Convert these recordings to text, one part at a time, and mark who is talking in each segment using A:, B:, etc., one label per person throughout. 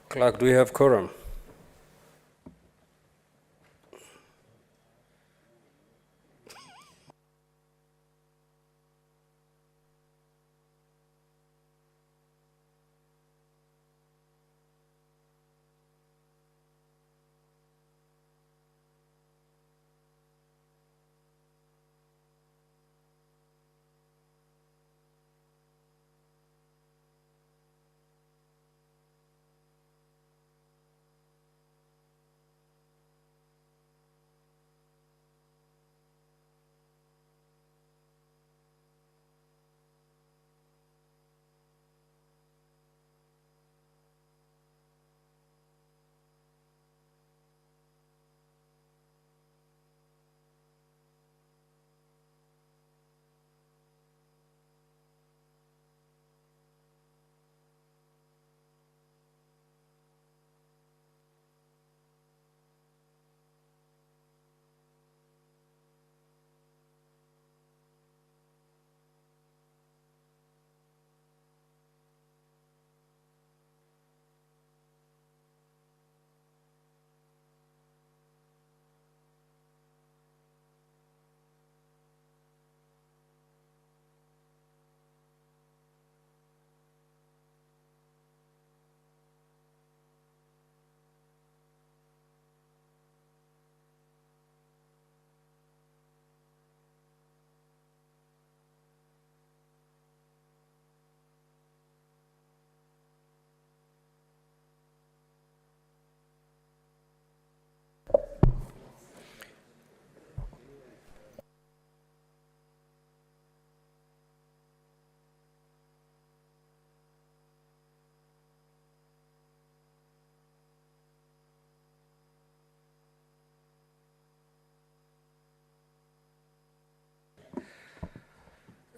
A: Clerk, do we have quorum?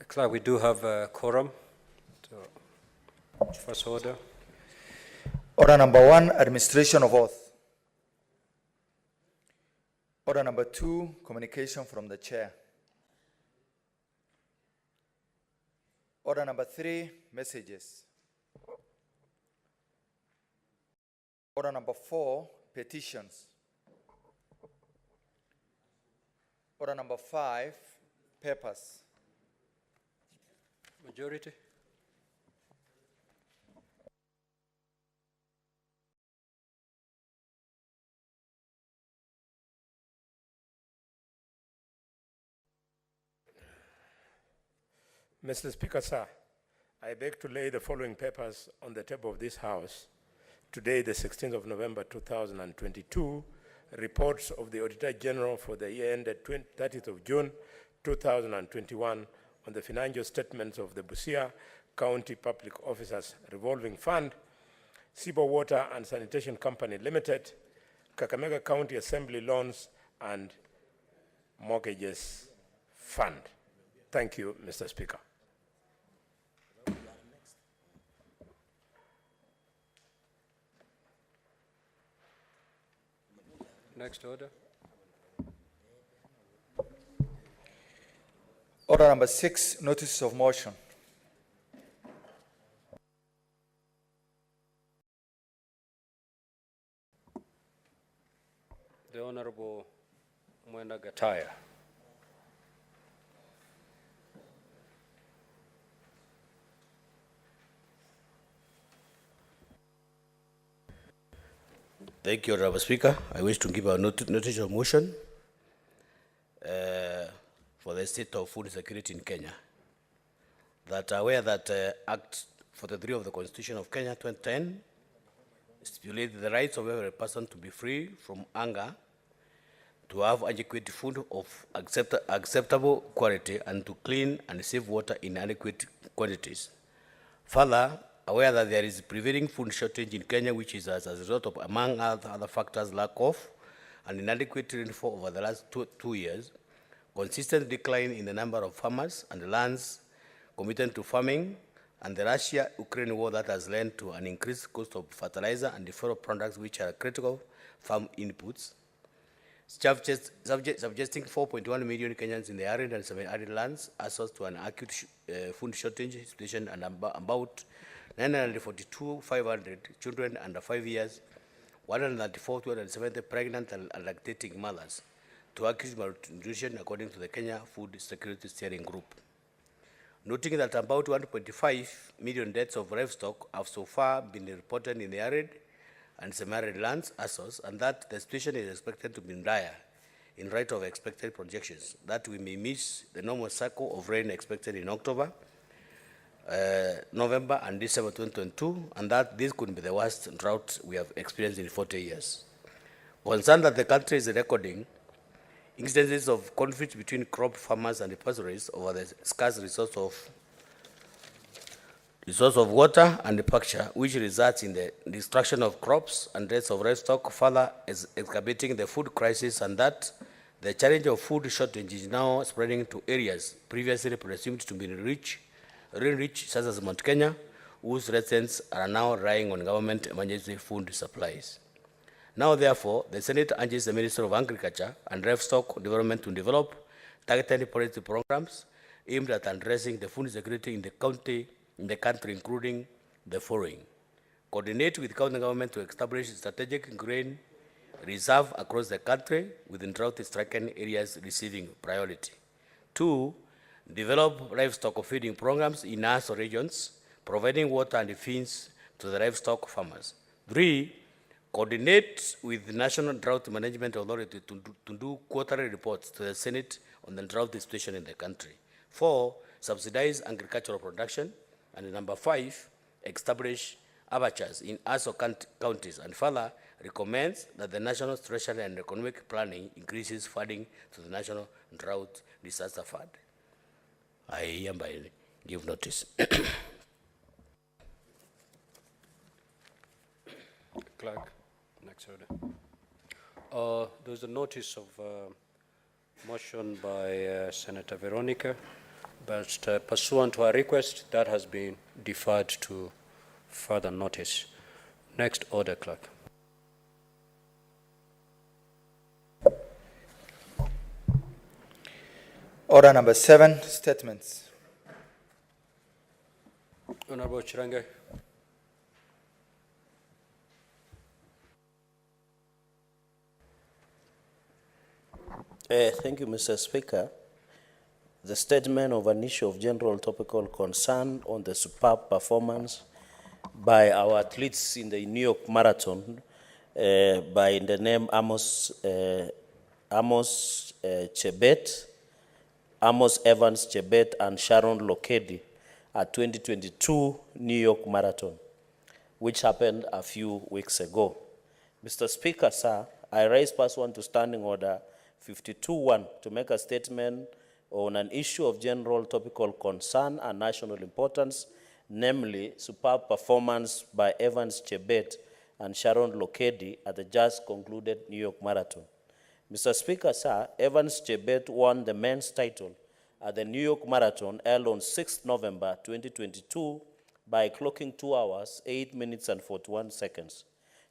A: Clerk, we do have a quorum. So, first order.
B: Order number 1, administration of oath. Order number 2, communication from the chair. Order number 3, messages. Order number 4, petitions. Order number 5, papers.
A: Majority.
C: Mr. Speaker, sir, I beg to lay the following papers on the table of this House. Today, the 16th of November 2022, reports of the Auditor General for the year ended 30th of June 2021 on the financial statements of the Busia County Public Officers Revolving Fund, Sibo Water and Sanitation Company Limited, Kakamega County Assembly Loans and Mortgages Fund. Thank you, Mr. Speaker.
A: Next order.
B: Order number 6, notices of motion.
A: The Honorable Mwenda Gataya.
D: Thank you, Honorable Speaker. I wish to give a notice of motion for the state of food security in Kenya. That aware that Act 43 of the Constitution of Kenya 2010 stipulates the rights of every person to be free from hunger, to have adequate food of acceptable quality, and to clean and safe water in adequate quantities. Further, aware that there is prevailing food shortage in Kenya, which is as a result of, among other factors, lack of and inadequate rainfall over the last two years, consistent decline in the number of farmers and lands committed to farming, and the Russia-Ukraine war that has led to an increased cost of fertilizer and fellow products which are critical farm inputs, suggesting 4.1 million Kenyans in the arid and semi-arid lands access to an acute food shortage situation, and about 942,500 children under 5 years, 134,270 pregnant and lactating mothers to acute malnutrition according to the Kenya Food Security Steering Group. Noting that about 1.5 million deaths of livestock have so far been reported in the arid and semi-arid lands, ASOS, and that the situation is expected to be dire in light of expected projections, that we may miss the normal cycle of rain expected in October, November, and December 2022, and that this could be the worst drought we have experienced in 40 years. Concerned that the country is recording instances of conflict between crop farmers and the pastoralists over the scarce resource of water and the pasture, which results in the destruction of crops and deaths of livestock, further exacerbating the food crisis, and that the challenge of food shortage is now spreading to areas previously presumed to be rain-rich, such as Mount Kenya, whose residents are now relying on government emergency food supplies. Now, therefore, the Senate urges the Minister of Agriculture and Livestock Development to develop targeted policy programs aimed at addressing the food security in the country, including the following: coordinate with county government to establish strategic grain reserve across the country within drought-stricken areas receiving priority. 2, develop livestock feeding programs in ASO regions, providing water and feeds to the livestock farmers. 3, coordinate with the National Drought Management Authority to do quarterly reports to the Senate on the drought situation in the country. 4, subsidize agricultural production. And number 5, establish abattoirs in ASO counties, and further recommends that the National Treasury and Economic Planning increases funding to the National Drought Disaster Fund. I hereby give notice.
A: Clerk, next order. There's a notice of motion by Senator Veronica, but pursuant to her request, that has been deferred to further notice. Next order, Clerk.
B: Order number 7, statements.
A: Honorable Chirange.
E: Thank you, Mr. Speaker. The statement of an issue of general topical concern on the superb performance by our athletes in the New York Marathon by the name Amos Chebet, Amos Evans Chebet, and Sharon Lokedi at 2022 New York Marathon, which happened a few weeks ago. Mr. Speaker, sir, I raise pursuant to Standing Order 52-1 to make a statement on an issue of general topical concern and national importance, namely superb performance by Evans Chebet and Sharon Lokedi at the just concluded New York Marathon. Mr. Speaker, sir, Evans Chebet won the men's title at the New York Marathon held on 6 November 2022 by clocking 2 hours, 8 minutes and 41 seconds.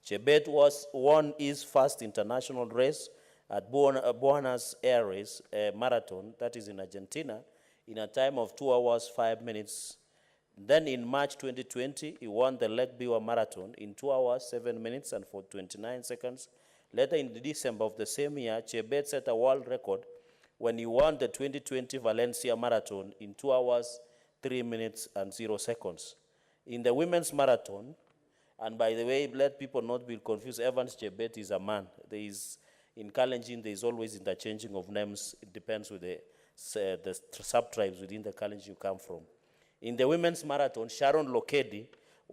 E: Chebet won his first international race at Buenos Aires Marathon, that is in Argentina, in a time of 2 hours, 5 minutes. Then in March 2020, he won the Lake Biwa Marathon in 2 hours, 7 minutes and 29 seconds. Later in December of the same year, Chebet set a world record when he won the 2020 Valencia Marathon in 2 hours, 3 minutes and 0 seconds. In the women's marathon, and by the way, let people not be confused, Evans Chebet is a man. In Kalenjin, there is always interchanging of names. It depends with the sub-tribes within the Kalenjin you come from. In the women's marathon, Sharon Lokedi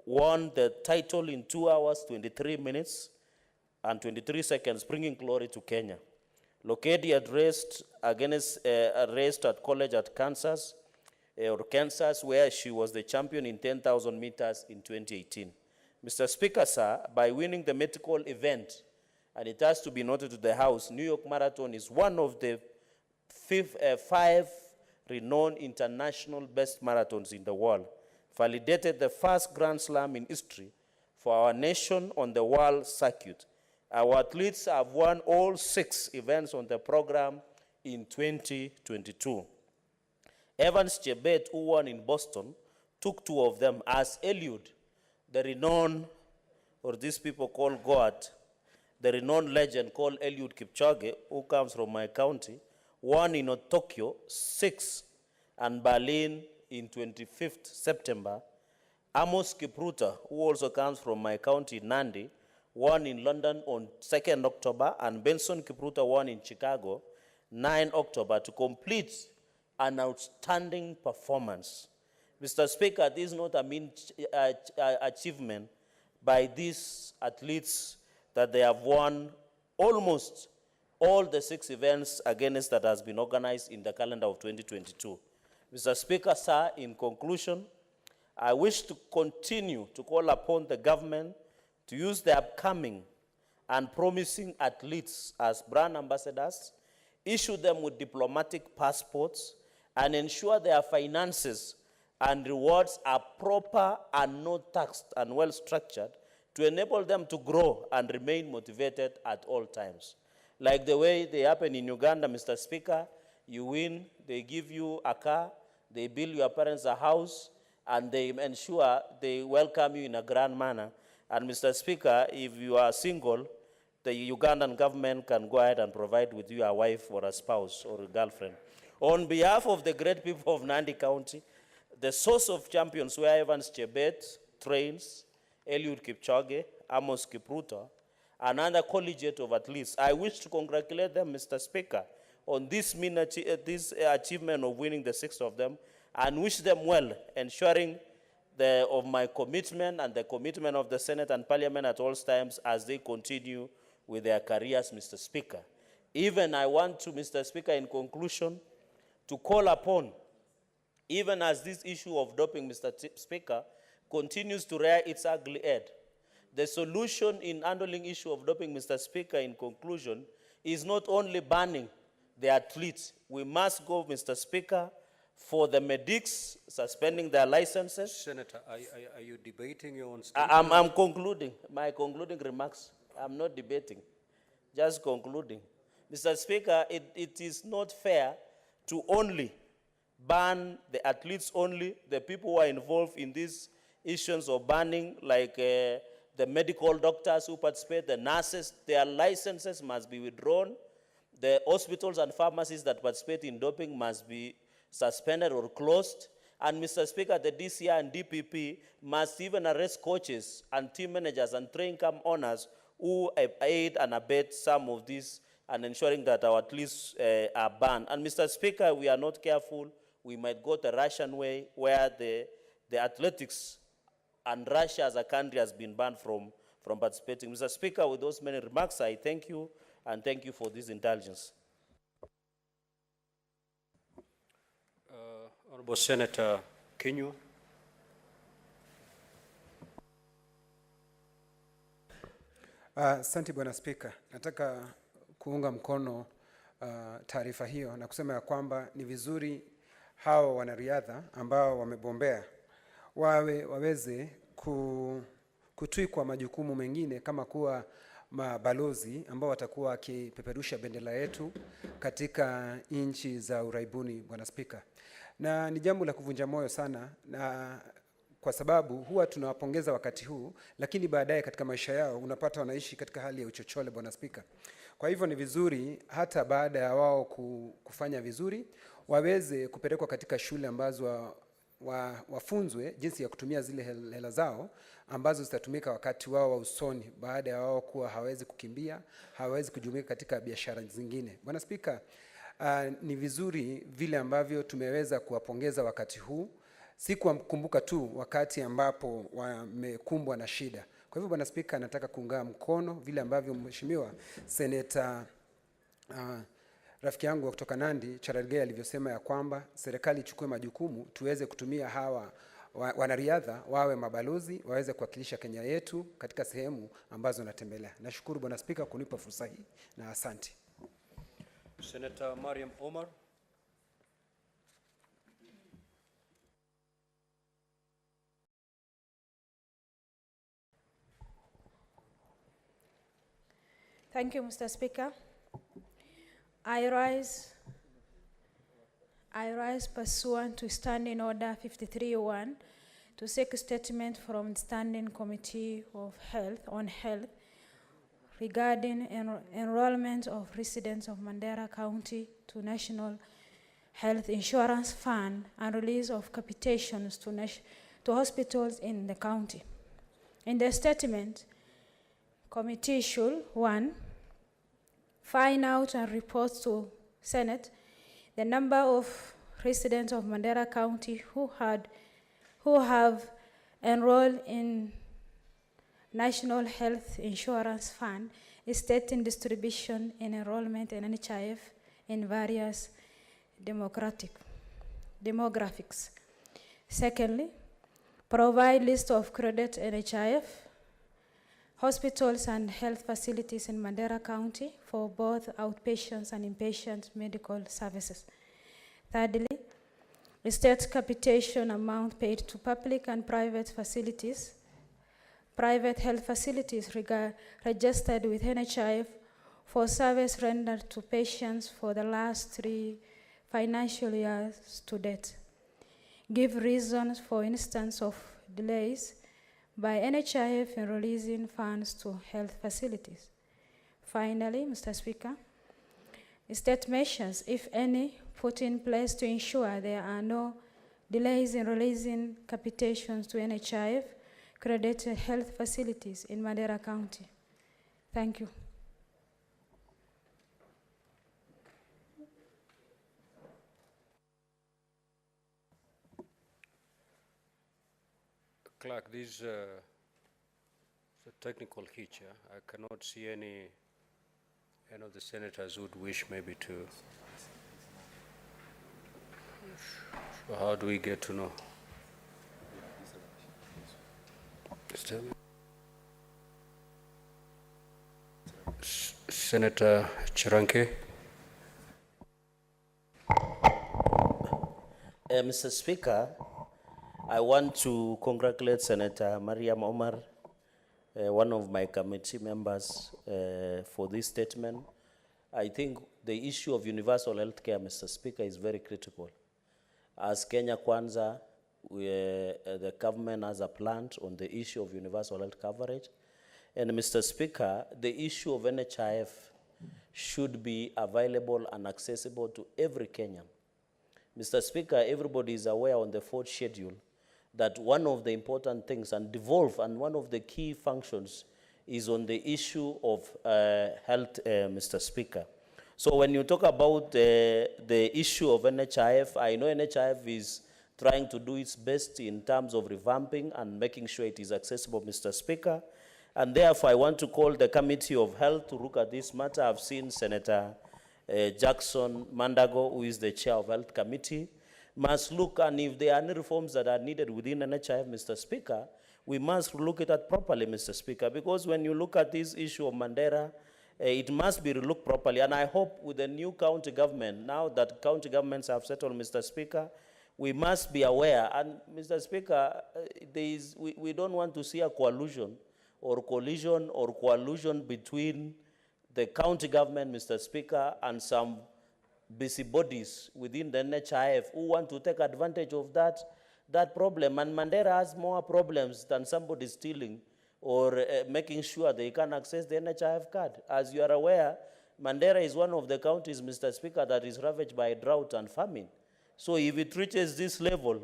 E: won the title in 2 hours, 23 minutes and 23 seconds, bringing glory to Kenya. Lokedi had raced at college at Kansas, where she was the champion in 10,000 meters in 2018. Mr. Speaker, sir, by winning the medical event, and it has to be noted to the House, New York Marathon is one of the 5 renowned international best marathons in the world, validated the first Grand Slam in history for our nation on the world circuit. Our athletes have won all 6 events on the program in 2022. Evans Chebet, who won in Boston, took 2 of them, as Eliud the renowned, or these people called Goat, the renowned legend called Eliud Kipchoge, who comes from my county, won in Tokyo 6 and Berlin in 25th September. Amos Kipruta, who also comes from my county, Nandi, won in London on 2nd October, and Benson Kipruta won in Chicago 9 October to complete an outstanding performance. Mr. Speaker, this is not a mean achievement by these athletes that they have won almost all the 6 events against that has been organized in the calendar of 2022. Mr. Speaker, sir, in conclusion, I wish to continue to call upon the government to use the upcoming and promising athletes as brand ambassadors, issue them with diplomatic passports, and ensure their finances and rewards are proper and not taxed and well structured to enable them to grow and remain motivated at all times. Like the way they happen in Uganda, Mr. Speaker, you win, they give you a car, they build your parents a house, and they ensure they welcome you in a grand manner. And Mr. Speaker, if you are single, the Ugandan government can go ahead and provide with you a wife or a spouse or a girlfriend. On behalf of the great people of Nandi County, the source of champions where Evans Chebet trains, Eliud Kipchoge, Amos Kipruta, and other collegiate of athletes, I wish to congratulate them, Mr. Speaker, on this achievement of winning the 6 of them, and wish them well, ensuring of my commitment and the commitment of the Senate and Parliament at all times as they continue with their careers, Mr. Speaker. Even I want to, Mr. Speaker, in conclusion, to call upon, even as this issue of doping, Mr. Speaker, continues to rear its ugly head, the solution in handling issue of doping, Mr. Speaker, in conclusion, is not only banning the athletes. We must go, Mr. Speaker, for the medics suspending their licenses.
A: Senator, are you debating your own statement?
E: I'm concluding, my concluding remarks. I'm not debating, just concluding. Mr. Speaker, it is not fair to only ban the athletes only, the people who are involved in these issues of banning, like the medical doctors who participate, the nurses, their licenses must be withdrawn. The hospitals and pharmacies that participate in doping must be suspended or closed. And Mr. Speaker, the DCI and DPP must even arrest coaches and team managers and train camp owners who aid and abet some of these and ensuring that our athletes are banned. And Mr. Speaker, we are not careful, we might go the Russian way where the athletics and Russia as a country has been banned from participating. Mr. Speaker, with those many remarks, I thank you and thank you for this indulgence.
A: Honorable Senator Kinyu.
F: Asante Bwana Spika, nataka kuunga mkono taarifa hiyo na kusema ya kwamba ni vizuri hao wanariadha ambao wamebombea waweze kutwikwa majukumu mengine kama kuwa mabalozi ambao watakuwa wakipeperusha bendera yetu katika nchi za uraibuni, Bwana Spika. Na ni jambo la kuvunja moyo sana, na kwa sababu huwa tunawapongeza wakati huu, lakini baadaye katika maisha yao unapata wanaishi katika hali ya uchochole, Bwana Spika. Kwa hivyo ni vizuri hata baada ya wao kufanya vizuri waweze kupelekwa katika shule ambazo wafunzwe jinsi ya kutumia zile hela zao ambazo zitatumika wakati wao wa usoni, baada ya wao kuwa hawezi kukimbia, hawezi kujumuika katika biashara zingine. Bwana Spika, ni vizuri vile ambavyo tumeweza kuwapongeza wakati huu, si kukumbuka tu wakati ambapo wamekumbwa na shida. Kwa hivyo Bwana Spika, nataka kuunga mkono vile ambavyo Mheshimiwa Senator rafiki yangu kutoka Nandi Charalgei alivyosema ya kwamba serikali ichukue majukumu tuweze kutumia hawa wanariadha wawe mabalozi, waweze kuwakilisha Kenya yetu katika sehemu ambazo natembelea. Nashukuru Bwana Spika kunipa fursa hii na asante.
A: Senator Mariam Omar.
G: Thank you, Mr. Speaker. I rise pursuant to Standing Order 53-1 to seek a statement from the Standing Committee on Health regarding enrollment of residents of Mandera County to National Health Insurance Fund and release of capitations to hospitals in the county. In the statement, committee should, 1, find out and report to Senate the number of residents of Mandera County who have enrolled in National Health Insurance Fund, stating distribution in enrollment in NHIF in various demographics. Secondly, provide list of credit NHIF hospitals and health facilities in Mandera County for both outpatients and inpatient medical services. Thirdly, state capitation amount paid to public and private facilities, private health facilities registered with NHIF for service rendered to patients for the last 3 financial years to date. Give reasons for instance of delays by NHIF in releasing funds to health facilities. Finally, Mr. Speaker, state measures, if any, put in place to ensure there are no delays in releasing capitations to NHIF credited health facilities in Mandera County. Thank you.
A: Clerk, this is a technical hitch. I cannot see any of the senators would wish maybe to. So how do we get to know? Senator Chiranke.
E: Mr. Speaker, I want to congratulate Senator Mariam Omar, one of my committee members, for this statement. I think the issue of universal health care, Mr. Speaker, is very critical. As Kenya Kwanza, the government has a plan on the issue of universal health coverage. And Mr. Speaker, the issue of NHIF should be available and accessible to every Kenyan. Mr. Speaker, everybody is aware on the 4th schedule that one of the important things and one of the key functions is on the issue of health, Mr. Speaker. So when you talk about the issue of NHIF, I know NHIF is trying to do its best in terms of revamping and making sure it is accessible, Mr. Speaker. And therefore, I want to call the Committee of Health to look at this matter. I've seen Senator Jackson Mandago, who is the chair of Health Committee, must look, and if there are any reforms that are needed within NHIF, Mr. Speaker, we must look at that properly, Mr. Speaker, because when you look at this issue of Mandera, it must be looked properly. And I hope with the new county government, now that county governments have settled, Mr. Speaker, we must be aware. And Mr. Speaker, we don't want to see a collusion between the county government, Mr. Speaker, and some busybodies within the NHIF who want to take advantage of that problem. And Mandera has more problems than somebody stealing or making sure they can access the NHIF card. As you are aware, Mandera is one of the counties, Mr. Speaker, that is ravaged by drought and famine. So if it reaches this level,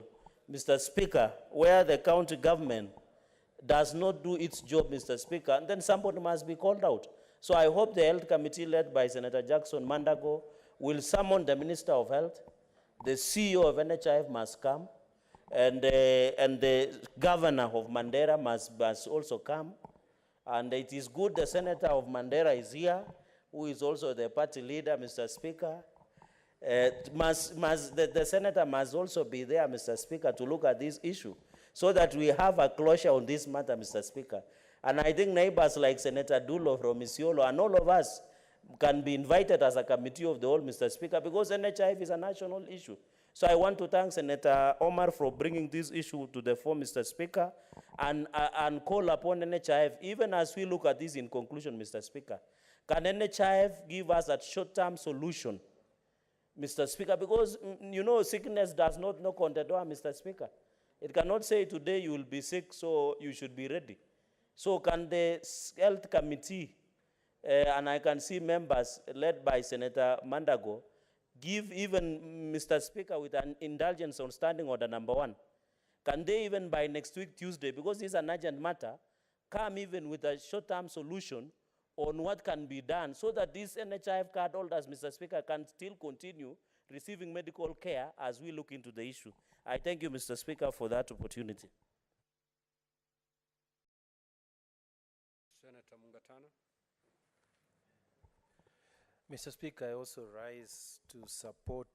E: Mr. Speaker, where the county government does not do its job, Mr. Speaker, then somebody must be called out. So I hope the Health Committee led by Senator Jackson Mandago will summon the Minister of Health, the CEO of NHIF must come, and the governor of Mandera must also come. And it is good the senator of Mandera is here, who is also the party leader, Mr. Speaker. The senator must also be there, Mr. Speaker, to look at this issue so that we have a closure on this matter, Mr. Speaker. And I think neighbors like Senator Dulo from Isiolo and all of us can be invited as a committee of the whole, Mr. Speaker, because NHIF is a national issue. So I want to thank Senator Omar for bringing this issue to the fore, Mr. Speaker, and call upon NHIF, even as we look at this in conclusion, Mr. Speaker. Can NHIF give us a short-term solution, Mr. Speaker? Because, you know, sickness does not knock on the door, Mr. Speaker. It cannot say today you will be sick, so you should be ready. So can the health committee, and I can see members led by Senator Mandago, give even Mr. Speaker with an indulgence on standing order number 1? Can they even by next week, Tuesday, because this is an urgent matter, come even with a short-term solution on what can be done so that these NHIF card holders, Mr. Speaker, can still continue receiving medical care as we look into the issue. I thank you, Mr. Speaker, for that opportunity.
A: Senator Mungatana.
H: Mr. Speaker, I also rise to support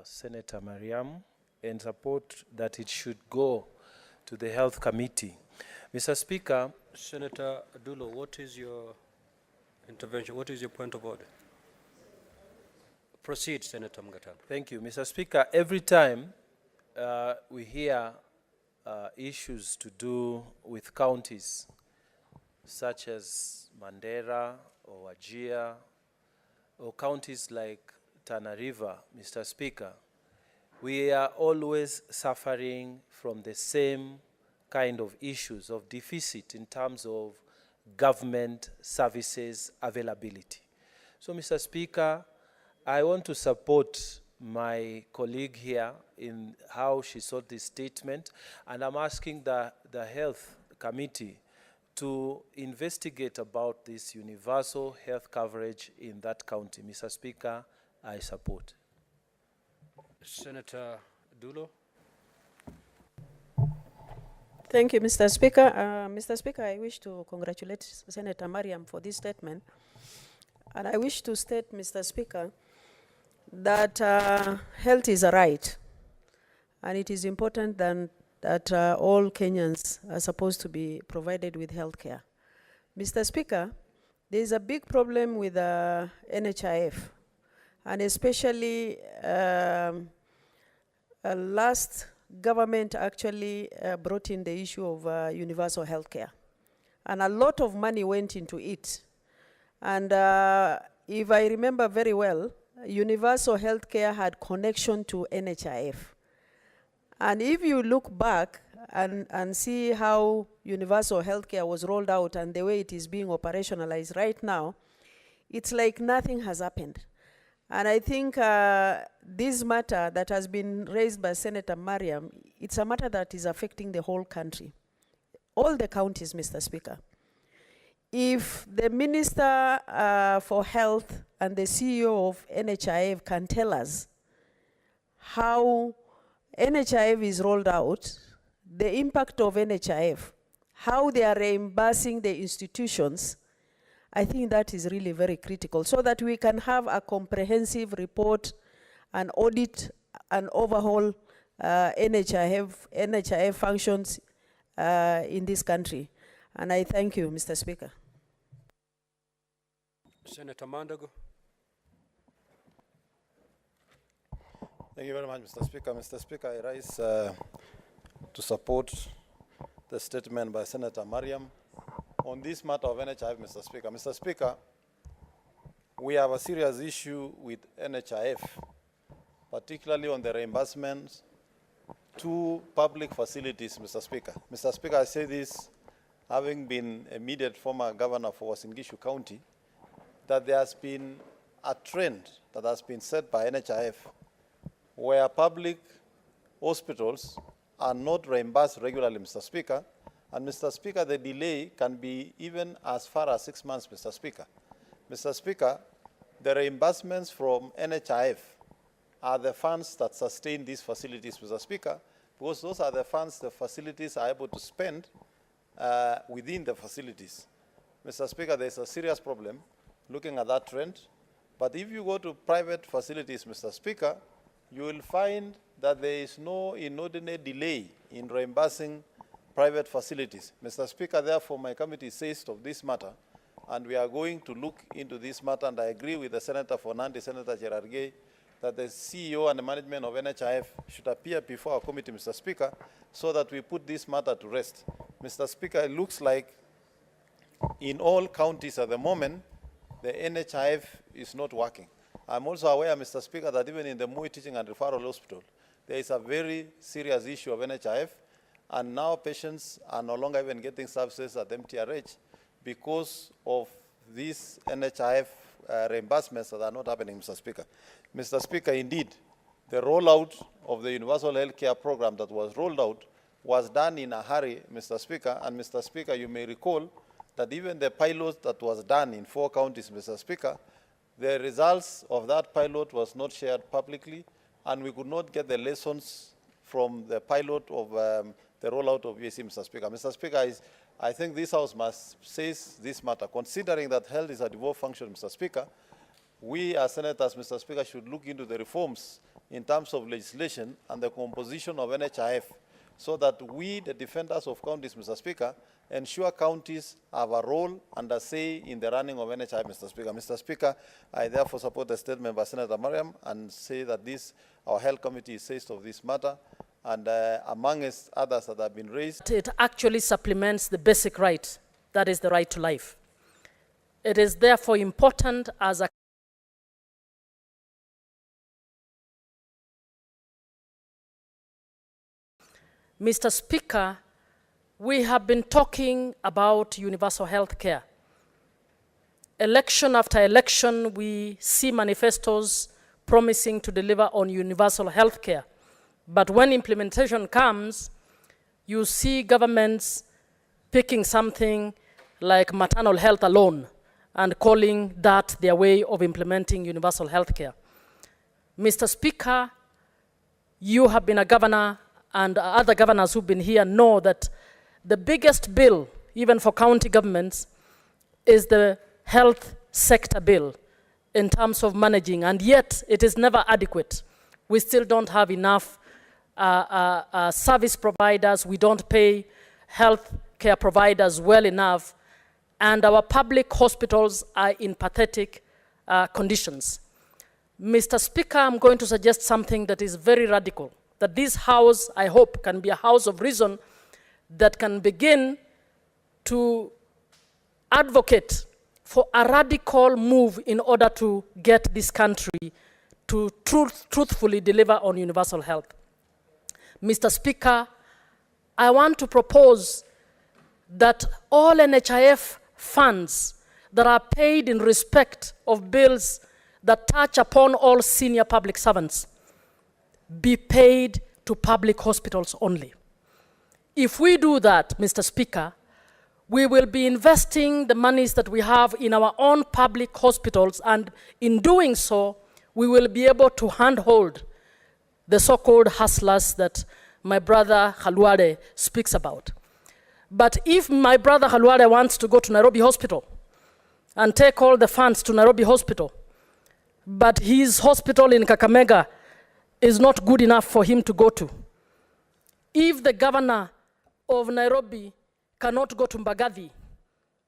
H: Senator Mariam and support that it should go to the Health Committee. Mr. Speaker,
A: Senator Adulo, what is your intervention? What is your point of order? Proceed, Senator Mungatana.
H: thank you. Mr. Speaker, every time we hear issues to do with counties such as Mandera or Wajir or counties like Tana River, Mr. Speaker, we are always suffering from the same kind of issues of deficit in terms of government services availability. So, Mr. Speaker, I want to support my colleague here in how she sought this statement, and I'm asking the Health Committee to investigate about this universal health coverage in that county. Mr. Speaker, I support.
A: Senator Adulo.
I: Thank you, Mr. Speaker. Mr. Speaker, I wish to congratulate Senator Mariam for this statement. And I wish to state, Mr. Speaker, that health is a right. And it is important that all Kenyans are supposed to be provided with health care. Mr. Speaker, there is a big problem with NHIF. And especially last government actually brought in the issue of universal health care. And a lot of money went into it. And if I remember very well, universal health care had connection to NHIF. And if you look back and see how universal health care was rolled out and the way it is being operationalized right now, it's like nothing has happened. And I think this matter that has been raised by Senator Mariam, it's a matter that is affecting the whole country, all the counties, Mr. Speaker. If the Minister for Health and the CEO of NHIF can tell us how NHIF is rolled out, the impact of NHIF, how they are reimbursing the institutions, I think that is really very critical so that we can have a comprehensive report and audit and overhaul NHIF functions in this country. And I thank you, Mr. Speaker.
A: Senator Mandago.
J: Thank you very much, Mr. Speaker. Mr. Speaker, I rise to support the statement by Senator Mariam on this matter of NHIF, Mr. Speaker. Mr. Speaker, we have a serious issue with NHIF, particularly on the reimbursements to public facilities, Mr. Speaker. Mr. Speaker, I say this having been a immediate former governor for Uasin Gishu County, that there has been a trend that has been set by NHIF where public hospitals are not reimbursed regularly, Mr. Speaker. And Mr. Speaker, the delay can be even as far as 6 months, Mr. Speaker. Mr. Speaker, the reimbursements from NHIF are the funds that sustain these facilities, Mr. Speaker, because those are the funds the facilities are able to spend within the facilities. Mr. Speaker, there's a serious problem looking at that trend. But if you go to private facilities, Mr. Speaker, you will find that there is no inordinate delay in reimbursing private facilities. Mr. Speaker, therefore, my committee says of this matter, and we are going to look into this matter, and I agree with the Senator for Nandi, Senator Cherargei, that the CEO and the management of NHIF should appear before our committee, Mr. Speaker, so that we put this matter to rest. Mr. Speaker, it looks like in all counties at the moment, the NHIF is not working. I'm also aware, Mr. Speaker, that even in the Moi Teaching and Referral Hospital, there is a very serious issue of NHIF, and now patients are no longer even getting services at MTRH because of these NHIF reimbursements that are not happening, Mr. Speaker. Mr. Speaker, indeed, the rollout of the universal health care program that was rolled out was done in a hurry, Mr. Speaker, and Mr. Speaker, you may recall that even the pilot that was done in 4 counties, Mr. Speaker, the results of that pilot was not shared publicly, and we could not get the lessons from the pilot of the rollout of UAC, Mr. Speaker. Mr. Speaker, I think this House must say this matter. Considering that health is a devolved function, Mr. Speaker, we as senators, Mr. Speaker, should look into the reforms in terms of legislation and the composition of NHIF so that we, the defenders of counties, Mr. Speaker, ensure counties have a role and a say in the running of NHIF, Mr. Speaker. Mr. Speaker, I therefore support the statement by Senator Mariam and say that our health committee is seized of this matter, and amongst others that have been raised.
K: It actually supplements the basic right, that is the right to life. It is therefore important as a Mr. Speaker, we have been talking about universal health care. Election after election, we see manifestos promising to deliver on universal health care. But when implementation comes, you see governments picking something like maternal health alone and calling that their way of implementing universal health care. Mr. Speaker, you have been a governor, and other governors who've been here know that the biggest bill, even for county governments, is the health sector bill in terms of managing, and yet it is never adequate. We still don't have enough service providers. We don't pay health care providers well enough, and our public hospitals are in pathetic conditions. Mr. Speaker, I'm going to suggest something that is very radical, that this House, I hope, can be a house of reason that can begin to advocate for a radical move in order to get this country to truthfully deliver on universal health. Mr. Speaker, I want to propose that all NHIF funds that are paid in respect of bills that touch upon all senior public servants be paid to public hospitals only. If we do that, Mr. Speaker, we will be investing the monies that we have in our own public hospitals, and in doing so, we will be able to handhold the so-called hustlers that my brother Khalwade speaks about. But if my brother Khalwade wants to go to Nairobi Hospital and take all the funds to Nairobi Hospital, but his hospital in Kakamega is not good enough for him to go to, if the governor of Nairobi cannot go to Mbagathi,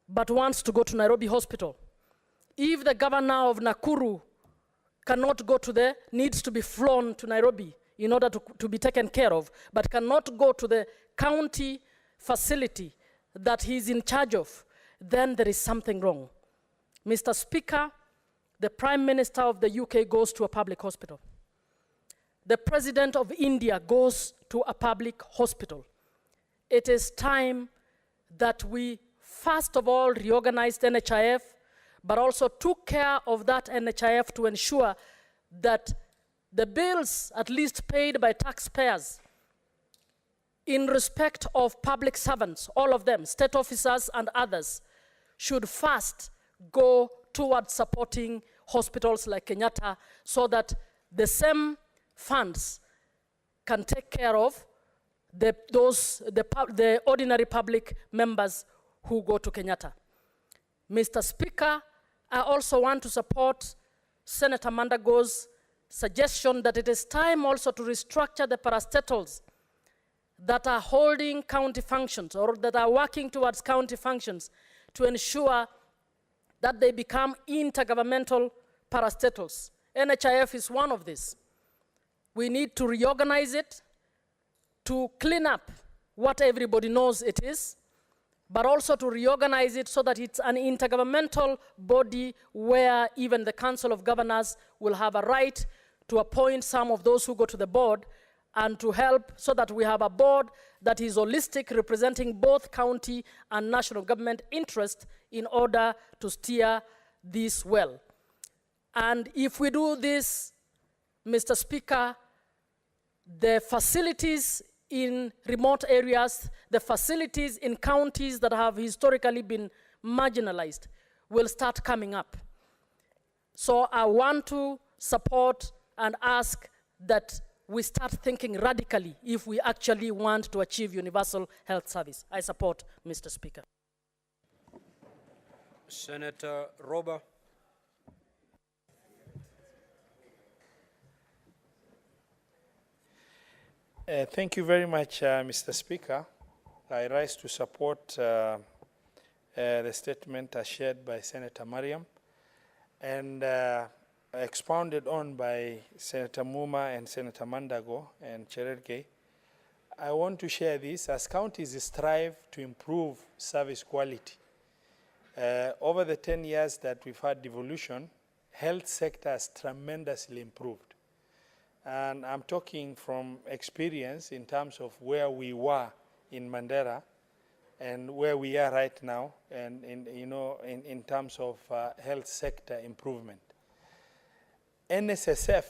K: but wants to go to Nairobi Hospital, if the governor of Nakuru cannot go to needs to be flown to Nairobi in order to be taken care of, but cannot go to the county facility that he's in charge of, then there is something wrong. Mr. Speaker, the Prime Minister of the UK goes to a public hospital. The President of India goes to a public hospital. It is time that we, first of all, reorganized NHIF, but also took care of that NHIF to ensure that the bills, at least paid by taxpayers, in respect of public servants, all of them, state officers and others, should first go towards supporting hospitals like Kenyatta so that the same funds can take care of the ordinary public members who go to Kenyatta. Mr. Speaker, I also want to support Senator Mandago's suggestion that it is time also to restructure the parastatals that are holding county functions or that are working towards county functions to ensure that they become intergovernmental parastatals. NHIF is one of these. We need to reorganize it, to clean up what everybody knows it is, but also to reorganize it so that it's an intergovernmental body where even the Council of Governors will have a right to appoint some of those who go to the board, and to help so that we have a board that is holistic, representing both county and national government interest in order to steer this well. And if we do this, Mr. Speaker, the facilities in remote areas, the facilities in counties that have historically been marginalized will start coming up. So I want to support and ask that we start thinking radically if we actually want to achieve universal health service. I support, Mr. Speaker.
A: Senator Roba.
C: Thank you very much, Mr. Speaker. I rise to support the statement shared by Senator Mariam and expounded on by Senator Muma and Senator Mandago and Cherargei. I want to share this as counties strive to improve service quality. Over the 10 years that we've had devolution, health sector has tremendously improved. And I'm talking from experience in terms of where we were in Mandera and where we are right now, and in terms of health sector improvement. NSSF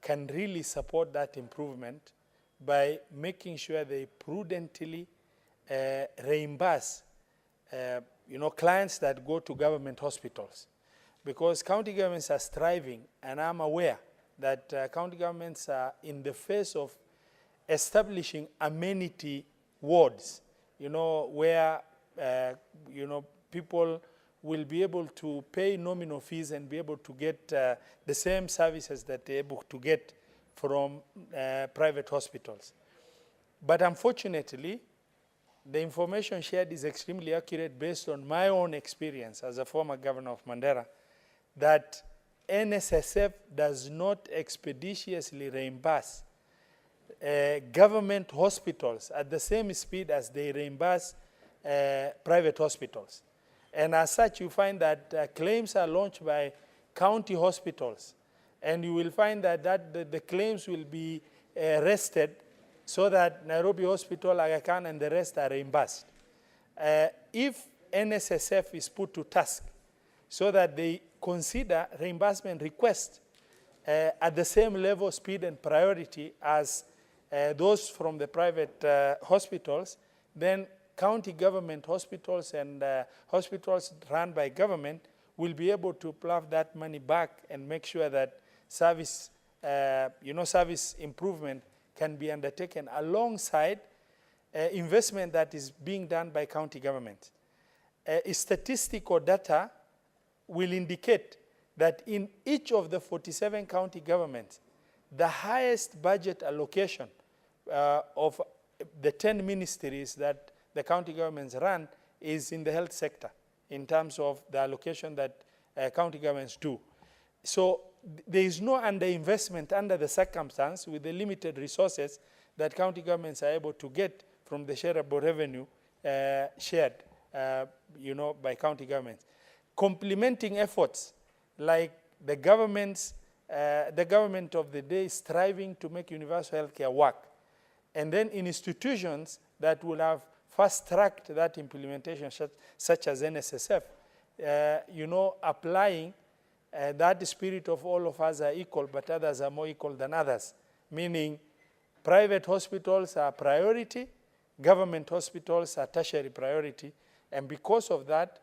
C: can really support that improvement by making sure they prudently reimburse clients that go to government hospitals, because county governments are striving, and I'm aware that county governments are in the face of establishing amenity wards, where people will be able to pay nominal fees and be able to get the same services that they're able to get from private hospitals. But unfortunately, the information shared is extremely accurate based on my own experience as a former governor of Mandera, that NSSF does not expeditiously reimburse government hospitals at the same speed as they reimburse private hospitals. And as such, you find that claims are launched by county hospitals, and you will find that the claims will be rested so that Nairobi Hospital, Aga Khan, and the rest are reimbursed. If NSSF is put to task so that they consider reimbursement requests at the same level, speed, and priority as those from the private hospitals, then county government hospitals and hospitals run by government will be able to plow that money back and make sure that service, service improvement can be undertaken alongside investment that is being done by county government. Statistical data will indicate that in each of the 47 county governments, the highest budget allocation of the 10 ministries that the county governments run is in the health sector in terms of the allocation that county governments do. So there is no underinvestment under the circumstance with the limited resources that county governments are able to get from the shareable revenue shared by county governments. Complementing efforts like the government of the day striving to make universal health care work, and then in institutions that will have fast-tracked that implementation, such as NSSF, applying that spirit of all of us are equal, but others are more equal than others, meaning private hospitals are priority, government hospitals are tertiary priority, and because of that,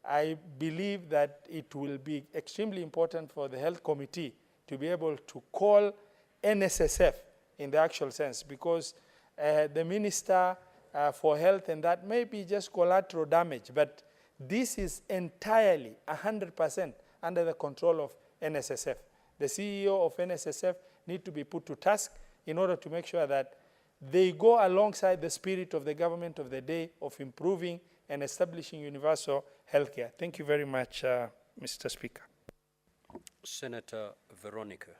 C: I believe that it will be extremely important for the health committee to be able to call NSSF in the actual sense, because the minister for health and that may be just collateral damage, but this is entirely 100% under the control of NSSF. The CEO of NSSF need to be put to task in order to make sure that they go alongside the spirit of the government of the day of improving and establishing universal health care. Thank you very much, Mr. Speaker.
A: Senator Veronica.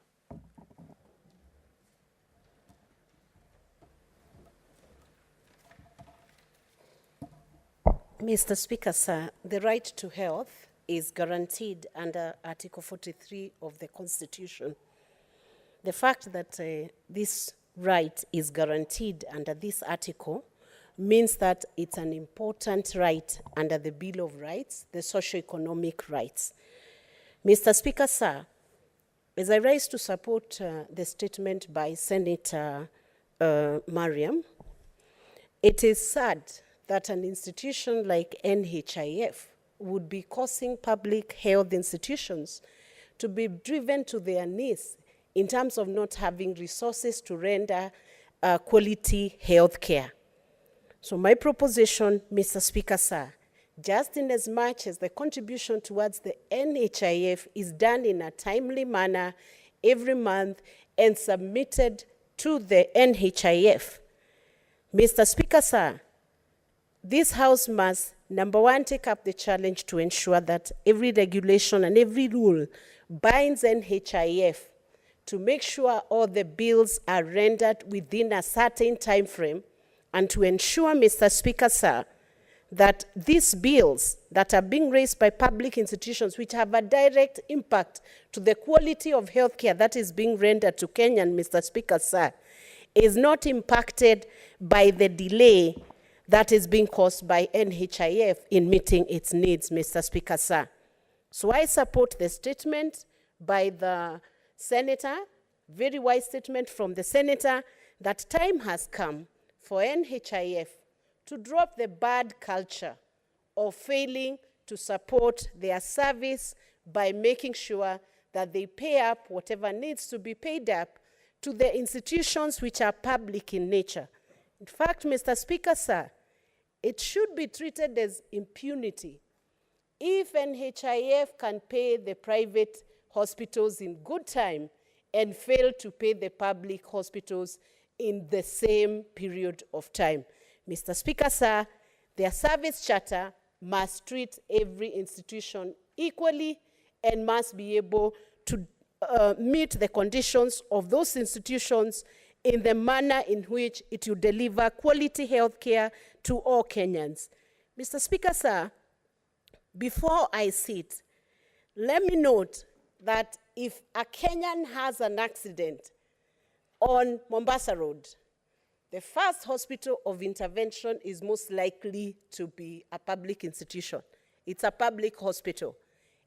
L: Mr. Speaker, sir, the right to health is guaranteed under Article 43 of the Constitution. The fact that this right is guaranteed under this article means that it's an important right under the Bill of Rights, the socio-economic rights. Mr. Speaker, sir, as I rise to support the statement by Senator Mariam, it is sad that an institution like NHIF would be causing public health institutions to be driven to their knees in terms of not having resources to render quality health care. So my proposition, Mr. Speaker, sir, just in as much as the contribution towards the NHIF is done in a timely manner every month and submitted to the NHIF, Mr. Speaker, sir, this House must, number one, take up the challenge to ensure that every regulation and every rule binds NHIF to make sure all the bills are rendered within a certain time frame, and to ensure, Mr. Speaker, sir, that these bills that are being raised by public institutions, which have a direct impact to the quality of healthcare that is being rendered to Kenyan, Mr. Speaker, sir, is not impacted by the delay that is being caused by NHIF in meeting its needs, Mr. Speaker, sir. So I support the statement by the Senator, very wise statement from the Senator, that time has come for NHIF to drop the bad culture of failing to support their service by making sure that they pay up whatever needs to be paid up to the institutions which are public in nature. In fact, Mr. Speaker, sir, it should be treated as impunity if NHIF can pay the private hospitals in good time and fail to pay the public hospitals in the same period of time. Mr. Speaker, sir, their service charter must treat every institution equally and must be able to meet the conditions of those institutions in the manner in which it will deliver quality health care to all Kenyans. Mr. Speaker, sir, before I sit, let me note that if a Kenyan has an accident on Mombasa Road, the first hospital of intervention is most likely to be a public institution. It's a public hospital.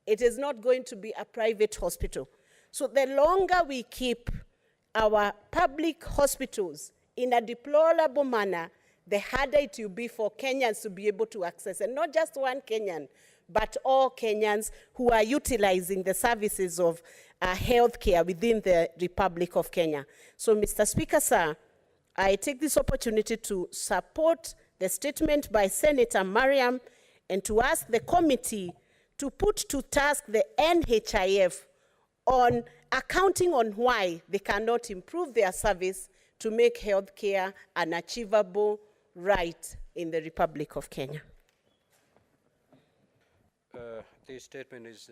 L: It is not going to be a private hospital. So the longer we keep our public hospitals in a deplorable manner, the harder it will be for Kenyans to be able to access, and not just one Kenyan, but all Kenyans who are utilizing the services of healthcare within the Republic of Kenya. So, Mr. Speaker, sir, I take this opportunity to support the statement by Senator Mariam and to ask the committee to put to task the NHIF on accounting on why they cannot improve their service to make healthcare an achievable right in the Republic of Kenya.
A: This statement is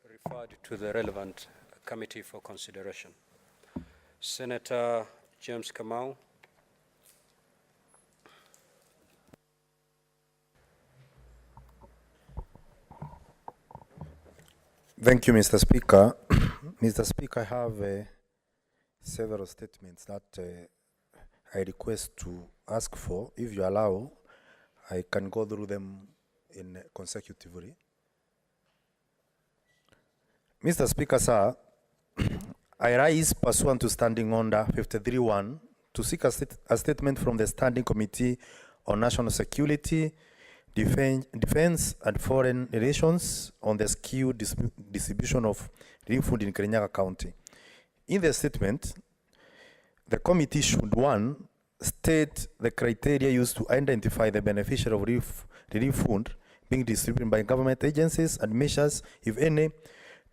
A: referred to the relevant committee for consideration. Senator James Kamau.
B: Thank you, Mr. Speaker. Mr. Speaker, I have several statements that I request to ask for. If you allow, I can go through them in consecutively. Mr. Speaker, sir, I rise pursuant to Standing Order 53-1 to seek a statement from the Standing Committee on National Security, Defense and Foreign Relations on the skewed distribution of relief food in Kirinyaga County. In the statement, the committee should, 1, state the criteria used to identify the beneficiary of relief food being distributed by government agencies and measures, if any,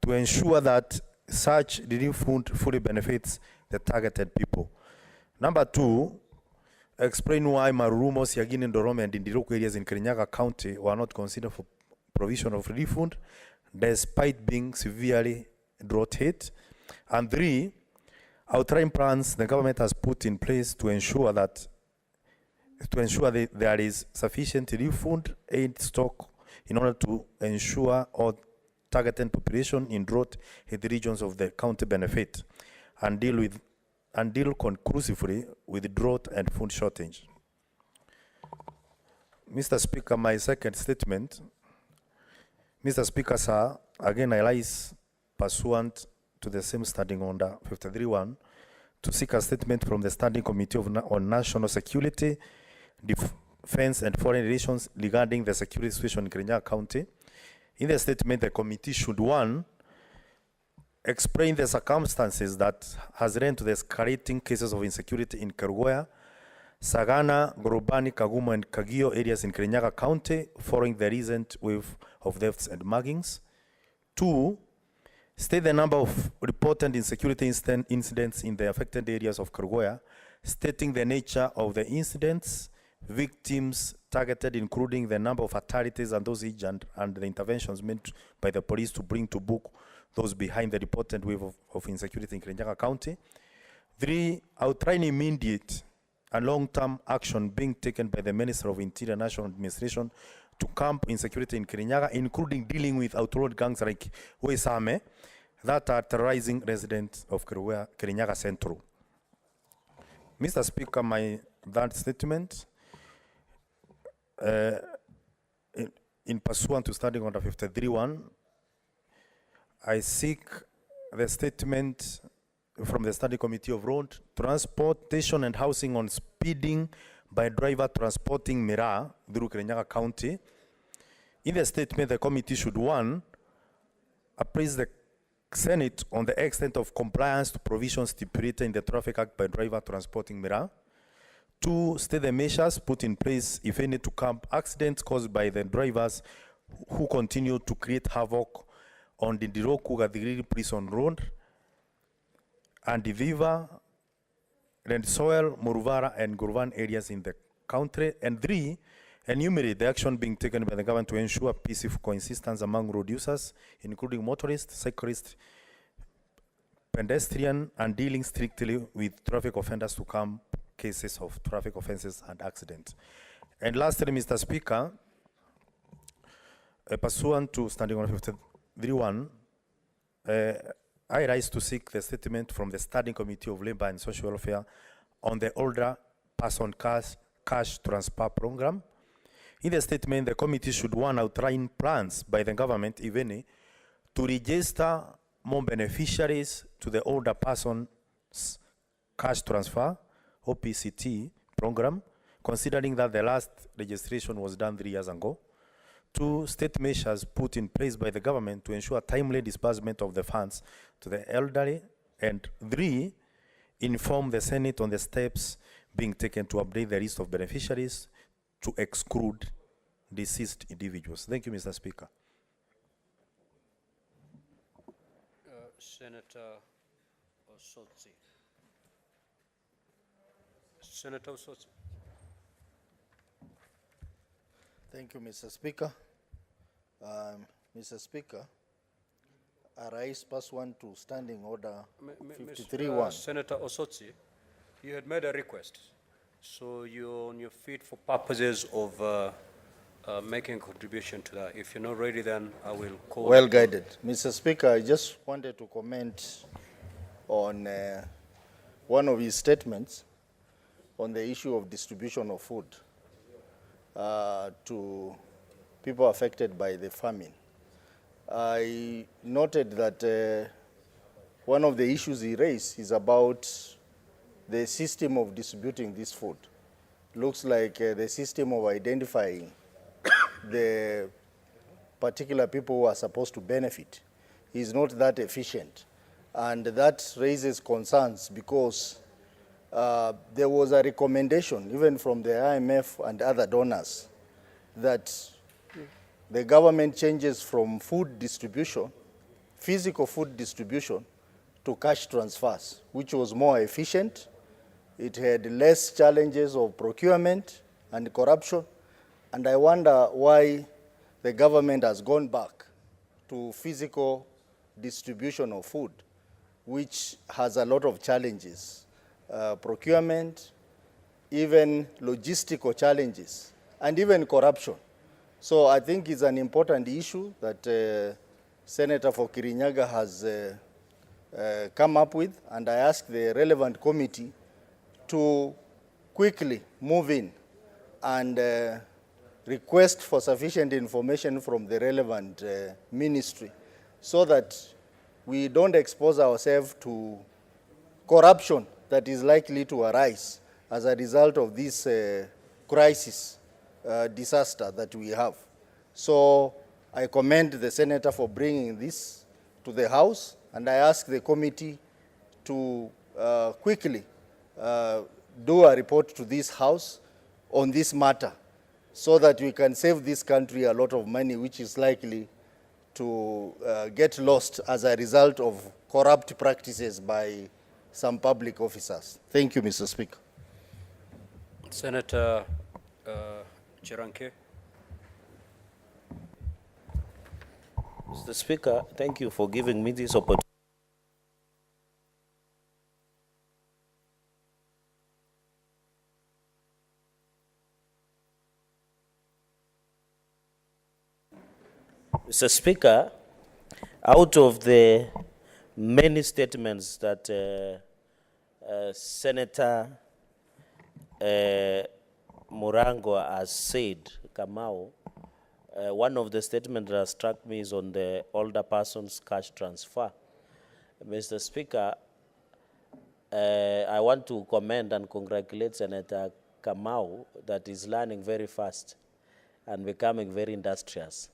B: to ensure that such relief food fully benefits the targeted people. Number 2, explain why Marurumo, Siagini, Ndorome, and Indiruku areas in Kirinyaga County were not considered for provision of relief food, despite being severely drought hit. And 3, outline plans the government has put in place to ensure that there is sufficient relief food aid stock in order to ensure all targeted population in drought hit regions of the county benefit and deal with and deal conclusively with drought and food shortage. Mr. Speaker, my second statement. Mr. Speaker, sir, again I rise pursuant to the same standing order 53.1 to seek a statement from the Standing Committee on National Security, Defense and Foreign Relations regarding the security situation in Kirinyaga County. In the statement, the committee should, one, explain the circumstances that has led to the escalating cases of insecurity in Kerugoya, Sagana, Gorobani, Kagumo, and Kagio areas in Kirinyaga County following the recent wave of thefts and muggings. Two, state the number of reported insecurity incidents in the affected areas of Kerugoya, stating the nature of the incidents, victims targeted, including the number of fatalities and those injured, and the interventions made by the police to bring to book those behind the reported wave of insecurity in Kirinyaga County. Three, outline immediate and long-term action being taken by the Minister of Interior and National Administration to curb insecurity in Kirinyaga, including dealing with outlawed gangs like Uesame that are terrorizing residents of Kirinyaga Central. Mr. Speaker, my third statement, in pursuant to Standing Order 53.1, I seek the statement from the Study Committee of Road, Transportation and Housing on speeding by driver transporting miraa through Kirinyaga County. In the statement, the committee should, one, appraise the Senate on the extent of compliance to provisions stipulated in the Traffic Act by driver transporting miraa. Two, state the measures put in place, if any, to curb accidents caused by the drivers who continue to create havoc on the Ndiroku-Gathigiri Prison Road, and the Viva, Rensoil, Muruvara, and Gurvan areas in the country. And three, enumerate the action being taken by the government to ensure peaceful coexistence among road users, including motorists, cyclists, pedestrian, and dealing strictly with traffic offenders to curb cases of traffic offenses and accidents. And lastly, Mr. Speaker, pursuant to Standing Order 53.1, I rise to seek the statement from the Standing Committee of Labor and Social Welfare on the older person cash transfer program. In the statement, the committee should, one, outline plans by the government, if any, to register more beneficiaries to the older person's cash transfer, OPCT program, considering that the last registration was done 3 years ago. Two, state measures put in place by the government to ensure timely disbursement of the funds to the elderly. And three, inform the Senate on the steps being taken to update the list of beneficiaries to exclude deceased individuals. Thank you, Mr. Speaker.
A: Senator Osotsi. Senator Osotsi.
J: Thank you, Mr. Speaker. Mr. Speaker, I rise pursuant to Standing Order 53.1.
A: Senator Osotsi, you had made a request, so you're on your feet for purposes of making a contribution to that. If you're not ready, then I will call.
J: Well guided. Mr. Speaker, I just wanted to comment on one of his statements on the issue of distribution of food to people affected by the famine. I noted that one of the issues he raised is about the system of distributing this food. Looks like the system of identifying the particular people who are supposed to benefit is not that efficient. And that raises concerns because there was a recommendation, even from the IMF and other donors, that the government changes from food distribution, physical food distribution, to cash transfers, which was more efficient. It had less challenges of procurement and corruption. And I wonder why the government has gone back to physical distribution of food, which has a lot of challenges. Procurement, even logistical challenges, and even corruption. So I think it's an important issue that Senator for Kirinyaga has come up with, and I ask the relevant committee to quickly move in and request for sufficient information from the relevant ministry so that we don't expose ourselves to corruption that is likely to arise as a result of this crisis, disaster that we have. So I commend the senator for bringing this to the House, and I ask the committee to quickly do a report to this House on this matter so that we can save this country a lot of money, which is likely to get lost as a result of corrupt practices by some public officers. Thank you, Mr. Speaker.
A: Senator Chiranke.
E: Mr. Speaker, thank you for giving me this opportunity. Mr. Speaker, out of the many statements that Senator Murango has said, Kamau, one of the statements that struck me is on the older person's cash transfer. Mr. Speaker, I want to commend and congratulate Senator Kamau that is learning very fast and becoming very industrious.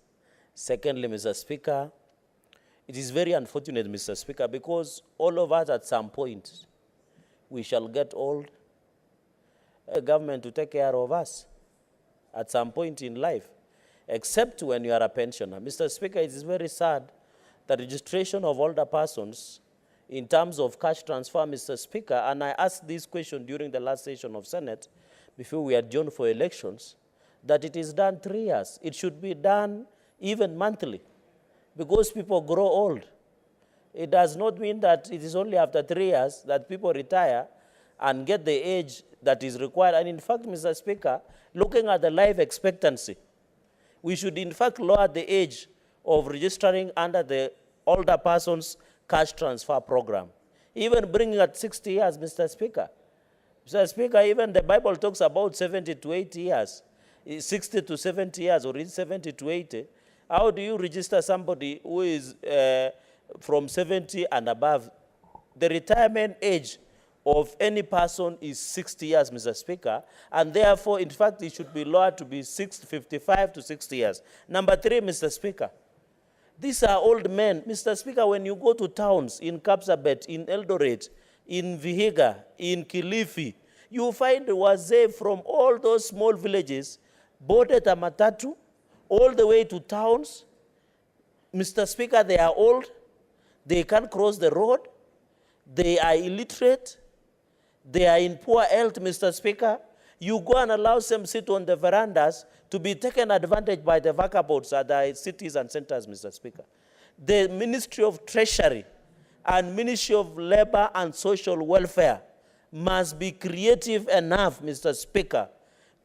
E: Secondly, Mr. Speaker, it is very unfortunate, Mr. Speaker, because all of us at some point, we shall get old. The government to take care of us at some point in life, except when you are a pensioner. Mr. Speaker, it is very sad that registration of older persons in terms of cash transfer, Mr. Speaker, and I asked this question during the last session of Senate before we adjourned for elections, that it is done 3 years. It should be done even monthly, because people grow old. It does not mean that it is only after 3 years that people retire and get the age that is required. And in fact, Mr. Speaker, looking at the life expectancy, we should in fact lower the age of registering under the older persons cash transfer program, even bringing at 60 years, Mr. Speaker. Mr. Speaker, even the Bible talks about 70 to 80 years, 60 to 70 years, or 70 to 80. How do you register somebody who is from 70 and above? The retirement age of any person is 60 years, Mr. Speaker, and therefore, in fact, it should be lowered to be 55 to 60 years. Number 3, Mr. Speaker, these are old men. Mr. Speaker, when you go to towns in Kapsabet, in Eldoret, in Vihiga, in Kilifi, you find wazee from all those small villages boarded a matatu all the way to towns. Mr. Speaker, they are old, they can't cross the road, they are illiterate, they are in poor health, Mr. Speaker. You go and allow them sit on the verandas to be taken advantage by the vagabonds at the cities and centers, Mr. Speaker. The Ministry of Treasury and Ministry of Labor and Social Welfare must be creative enough, Mr. Speaker,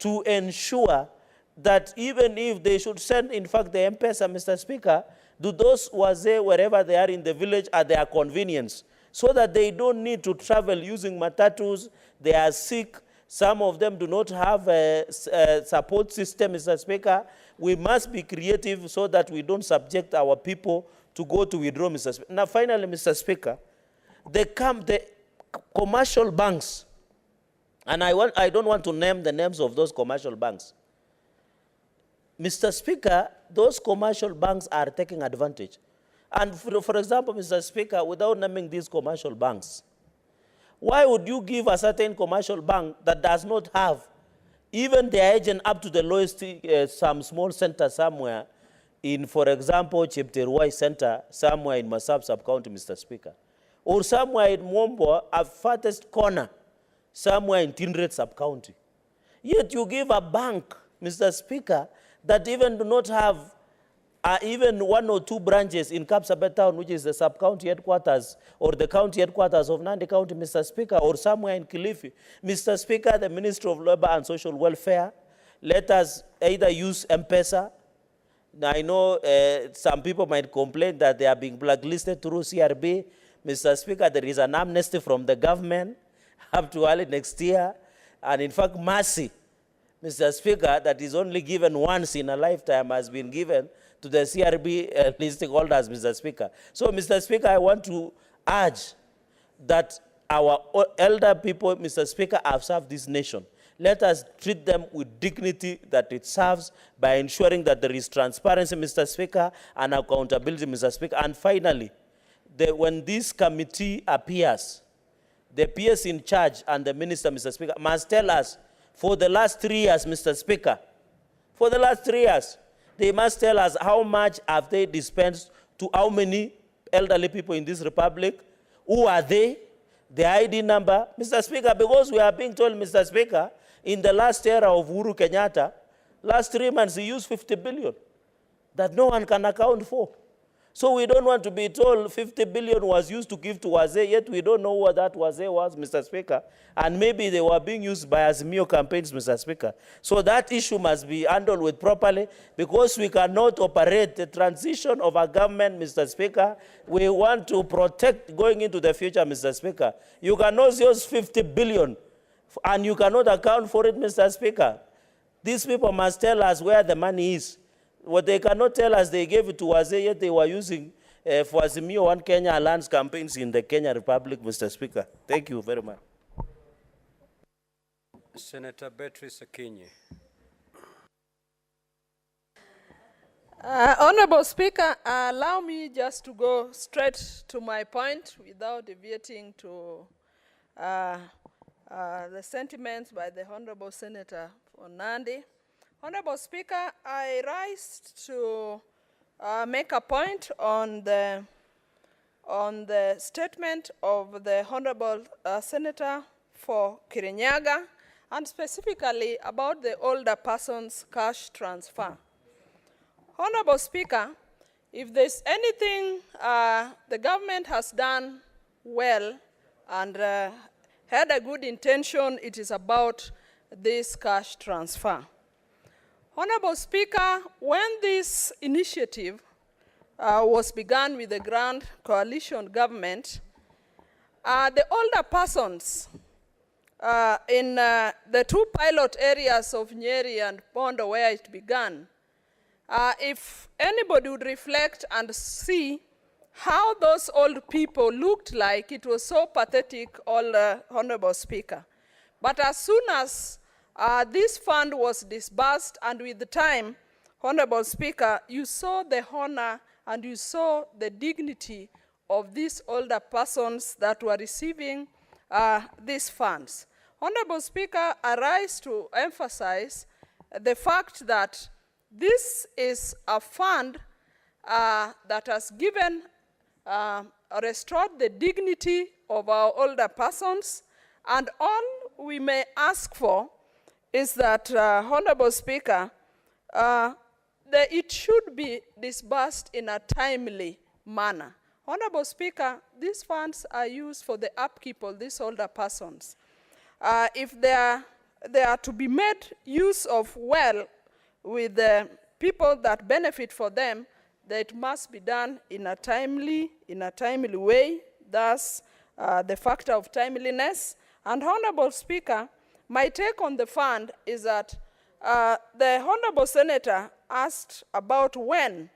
E: to ensure that even if they should send, in fact, the M-Pesa, Mr. Speaker, to those wazee wherever they are in the village at their convenience, so that they don't need to travel using matatus. They are sick. Some of them do not have a support system, Mr. Speaker. We must be creative so that we don't subject our people to go to withdraw, Mr. Speaker. Now, finally, Mr. Speaker, the commercial banks, and I don't want to name the names of those commercial banks. Mr. Speaker, those commercial banks are taking advantage. And for example, Mr. Speaker, without naming these commercial banks, why would you give a certain commercial bank that does not have even their agent up to the lowest, some small center somewhere in, for example, Chepterwai Center, somewhere in Masab sub-county, Mr. Speaker, or somewhere in Mombo, a farthest corner, somewhere in Tindret sub-county. Yet you give a bank, Mr. Speaker, that even do not have even 1 or 2 branches in Kapsabet town, which is the sub-county headquarters or the county headquarters of Nandi County, Mr. Speaker, or somewhere in Kilifi. Mr. Speaker, the Ministry of Labor and Social Welfare, let us either use M-Pesa. I know some people might complain that they are being blacklisted through CRB, Mr. Speaker, there is an amnesty from the government up to early next year. And in fact, mercy, Mr. Speaker, that is only given once in a lifetime has been given to the CRB listing holders, Mr. Speaker. So, Mr. Speaker, I want to urge that our elder people, Mr. Speaker, have served this nation. Let us treat them with dignity that it serves by ensuring that there is transparency, Mr. Speaker, and accountability, Mr. Speaker. And finally, when this committee appears, the PS in charge and the minister, Mr. Speaker, must tell us for the last 3 years, Mr. Speaker, for the last 3 years, they must tell us how much have they dispensed to how many elderly people in this republic, who are they, the ID number, Mr. Speaker, because we are being told, Mr. Speaker, in the last era of Uhuru Kenyatta, last 3 months he used 50 billion that no one can account for. So we don't want to be told 50 billion was used to give to Wazee, yet we don't know what that Wazee was, Mr. Speaker. And maybe they were being used by Azimio campaigns, Mr. Speaker. So that issue must be handled with properly, because we cannot operate the transition of a government, Mr. Speaker. We want to protect going into the future, Mr. Speaker. You cannot use 50 billion and you cannot account for it, Mr. Speaker. These people must tell us where the money is. What they cannot tell us, they gave it to Wazee, yet they were using for Azimio One Kenya Alliance campaigns in the Kenya Republic, Mr. Speaker. Thank you very much.
A: Senator Beatrice Akinyi.
M: Honorable Speaker, allow me just to go straight to my point without deviating to the sentiments by the Honorable Senator Nandi. Honorable Speaker, I rise to make a point on the statement of the Honorable Senator for Kirinyaga, and specifically about the older person's cash transfer. Honorable Speaker, if there's anything the government has done well and had a good intention, it is about this cash transfer. Honorable Speaker, when this initiative was begun with the Grand Coalition government, the older persons in the 2 pilot areas of Nyeri and Bondo where it began, if anybody would reflect and see how those old people looked like, it was so pathetic, Honorable Speaker. But as soon as this fund was disbursed, and with the time, Honorable Speaker, you saw the honor and you saw the dignity of these older persons that were receiving these funds. Honorable Speaker, I rise to emphasize the fact that this is a fund that has given, restored the dignity of our older persons, and all we may ask for is that, Honorable Speaker, it should be disbursed in a timely manner. Honorable Speaker, these funds are used for the upkeep of these older persons. If they are to be made use of well with the people that benefit for them, that it must be done in a timely way. Thus, the factor of timeliness. And Honorable Speaker, my take on the fund is that the Honorable Senator asked about when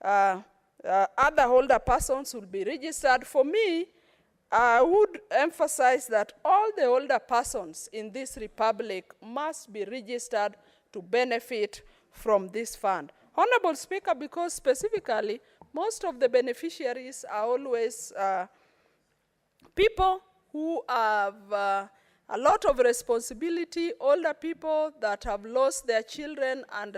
M: other older persons will be registered. For me, I would emphasize that all the older persons in this republic must be registered to benefit from this fund. Honorable Speaker, because specifically, most of the beneficiaries are always people who have a lot of responsibility, older people that have lost their children, and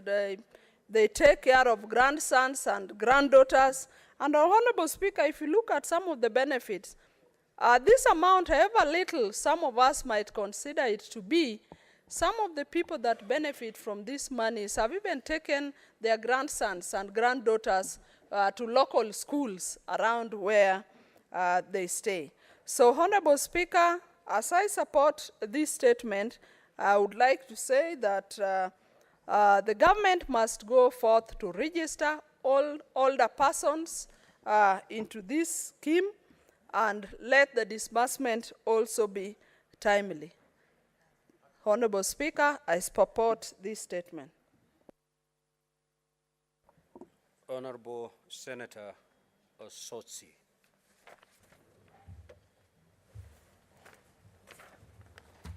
M: they take care of grandsons and granddaughters. And Honorable Speaker, if you look at some of the benefits, this amount, however little some of us might consider it to be, some of the people that benefit from these monies have even taken their grandsons and granddaughters to local schools around where they stay. So, Honorable Speaker, as I support this statement, I would like to say that the government must go forth to register all older persons into this scheme. and let the disbursement also be timely. Honorable Speaker, I support this statement.
A: Honorable Senator Osotsi.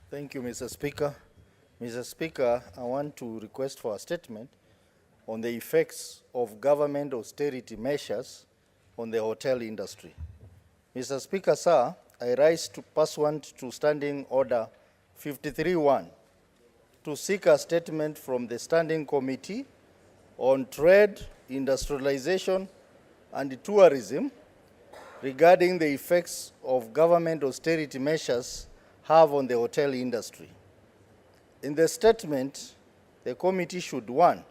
B: Thank you, Mr. Speaker. Mr. Speaker, I want to request for a statement on the effects of government austerity measures on the hotel industry. Mr. Speaker, sir, I rise to pursuant to Standing Order 53-1 to seek a statement from the Standing Committee on Trade, Industrialization, and Tourism regarding the effects of government austerity measures have on the hotel industry. In the statement, the committee should, 1,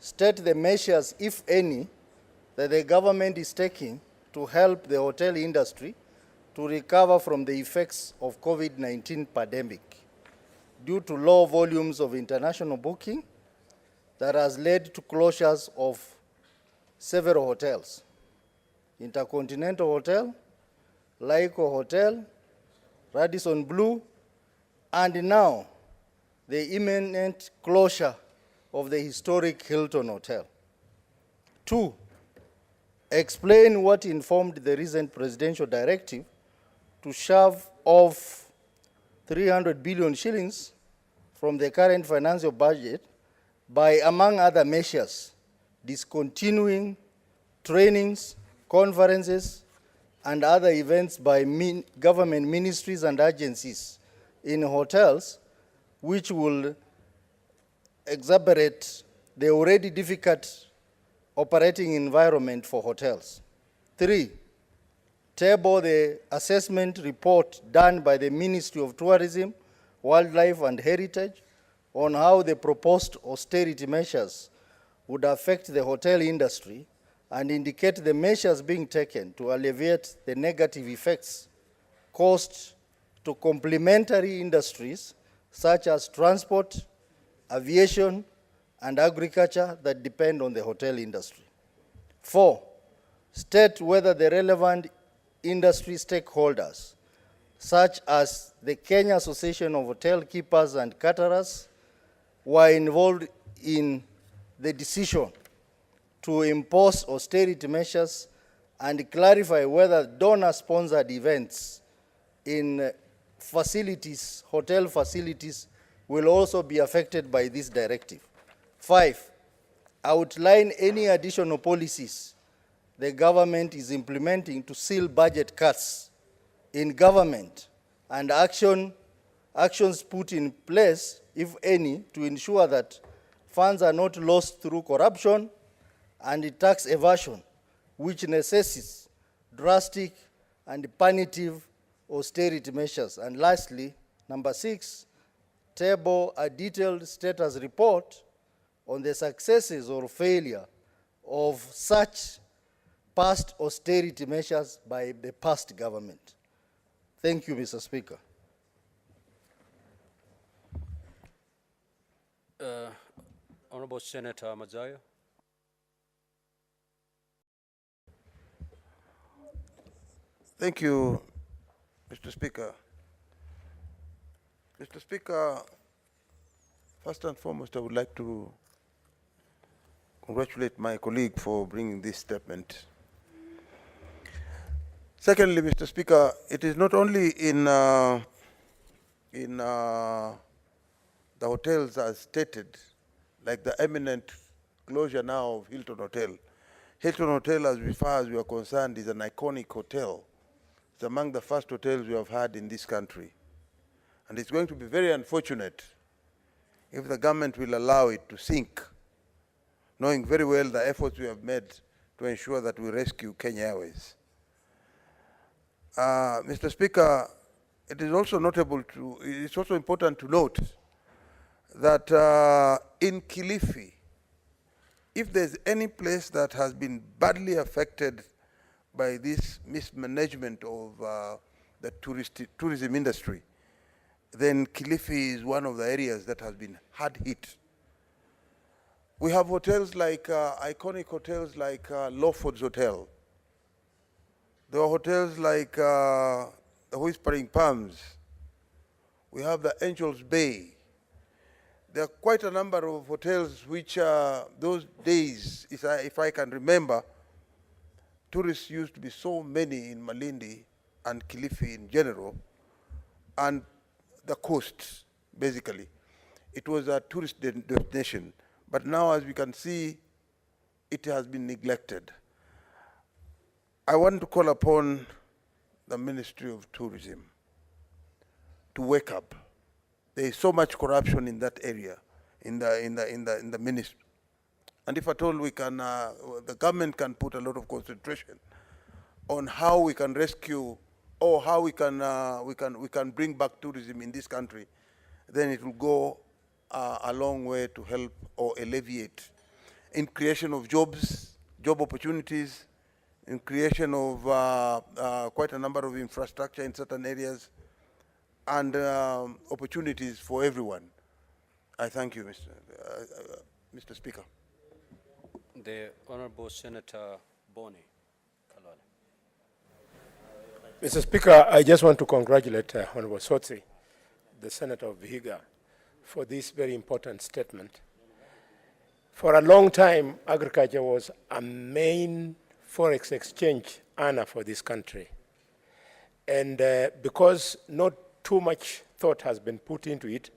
B: state the measures, if any, that the government is taking to help the hotel industry to recover from the effects of COVID-19 pandemic due to low volumes of international booking that has led to closures of several hotels: Intercontinental Hotel, Laiko Hotel, Radisson Blu, and now the imminent closure of the historic Hilton Hotel. 2, explain what informed the recent presidential directive to shove off 300 billion shillings from the current financial budget by, among other measures, discontinuing trainings, conferences, and other events by government ministries and agencies in hotels, which will exacerbate the already difficult operating environment for hotels. 3, table the assessment report done by the Ministry of Tourism, Wildlife and Heritage on how the proposed austerity measures would affect the hotel industry and indicate the measures being taken to alleviate the negative effects caused to complementary industries such as transport, aviation, and agriculture that depend on the hotel industry. 4, state whether the relevant industry stakeholders, such as the Kenya Association of Hotel Keepers and Caterers, were involved in the decision to impose austerity measures, and clarify whether donor-sponsored events in facilities, hotel facilities, will also be affected by this directive. 5, outline any additional policies the government is implementing to seal budget cuts in government and actions put in place, if any, to ensure that funds are not lost through corruption and tax evasion, which necessitates drastic and punitive austerity measures. And lastly, number 6, table a detailed status report on the successes or failure of such past austerity measures by the past government. Thank you, Mr. Speaker.
A: Honorable Senator Mazayo.
N: Thank you, Mr. Speaker. Mr. Speaker, first and foremost, I would like to congratulate my colleague for bringing this statement. Secondly, Mr. Speaker, it is not only in the hotels as stated, like the imminent closure now of Hilton Hotel. Hilton Hotel, as far as we are concerned, is an iconic hotel. It's among the first hotels we have had in this country. And it's going to be very unfortunate if the government will allow it to sink, knowing very well the efforts we have made to ensure that we rescue Kenya Airways. Mr. Speaker, it is also it's also important to note that in Kilifi, if there's any place that has been badly affected by this mismanagement of the tourism industry, then Kilifi is one of the areas that has been hard hit. We have hotels like, iconic hotels like Lawford's Hotel, There are hotels like the Whispering Palms. We have the Angels Bay. There are quite a number of hotels which those days, if I can remember, tourists used to be so many in Malindi and Kilifi in general, and the coast, basically. It was a tourist destination. But now, as we can see, it has been neglected. I want to call upon the Ministry of Tourism to wake up. There is so much corruption in that area, in the ministry. And if at all we can, the government can put a lot of concentration on how we can rescue or how we can bring back tourism in this country, then it will go a long way to help or alleviate in creation of jobs, job opportunities, in creation of quite a number of infrastructure in certain areas, and opportunities for everyone. I thank you, Mr. Speaker.
A: The Honorable Senator Boni Kalale.
C: Mr. Speaker, I just want to congratulate Honorable Sotsi, the Senator of Vihiga, for this very important statement. For a long time, agriculture was a main forex exchange earner for this country. And because not too much thought has been put into it,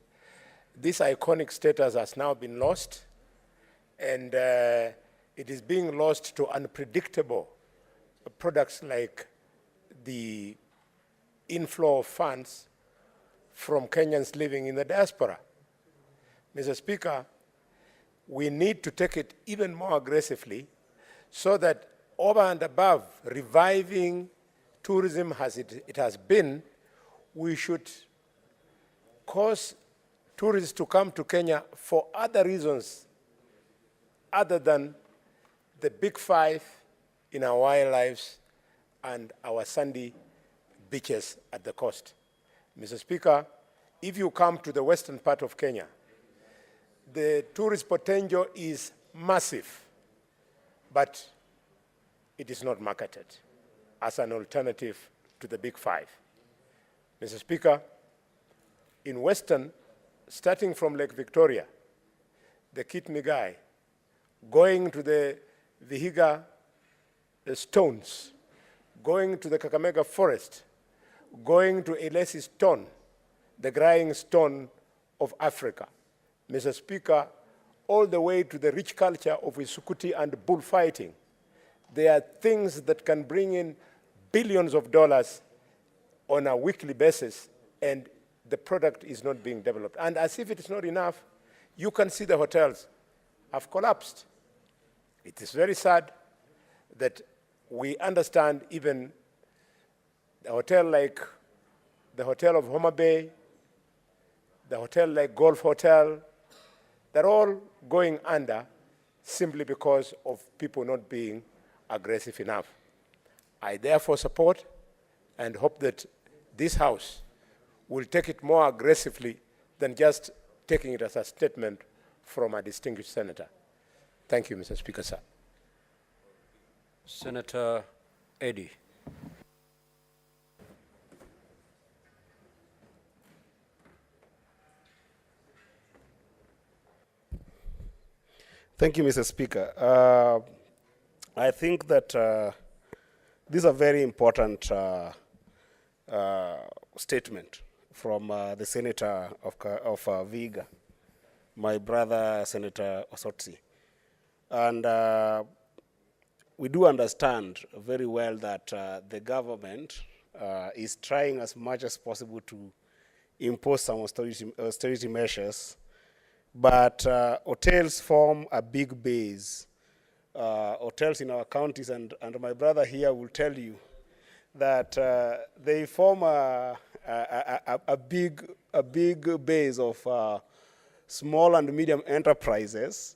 C: this iconic status has now been lost, and it is being lost to unpredictable products like the inflow of funds from Kenyans living in the diaspora. Mr. Speaker, we need to take it even more aggressively so that over and above reviving tourism as it has been, we should cause tourists to come to Kenya for other reasons other than the big five in our wildlife and our sandy beaches at the coast. Mr. Speaker, if you come to the western part of Kenya, the tourist potential is massive, but it is not marketed as an alternative to the big five. Mr. Speaker, in Western, starting from Lake Victoria, the Kitmigai, going to the Vihiga stones, going to the Kakamega forest, going to Elesi stone, the crying stone of Africa. Mr. Speaker, all the way to the rich culture of Isukuti and bullfighting. There are things that can bring in billions of dollars on a weekly basis, and the product is not being developed. And as if it is not enough, you can see the hotels have collapsed. It is very sad that we understand even a hotel like the Hotel of Homa Bay, the hotel like Golf Hotel, they're all going under simply because of people not being aggressive enough. I therefore support and hope that this House will take it more aggressively than just taking it as a statement from a distinguished senator. Thank you, Mr. Speaker, sir.
A: Senator Eddy.
O: Thank you, Mr. Speaker. I think that this is a very important statement from the Senator of Vihiga, my brother, Senator Osotsi. And we do understand very well that the government is trying as much as possible to impose some austerity measures, but hotels form a big base. Hotels in our counties, and my brother here will tell you that they form a big base of small and medium enterprises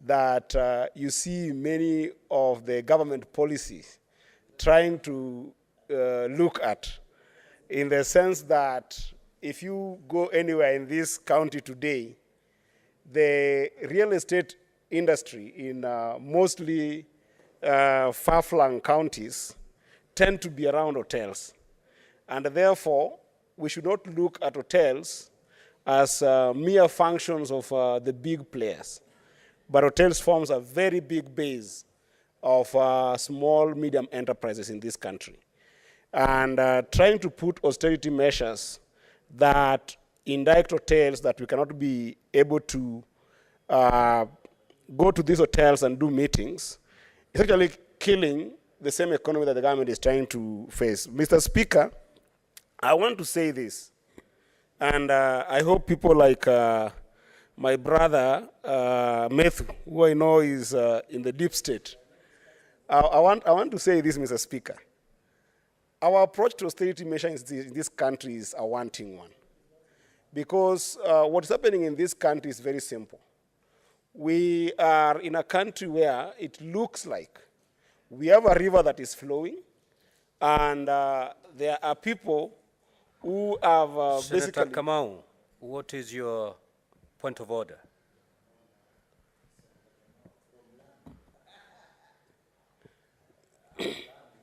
O: that you see many of the government policies trying to look at, in the sense that if you go anywhere in this county today, the real estate industry in mostly far-flung counties tend to be around hotels. And therefore, we should not look at hotels as mere functions of the big players. But hotels forms a very big base of small, medium enterprises in this country. And trying to put austerity measures that indict hotels that we cannot be able to go to these hotels and do meetings is actually killing the same economy that the government is trying to face. Mr. Speaker, I want to say this, and I hope people like my brother, Matthew, who I know is in the deep state. I want to say this, Mr. Speaker. Our approach to austerity measures in this country is a wanting one. Because what's happening in this country is very simple. We are in a country where it looks like we have a river that is flowing, and there are people who have
A: Senator Kamau, what is your point of order?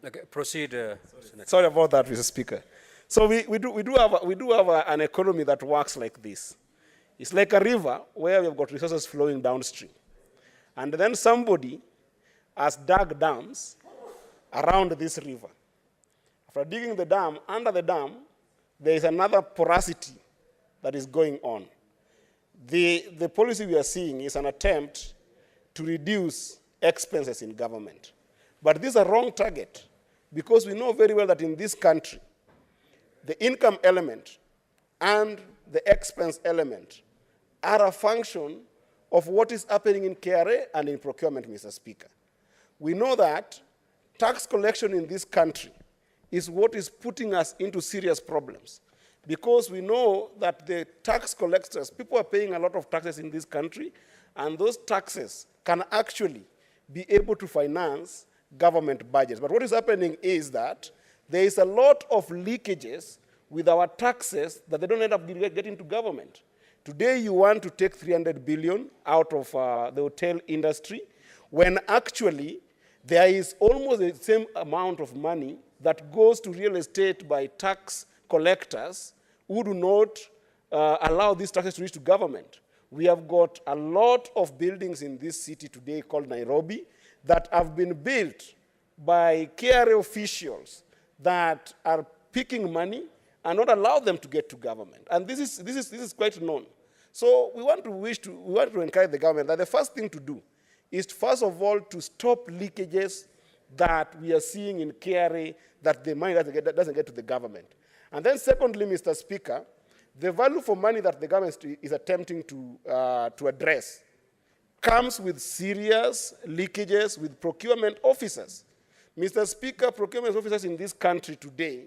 A: Okay, proceed, Senator.
O: Sorry about that, Mr. Speaker. So we do have an economy that works like this. It's like a river where we've got resources flowing downstream. And then somebody has dug dams around this river. After digging the dam, under the dam, there is another porosity that is going on. The policy we are seeing is an attempt to reduce expenses in government. But this is a wrong target, because we know very well that in this country, the income element and the expense element are a function of what is happening in KRA and in procurement, Mr. Speaker. We know that tax collection in this country is what is putting us into serious problems, because we know that the tax collectors, people are paying a lot of taxes in this country, and those taxes can actually be able to finance government budgets. But what is happening is that there is a lot of leakages with our taxes that they don't end up getting to government. Today you want to take 300 billion out of the hotel industry, when actually there is almost the same amount of money that goes to real estate by tax collectors who do not allow these taxes to reach to government. We have got a lot of buildings in this city today called Nairobi that have been built by KRA officials that are picking money and not allow them to get to government. And this is quite known. So we want to encourage the government that the first thing to do is, first of all, to stop leakages that we are seeing in KRA, that the money doesn't get to the government. And then secondly, Mr. Speaker, the value for money that the government is attempting to address comes with serious leakages with procurement officers. Mr. Speaker, procurement officers in this country today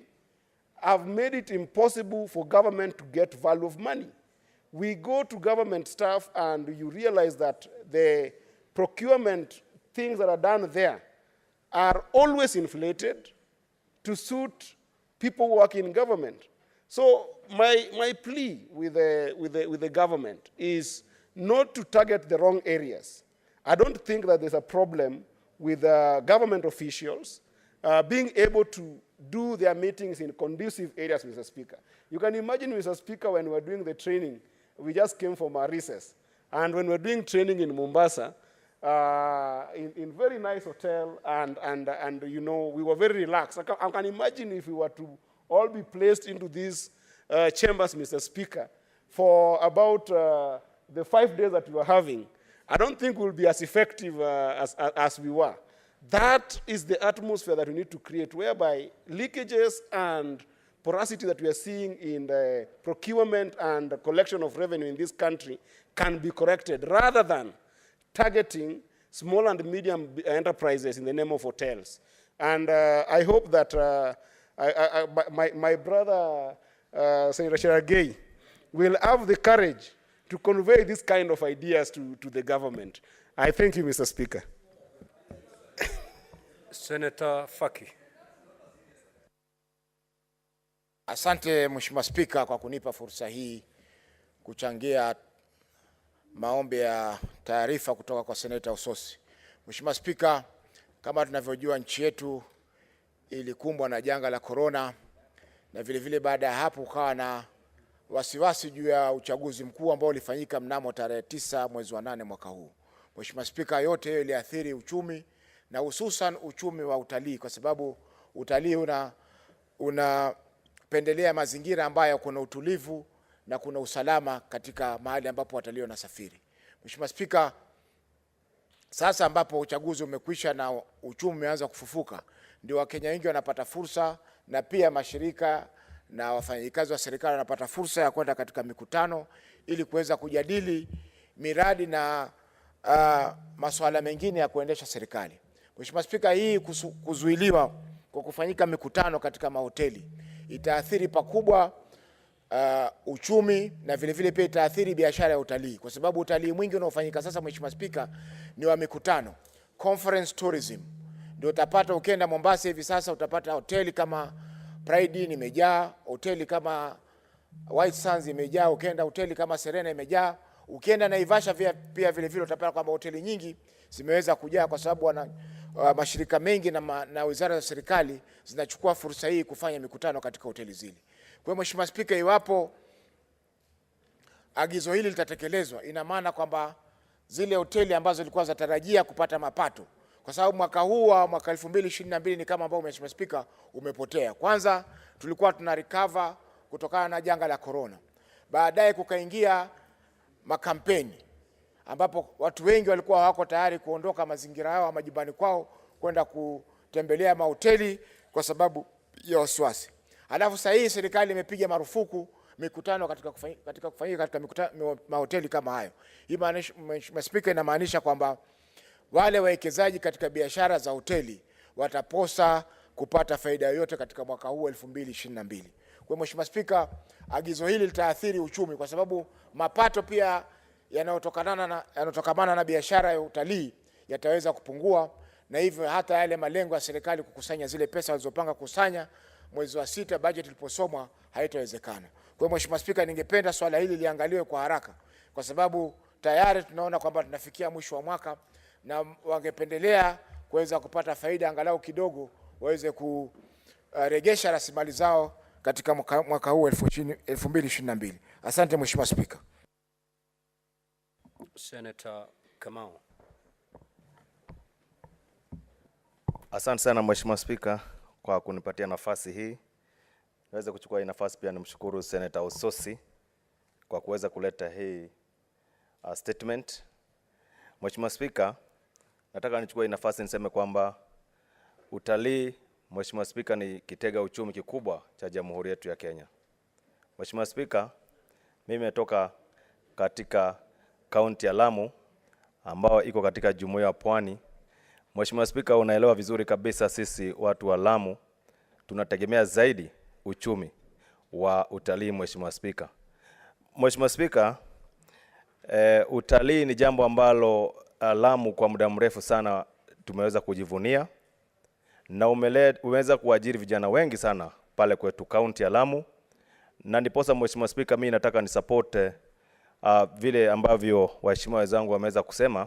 O: have made it impossible for government to get value of money. We go to government staff and you realize that the procurement things that are done there are always inflated to suit people working in government. So my plea with the government is not to target the wrong areas. I don't think that there's a problem with government officials being able to do their meetings in conducive areas, Mr. Speaker. You can imagine, Mr. Speaker, when we were doing the training, we just came from our recess. And when we were doing training in Mombasa, in very nice hotel, and you know, we were very relaxed. I can imagine if we were to all be placed into these chambers, Mr. Speaker, for about the 5 days that we were having, I don't think we'll be as effective as we were. That is the atmosphere that we need to create, whereby leakages and porosity that we are seeing in the procurement and the collection of revenue in this country can be corrected, rather than targeting small and medium enterprises in the name of hotels. And I hope that my brother, Senator Cherargei, will have the courage to convey this kind of ideas to the government. I thank you, Mr. Speaker.
A: Senator Faki.
P: Asante Mheshimiwa Spika kwa kunipa fursa hii kuchangia maombi ya taarifa kutoka kwa Seneta Ososi. Mheshimiwa Spika, kama tunavyojua nchi yetu ilikumbwa na janga la corona, na vile vile baada ya hapo ukawa na wasiwasi juu ya uchaguzi mkuu ambao ulifanyika mnamo tarehe 9 mwezi wa 8 mwaka huu. Mheshimiwa Spika, yote hiyo iliathiri uchumi na hususan uchumi wa utalii, kwa sababu utalii unapendelea mazingira ambayo kuna utulivu na kuna usalama katika mahali ambapo watalii wanasafiri. Mheshimiwa Spika, sasa ambapo uchaguzi umekwisha na uchumi umeanza kufufuka, ndio Wakenya wengi wanapata fursa, na pia mashirika na wafanyikazi wa serikali wanapata fursa ya kwenda katika mikutano ili kuweza kujadili miradi na masuala mengine ya kuendesha serikali. Mheshimiwa Spika, hii kuzuiliwa kwa kufanyika mikutano katika mahoteli itaathiri pakubwa uchumi, na vile vile pia itaathiri biashara ya utalii, kwa sababu utalii mwingi unaofanyika sasa, Mheshimiwa Spika, ni wa mikutano, conference tourism. Ndio utapata ukienda Mombasa hivi sasa utapata hoteli kama Pride imejaa, hoteli kama White Sands imejaa, ukienda hoteli kama Serena imejaa, ukienda Naivasha pia vile vile utapata kwamba hoteli nyingi zimeweza kujaa, kwa sababu mashirika mengi na wizara za serikali zinachukua fursa hii kufanya mikutano katika hoteli zile. Kwa hiyo Mheshimiwa Spika, iwapo agizo hili litatekelezwa, ina maana kwamba zile hoteli ambazo zilikuwa zatarajia kupata mapato, kwa sababu mwaka huu wa mwaka 2022 ni kama ambao Mheshimiwa Spika umepotea. Kwanza tulikuwa tuna recover kutokana na janga la corona, baadaye kukaingia makampeni ambapo watu wengi walikuwa hawako tayari kuondoka mazingira yao majumbani kwao kwenda kutembelea mahoteli kwa sababu ya wasiwasi. Alafu sasa hii serikali imepiga marufuku mikutano katika kufanyika katika mahoteli kama hayo. Hii Mheshimiwa Spika, inamaanisha kwamba wale wawekezaji katika biashara za hoteli wataposa kupata faida yoyote katika mwaka huu 2022. Kwa Mheshimiwa Spika, agizo hili litaathiri uchumi, kwa sababu mapato pia yanayotokamana na biashara ya utalii yataweza kupungua, na hivyo hata yale malengo ya serikali kukusanya zile pesa walizopanga kusanya mwezi wa 6 budget iliposomwa haitawezekana. Kwa Mheshimiwa Spika, ningependa swala hili liangaliwe kwa haraka, kwa sababu tayari tunaona kwamba tunafikia mwisho wa mwaka na wangependelea kuweza kupata faida angalau kidogo, waweze kurejesha rasilimali zao katika mwaka huu 2022. Asante Mheshimiwa Spika.
A: Senator Kamau.
Q: Asante sana Mheshimiwa Spika kwa kunipatia nafasi hii. Naweza kuchukua hii nafasi pia nimshukuru Senator Ososi kwa kuweza kuleta hii statement. Mheshimiwa Spika, nataka nichukue hii nafasi niseme kwamba utalii, Mheshimiwa Spika, ni kitega uchumi kikubwa cha Jamhuri yetu ya Kenya. Mheshimiwa Spika, mimi nimetoka katika kaunti ya Lamu ambao iko katika Jumuiya ya Pwani. Mheshimiwa Spika, unaelewa vizuri kabisa sisi watu wa Lamu tunategemea zaidi uchumi wa utalii. Mheshimiwa Spika, Mheshimiwa Spika, utalii ni jambo ambalo Lamu kwa muda mrefu sana tumeweza kujivunia, na umeweza kuajiri vijana wengi sana pale kwetu kaunti ya Lamu, na ndiposa Mheshimiwa Spika, mimi nataka ni support vile ambavyo waheshimiwa wenzangu wameweza kusema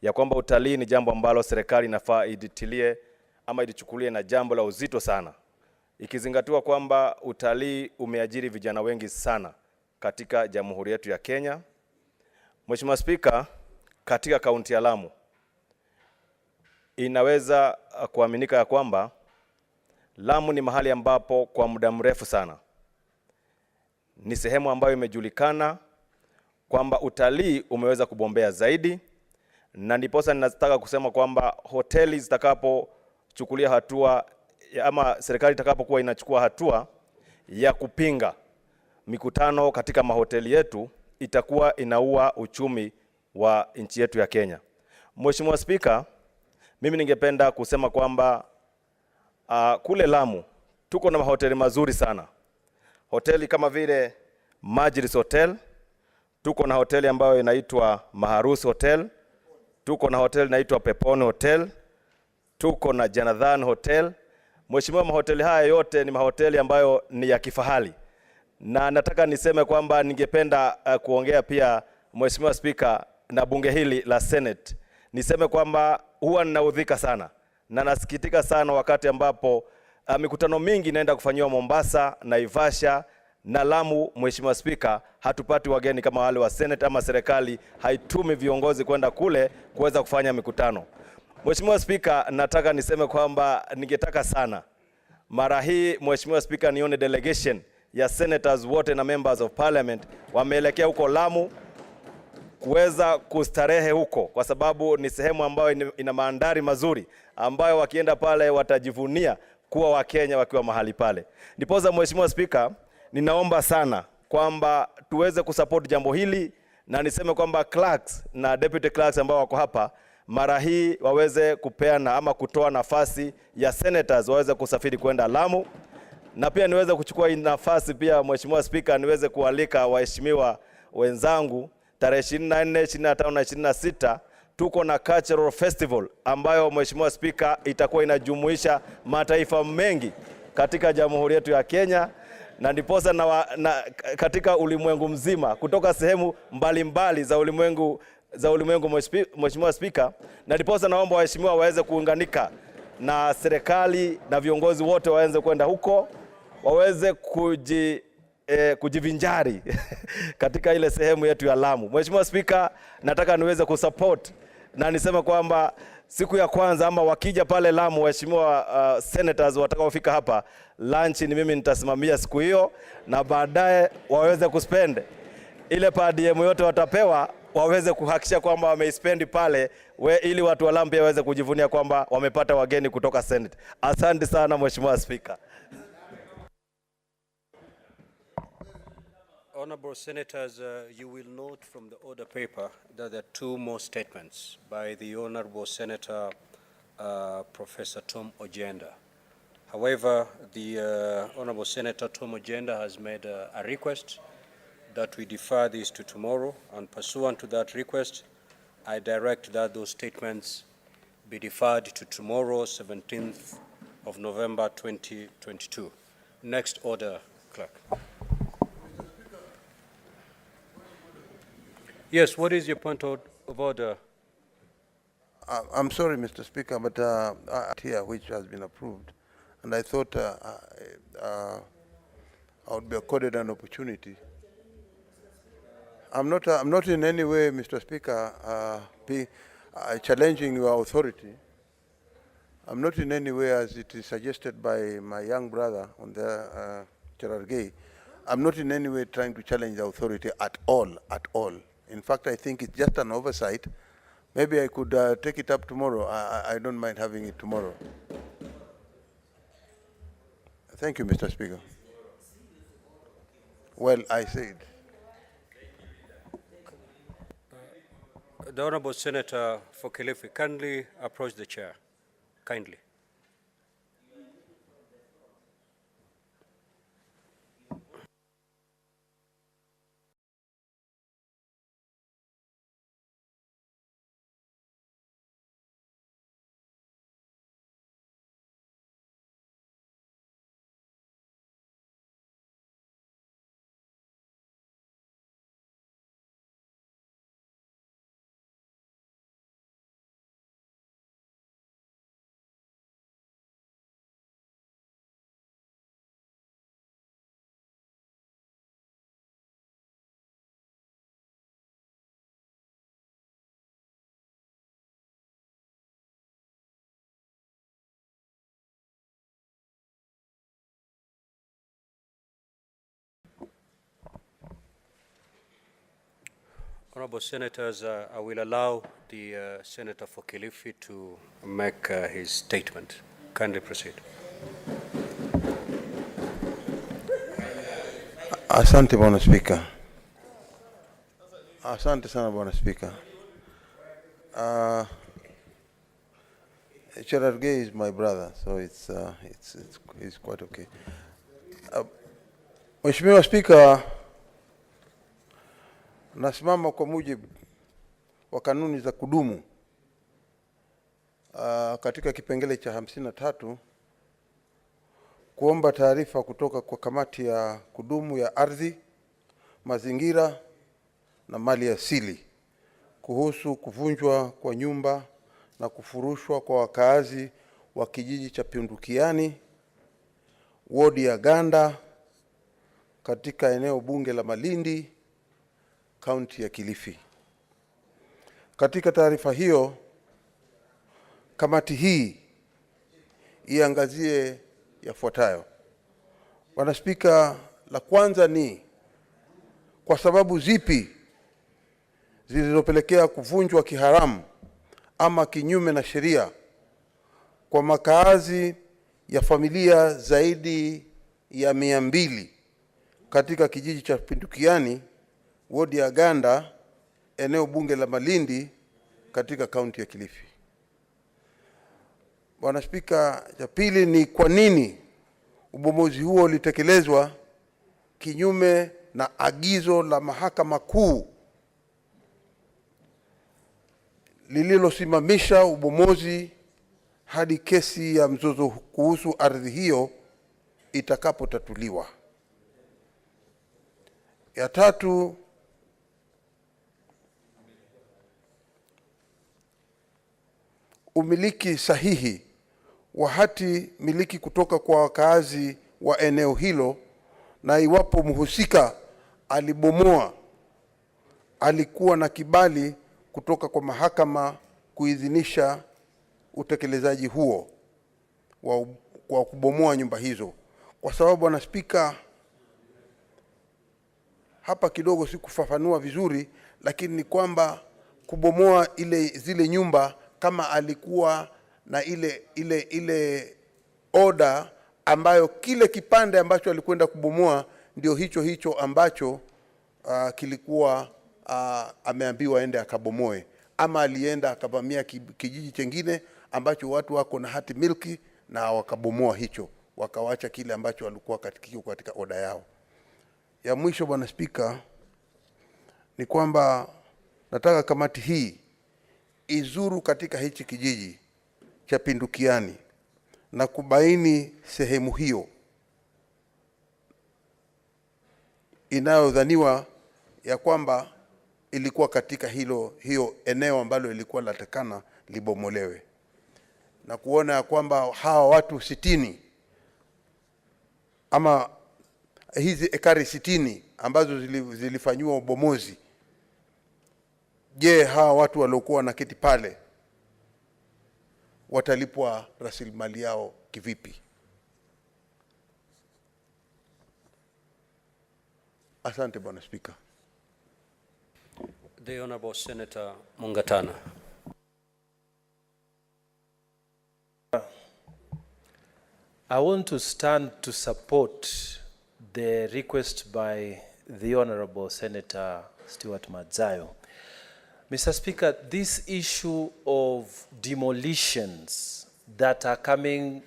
Q: ya kwamba utalii ni jambo ambalo serikali inafaa iditilie ama idichukulie na jambo la uzito sana, ikizingatiwa kwamba utalii umeajiri vijana wengi sana katika Jamhuri yetu ya Kenya. Mheshimiwa Spika, katika kaunti ya Lamu inaweza kuaminika ya kwamba Lamu ni mahali ambapo kwa muda mrefu sana ni sehemu ambayo imejulikana kwamba utalii umeweza kubombea zaidi, na ndiposa ninataka kusema kwamba hoteli zitakapochukulia hatua ama serikali itakapokuwa inachukua hatua ya kupinga mikutano katika mahoteli yetu, itakuwa inaua uchumi wa nchi yetu ya Kenya. Mheshimiwa Spika, mimi ningependa kusema kwamba kule Lamu tuko na mahoteli mazuri sana. Hoteli kama vile Majlis Hotel, tuko na hoteli ambayo inaitwa Maharusi Hotel, tuko na hoteli inaitwa Peponi Hotel, tuko na Janathan Hotel. Mheshimiwa, mahoteli haya yote ni mahoteli ambayo ni ya kifahari, na nataka niseme kwamba ningependa kuongea pia Mheshimiwa Spika na bunge hili la Senate, niseme kwamba huwa ninaudhika sana na nasikitika sana wakati ambapo mikutano mingi inaenda kufanyiwa Mombasa, Naivasha na Lamu. Mheshimiwa Spika, hatupati wageni kama wale wa Senate ama serikali haitumi viongozi kwenda kule kuweza kufanya mikutano. Mheshimiwa Spika, nataka niseme kwamba ningetaka sana mara hii Mheshimiwa Spika nione delegation ya senators wote na members of parliament wameelekea huko Lamu kuweza kustarehe huko, kwa sababu ni sehemu ambayo ina mandhari mazuri ambayo wakienda pale watajivunia kuwa Wakenya wakiwa mahali pale. Ndiposa Mheshimiwa Spika, ninaomba sana kwamba tuweze kusupport jambo hili, na niseme kwamba clerks na deputy clerks ambao wako hapa mara hii waweze kupeana ama kutoa nafasi ya senators waweze kusafiri kwenda Lamu, na pia niweze kuchukua hii nafasi pia Mheshimiwa Spika niweze kualika waheshimiwa wenzangu tarehe 24, 25 na 26 tuko na cultural festival ambayo Mheshimiwa Spika itakuwa inajumuisha mataifa mengi katika jamhuri yetu ya Kenya, na ndiposa na katika ulimwengu mzima kutoka sehemu mbalimbali za ulimwengu Mheshimiwa Spika, na ndiposa naomba waheshimiwa waweze kuunganika na serikali na viongozi wote waweze kwenda huko waweze kujivinjari katika ile sehemu yetu ya Lamu. Mheshimiwa Spika, nataka niweze kusupport na niseme kwamba siku ya kwanza ama wakija pale Lamu waheshimiwa senators watakaofika hapa, lunch ni mimi nitasimamia siku hiyo, na baadaye waweze kuspend ile per diem yote watapewa, waweze kuhakikisha kwamba wameispendi pale ili watu wa Lamu pia waweze kujivunia kwamba wamepata wageni kutoka Senate. Asante sana Mheshimiwa Spika.
A: Honorable Senators, you will note from the order paper that there are two more statements by the Honorable Senator Professor Tom Ojenda. However, the Honorable Senator Tom Ojenda has made a request that we defer this to tomorrow, and pursuant to that request, I direct that those statements be deferred to tomorrow, 17th of November 2022. Next order, Clerk. Yes, what is your point of order?
N: I'm sorry, Mr. Speaker, but here which has been approved, and I thought I would be accorded an opportunity. I'm not in any way, Mr. Speaker, challenging your authority. I'm not in any way, as it is suggested by my young brother on the Gerard Gay. I'm not in any way trying to challenge the authority at all, at all. In fact, I think it's just an oversight. Maybe I could take it up tomorrow. I don't mind having it tomorrow. Thank you, Mr. Speaker. Well, I said.
A: The Honorable Senator for Kilifi, kindly approach the chair. Kindly. Honorable Senators, I will allow the Senator for Kilifi to make his statement. Kindly proceed.
N: Asante Bwana Speaker. Asante sana Bwana Speaker. Gerard Gay is my brother, so it's quite okay. Mheshimiwa Speaker, nasimama kwa mujibu wa kanuni za kudumu katika kipengele cha 53 kuomba taarifa kutoka kwa kamati ya kudumu ya ardhi, mazingira na mali asili kuhusu kuvunjwa kwa nyumba na kufurushwa kwa wakaazi wa kijiji cha Pindukiani wodi ya Ganda katika eneo bunge la Malindi, kaunti ya Kilifi. Katika taarifa hiyo, kamati hii iangazie yafuatayo. Bwana Spika, la kwanza ni kwa sababu zipi zilizopelekea kuvunjwa kiharamu ama kinyume na sheria kwa makaazi ya familia zaidi ya 200 katika kijiji cha Pindukiani, wodi ya Ganda, eneo bunge la Malindi katika kaunti ya Kilifi. Bwana Spika, cha pili ni kwa nini ubomozi huo ulitekelezwa kinyume na agizo la Mahakama Kuu lililosimamisha ubomozi hadi kesi ya mzozo kuhusu ardhi hiyo itakapotatuliwa. Ya tatu, umiliki sahihi wa hati miliki kutoka kwa wakazi wa eneo hilo, na iwapo mhusika alibomoa alikuwa na kibali kutoka kwa mahakama kuidhinisha utekelezaji huo wa kubomoa nyumba hizo. Kwa sababu Bwana Spika, hapa kidogo sikufafanua vizuri, lakini ni kwamba kubomoa zile nyumba kama alikuwa na ile order ambayo kile kipande ambacho alikwenda kubomoa ndio hicho ambacho kilikuwa ameambiwa aende akabomoe, ama alienda akavamia kijiji kingine ambacho watu wako na hati milki na wakabomoa hicho, wakawacha kile ambacho walikuwa katika oda yao. Ya mwisho Bwana Spika, ni kwamba nataka kamati hii izuru katika hichi kijiji cha Pindukiani na kubaini sehemu hiyo inayodhaniwa ya kwamba ilikuwa katika hiyo eneo ambalo ilikuwa latakana libomolewe, na kuona ya kwamba hawa watu 60 ama hizi ekari 60 ambazo zilifanywa ubomozi, je, hawa watu waliokuwa na kiti pale watalipwa rasilimali yao kivipi? Asante Bwana Spika.
A: The Honorable Senator Mungatana.
H: I want to stand to support the request by the Honorable Senator Stuart Madzayo. Mr. Speaker, this issue of demolitions that are coming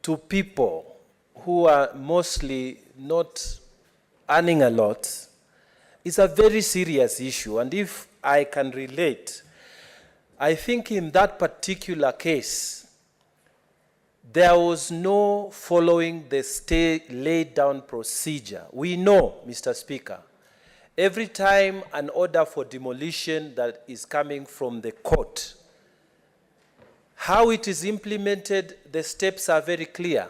H: to people who are mostly not earning a lot is a very serious issue. And if I can relate, I think in that particular case, there was no following the laid down procedure. We know, Mr. Speaker, every time an order for demolition that is coming from the court, how it is implemented, the steps are very clear.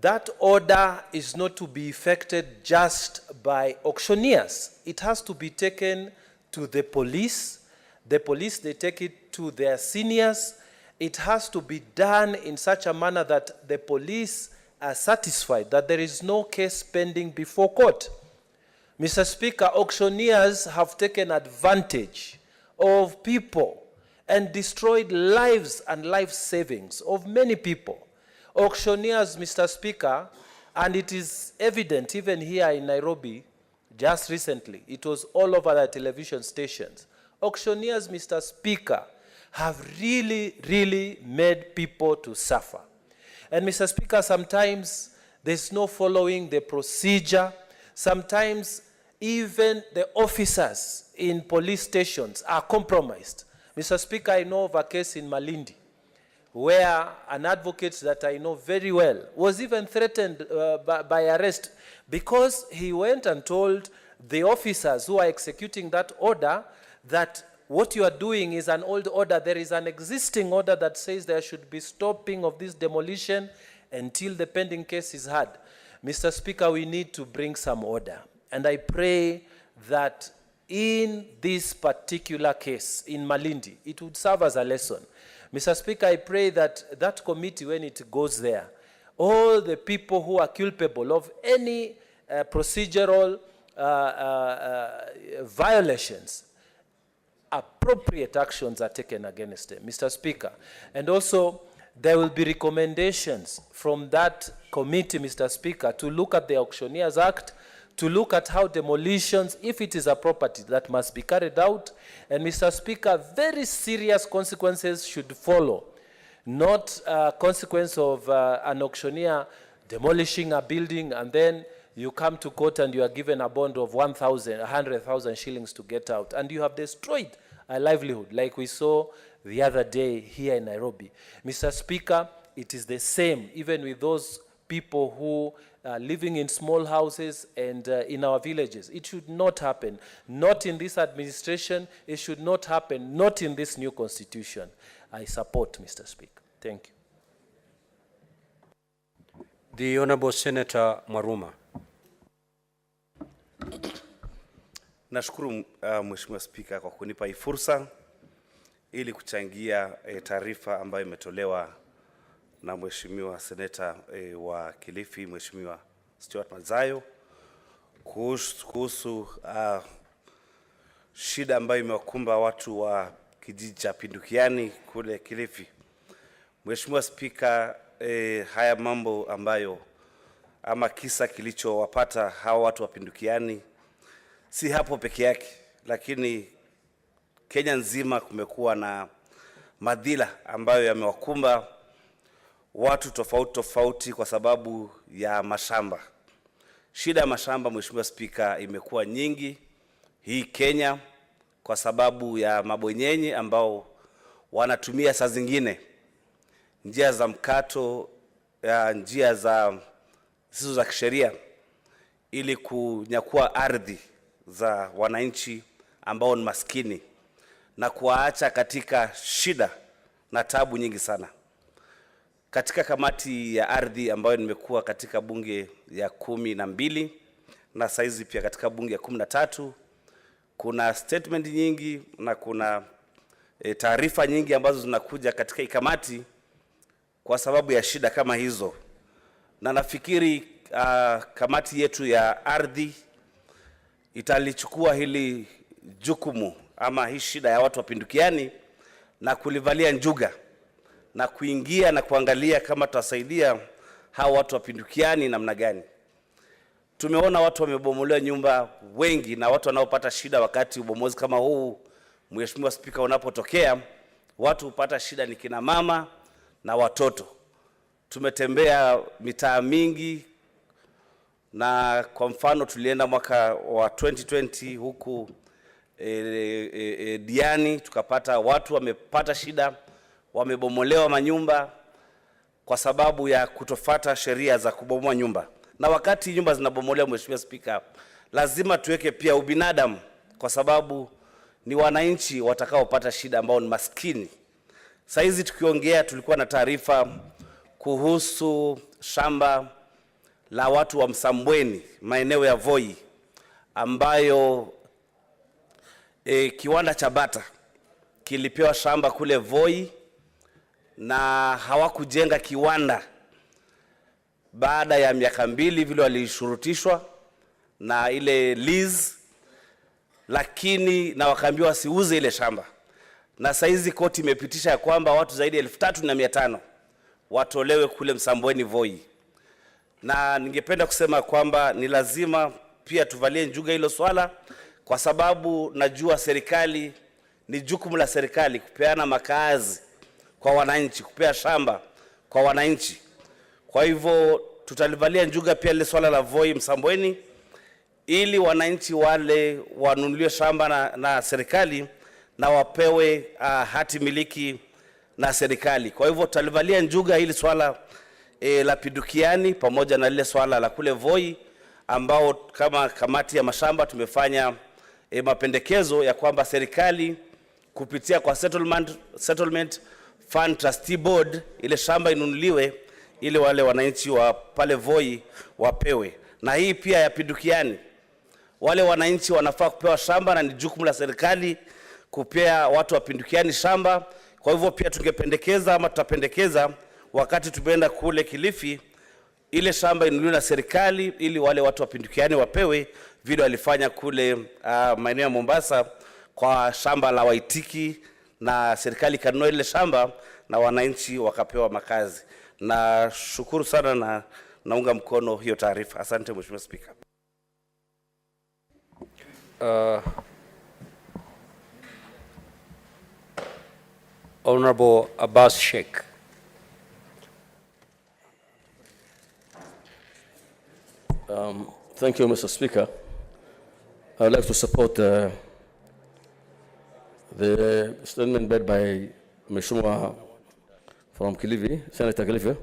H: That order is not to be effected just by auctioneers. It has to be taken to the police. The police, they take it to their seniors. It has to be done in such a manner that the police are satisfied that there is no case pending before court. Mr. Speaker, auctioneers have taken advantage of people and destroyed lives and life savings of many people. Auctioneers, Mr. Speaker, and it is evident even here in Nairobi, just recently, it was all over the television stations. Auctioneers, Mr. Speaker, have really made people to suffer. And Mr. Speaker, sometimes there's no following the procedure. Sometimes even the officers in police stations are compromised. Mr. Speaker, I know of a case in Malindi where an advocate that I know very well was even threatened by arrest because he went and told the officers who are executing that order that what you are doing is an old order. There is an existing order that says there should be stopping of this demolition, until the pending case is heard. Mr. Speaker, we need to bring some order. And I pray that in this particular case, in Malindi, it would serve as a lesson. Mr. Speaker, I pray that that committee, when it goes there, all the people who are culpable of any procedural violations, appropriate actions are taken against them, Mr. Speaker. And also, there will be recommendations from that committee, Mr. Speaker, to look at the Auctioneers Act, to look at how demolitions, if it is a property that must be carried out. And Mr. Speaker, very serious consequences should follow. Not a consequence of an auctioneer demolishing a building and then you come to court and you are given a bond of 100,000 shillings to get out. And you have destroyed a livelihood like we saw the other day here in Nairobi. Mr. Speaker, it is the same even with those people who are living in small houses and in our villages. It should not happen. Not in this administration. It should not happen. Not in this new constitution. I support, Mr. Speaker. Thank you.
A: The Honorable Senator Maruma.
R: Nashukuru Mheshimiwa Spika kwa kunipa hii fursa ili kuchangia taarifa ambayo imetolewa na Mheshimiwa Seneta wa Kilifi, Mheshimiwa Stuart Mazayo, kuhusu shida ambayo imewakumba watu wa kijiji cha Pindukiani kule Kilifi. Mheshimiwa Spika, haya mambo ambayo ama kisa kilichowapata hawa watu wa Pindukiani si hapo peke yake, lakini Kenya nzima kumekuwa na madhila ambayo yamewakumba watu tofauti tofauti kwa sababu ya mashamba. Shida ya mashamba, Mheshimiwa Spika, imekuwa nyingi hii Kenya kwa sababu ya mabwenyenye ambao wanatumia saa zingine njia za mkato, njia za zisizo za kisheria ili kunyakua ardhi za wananchi ambao ni maskini na kuwaacha katika shida na tabu nyingi sana. Katika kamati ya ardhi ambayo nimekuwa katika bunge ya 12 na saizi pia katika bunge ya 13, kuna statement nyingi na kuna taarifa nyingi ambazo zinakuja katika kamati kwa sababu ya shida kama hizo. Na nafikiri kamati yetu ya ardhi italichukua hili jukumu ama hii shida ya watu wa Pindukiani na kulivalia njuga na kuingia na kuangalia kama tutasaidia hao watu wa Pindukiani namna gani. Tumeona watu wamebomolewa nyumba wengi na watu wanaopata shida wakati ubomozi kama huu, Mheshimiwa Spika, unapotokea, watu hupata shida ni kina mama na watoto. Tumetembea mitaa mingi na kwa mfano tulienda mwaka wa 2020 huku Diani, tukapata watu wamepata shida, wamebomolewa manyumba kwa sababu ya kutofuata sheria za kubomoa nyumba. Na wakati nyumba zinabomolewa, Mheshimiwa Spika, lazima tuweke pia ubinadamu kwa sababu ni wananchi watakaopata shida ambao ni maskini. Saizi tukiongea tulikuwa na taarifa kuhusu shamba la watu wa Msambweni, maeneo ya Voi, ambayo kiwanda cha Bata kilipewa shamba kule Voi na hawakujenga kiwanda. Baada ya miaka 2 vile walishurutishwa na ile lease, lakini na wakaambiwa wasiuze ile shamba. Na saizi koti imepitisha ya kwamba watu zaidi ya 3,500 watolewe kule Msambweni Voi. Na ningependa kusema kwamba ni lazima pia tuvalie njuga hilo swala kwa sababu najua serikali, ni jukumu la serikali kupeana makazi kwa wananchi, kupea shamba kwa wananchi. Kwa hivyo tutalivalia njuga pia ile swala la Voi Msambweni ili wananchi wale wanunulie shamba na serikali na wapewe hati miliki na serikali. Kwa hivyo tutalivalia njuga hili swala la Pindukiani pamoja na lile swala la kule Voi, ambao kama kamati ya mashamba tumefanya mapendekezo ya kwamba serikali kupitia kwa settlement fund trustee board ile shamba inunuliwe ili wale wananchi wa pale Voi wapewe. Na hii pia ya Pindukiani, wale wananchi wanafaa kupewa shamba na ni jukumu la serikali kupea watu wa Pindukiani shamba. Kwa hivyo pia tungependekeza ama tutapendekeza wakati tumeenda kule Kilifi, ile shamba inunuliwe na serikali ili wale watu wa Pindukiani wapewe vile walifanya kule maeneo ya Mombasa kwa shamba la Waitiki, na serikali kanunua ile shamba na wananchi wakapewa makazi. Na shukuru sana na naunga mkono hiyo taarifa. Asante Mheshimiwa Spika.
A: Honorable Abbas Sheikh.
S: Thank you, Mr. Speaker. I would like to support the statement made by Mheshimiwa from Kilifi, Senator Kilifi.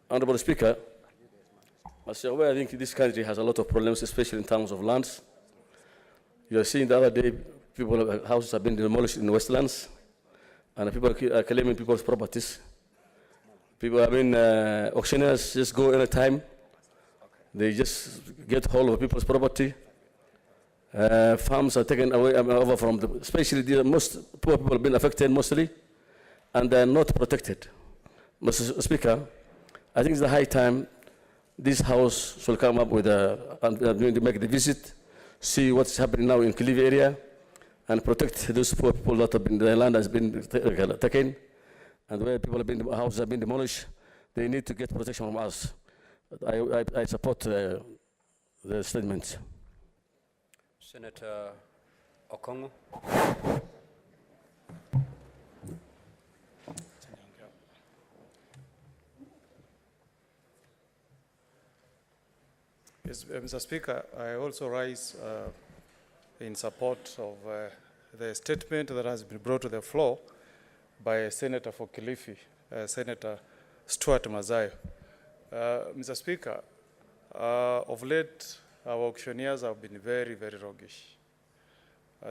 S: Honorable Speaker, as you're aware, I think this country has a lot of problems, especially in terms of lands. You have seen the other day, houses have been demolished in Westlands, and people are claiming people's properties. People, auctioneers just go anytime. They just get hold of people's property. Farms are taken away over from them, especially the most poor people have been affected mostly, and they're not protected. Mr. Speaker, I think it's the high time this House should come up with going to make the visit, see what's happening now in Kilifi area, and protect those poor people that have been, their land has been taken, and where people have been, houses have been demolished. They need to get protection from us. I support the statement.
A: Senator Okongo.
J: Yes, Mr. Speaker, I also rise in support of the statement that has been brought to the floor by a Senator for Kilifi, Senator Stuart Mazayo. Mr. Speaker, of late, our auctioneers have been very, very roguish.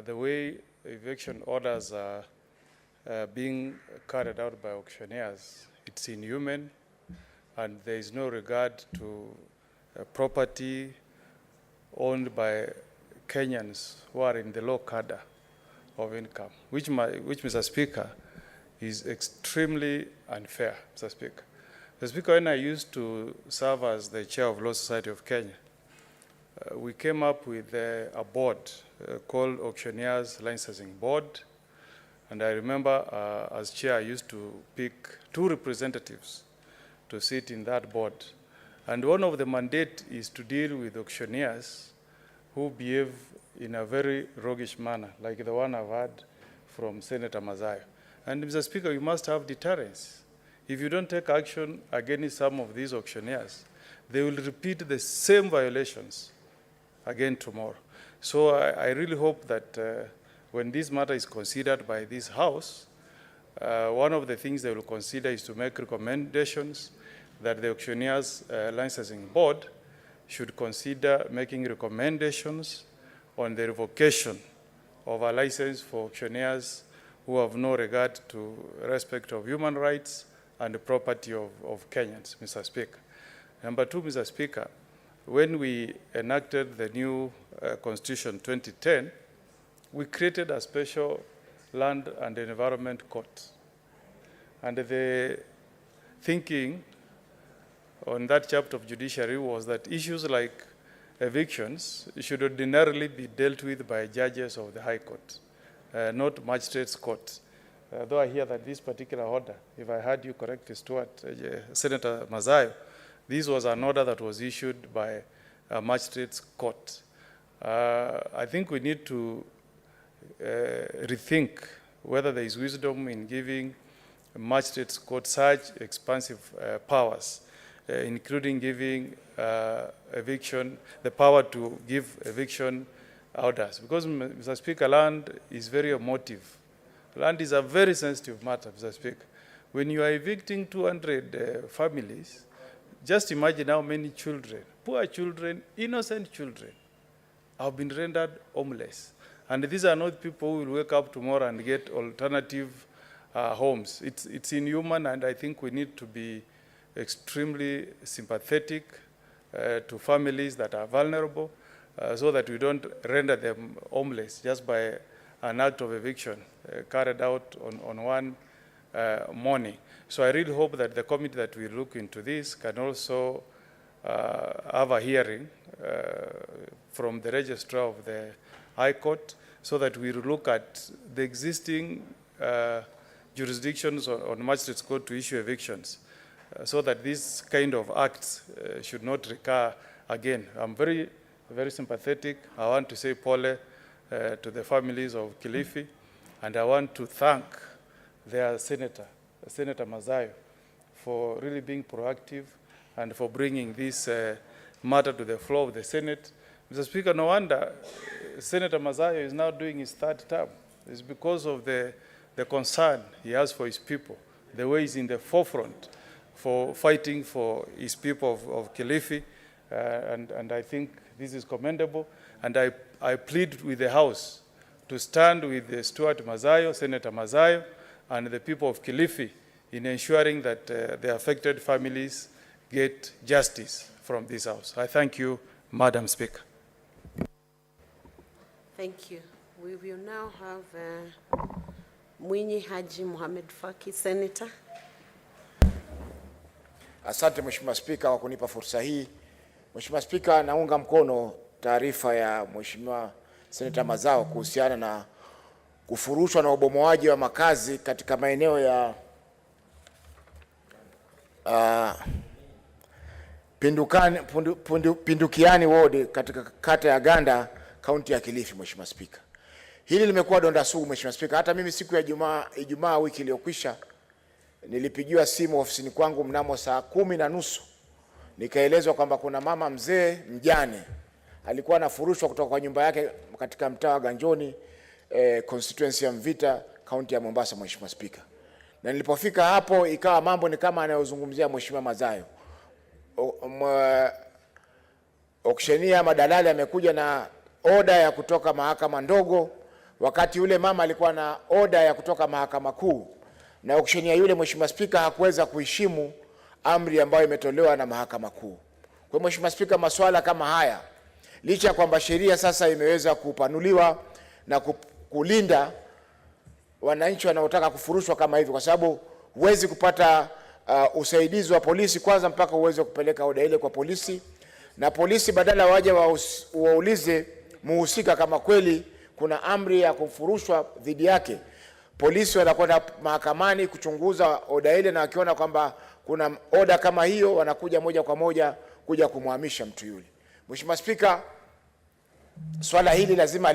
J: The way eviction orders are being carried out by auctioneers, it's inhuman, and there is no regard to property owned by Kenyans who are in the low cadre of income, which, Mr. Speaker, is extremely unfair, Mr. Speaker. Mr. Speaker, when I used to serve as the chair of Law Society of Kenya, we came up with a board called Auctioneers Licensing Board. And I remember as chair, I used to pick 2 representatives to sit in that board. And one of the mandate is to deal with auctioneers who behave in a very roguish manner, like the one I've heard from Senator Mazayo. And Mr. Speaker, you must have deterrence. If you don't take action against some of these auctioneers, they will repeat the same violations again tomorrow. So I really hope that when this matter is considered by this House, one of the things they will consider is to make recommendations that the Auctioneers Licensing Board should consider making recommendations on the revocation of a license for auctioneers who have no regard to respect of human rights and the property of Kenyans, Mr. Speaker. Number 2, Mr. Speaker, when we enacted the new Constitution 2010, we created a special land and environment court. And the thinking on that chapter of judiciary was that issues like evictions should ordinarily be dealt with by judges of the High Court, not magistrates' court. Though I hear that this particular order, if I heard you correctly, Stuart, Senator Mazayo, this was an order that was issued by a magistrates' court. I think we need to rethink whether there is wisdom in giving magistrates' court such expansive powers, including giving eviction, the power to give eviction orders. Because, Mr. Speaker, land is very emotive. Land is a very sensitive matter, Mr. Speaker. When you are evicting 200 families, just imagine how many children, poor children, innocent children, have been rendered homeless. And these are not people who will wake up tomorrow and get alternative
T: homes. It's inhuman, and I think we need to be extremely sympathetic to families that are vulnerable, so that we don't render them homeless just by an act of eviction carried out on one morning. So I really hope that the committee that will look into this can also have a hearing from the registrar of the High Court, so that we look at the existing jurisdictions on magistrates' court to issue evictions, so that this kind of acts should not recur again. I'm very sympathetic. I want to say pole to the families of Kilifi, and I want to thank their Senator Mazayo, for really being proactive and for bringing this matter to the floor of the Senate. Mr. Speaker, no wonder Senator Mazayo is now doing his third term. It's because of the concern he has for his people, the way he's in the forefront for fighting for his people of Kilifi, and I think this is commendable. And I plead with the House to stand with Stuart Mazayo, Senator Mazayo, and the people of Kilifi in ensuring that the affected families get justice from this House. I thank you, Madam Speaker.
L: Thank you. We will now have Mwinyi Haji Mohamed Faki, Senator.
P: Asante Mheshimiwa Spika kwa kunipa fursa hii. Mheshimiwa Spika, naunga mkono taarifa ya Mheshimiwa Senator Mazao kuhusiana na kufurushwa na ubomoaji wa makazi katika maeneo ya Pindukiani Ward katika kata ya Ganda, kaunti ya Kilifi. Mheshimiwa Spika, hili limekuwa donda sugu Mheshimiwa Spika. Hata mimi siku ya Ijumaa wiki iliyokwisha nilipigiwa simu ofisini kwangu mnamo saa 10:30, nikaelezwa kwamba kuna mama mzee mjane alikuwa anafurushwa kutoka kwa nyumba yake katika mtaa wa Ganjoni, constituency ya Mvita, kaunti ya Mombasa. Mheshimiwa Spika, na nilipofika hapo ikawa mambo ni kama anayozungumzia Mheshimiwa Mazayo. Auctioneer madalali amekuja na oda ya kutoka mahakama ndogo, wakati yule mama alikuwa na oda ya kutoka mahakama kuu, na auctioneer yule Mheshimiwa Spika hakuweza kuheshimu amri ambayo imetolewa na mahakama kuu. Kwa Mheshimiwa Spika, masuala kama haya, licha kwamba sheria sasa imeweza kupanuliwa na kulinda wananchi wanaotaka kufurushwa kama hivi, kwa sababu huwezi kupata usaidizi wa polisi kwanza mpaka uweze kupeleka oda ile kwa polisi, na polisi badala waje waulize muhusika kama kweli kuna amri ya kufurushwa dhidi yake, polisi wanakwenda mahakamani kuchunguza oda ile, na wakiona kwamba kuna oda kama hiyo wanakuja moja kwa moja kuja kumhamisha mtu yule. Mheshimiwa Spika, swala hili lazima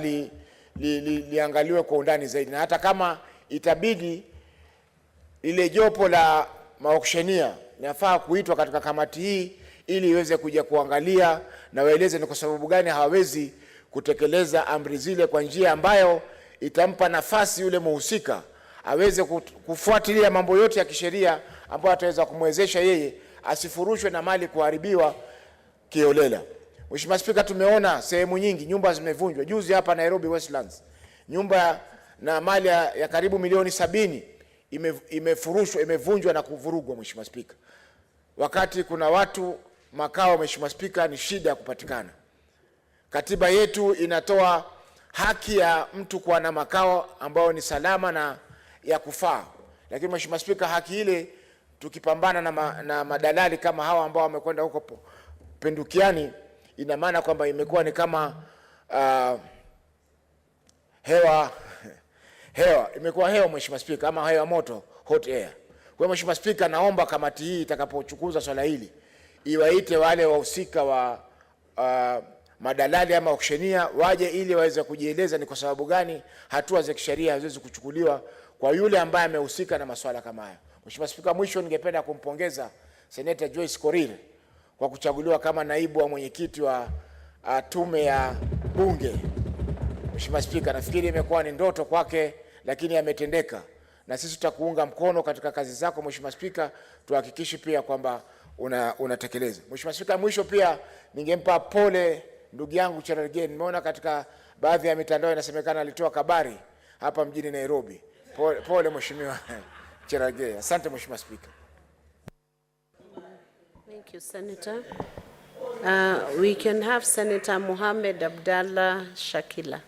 P: liangaliwe kwa undani zaidi, na hata kama itabidi ile jopo la maauctioneer inafaa kuitwa katika kamati hii ili iweze kuja kuangalia na waeleze ni kwa sababu gani hawawezi kutekeleza amri zile kwa njia ambayo itampa nafasi yule muhusika aweze kufuatilia mambo yote ya kisheria ambayo ataweza kumwezesha yeye asifurushwe na mali kuharibiwa kiolela. Mheshimiwa Spika, tumeona sehemu nyingi nyumba zimevunjwa. Juzi hapa Nairobi Westlands, nyumba na mali ya karibu milioni 70 imefurushwa, imevunjwa na kuvurugwa Mheshimiwa Spika, wakati kuna watu makao Mheshimiwa Spika ni shida ya kupatikana. Katiba yetu inatoa haki ya mtu kuwa na makao ambao ni salama na ya kufaa, lakini Mheshimiwa Spika, haki ile tukipambana na madalali kama hawa ambao wamekwenda huko Pindukiani, ina maana kwamba imekuwa ni kama hewa imekuwa hewa Mheshimiwa Spika, ama hewa moto, hot air. Kwa Mheshimiwa Spika, naomba kamati hii itakapochukuza swala hili iwaite wale wahusika wa madalali ama auctioneer waje ili waweze kujieleza ni kwa sababu gani hatua za kisheria haziwezi kuchukuliwa kwa yule ambaye amehusika na masuala kama haya. Mheshimiwa Spika, mwisho ningependa kumpongeza Senator Joyce Korir kwa kuchaguliwa kama naibu wa mwenyekiti wa tume ya bunge. Mheshimiwa Spika, nafikiri imekuwa ni ndoto kwake, lakini ametendeka, na sisi tutakuunga mkono katika kazi zako Mheshimiwa Spika, tuhakikishe pia kwamba unatekeleza. Mheshimiwa Spika, mwisho pia ningempa pole ndugu yangu Cherargei. Nimeona katika baadhi ya mitandao inasemekana alitoa kabari hapa mjini Nairobi. Pole Mheshimiwa Cherargei. Asante Mheshimiwa Spika.
L: Thank you, Senator. We can have Senator Mohamed Abdallah Shakila.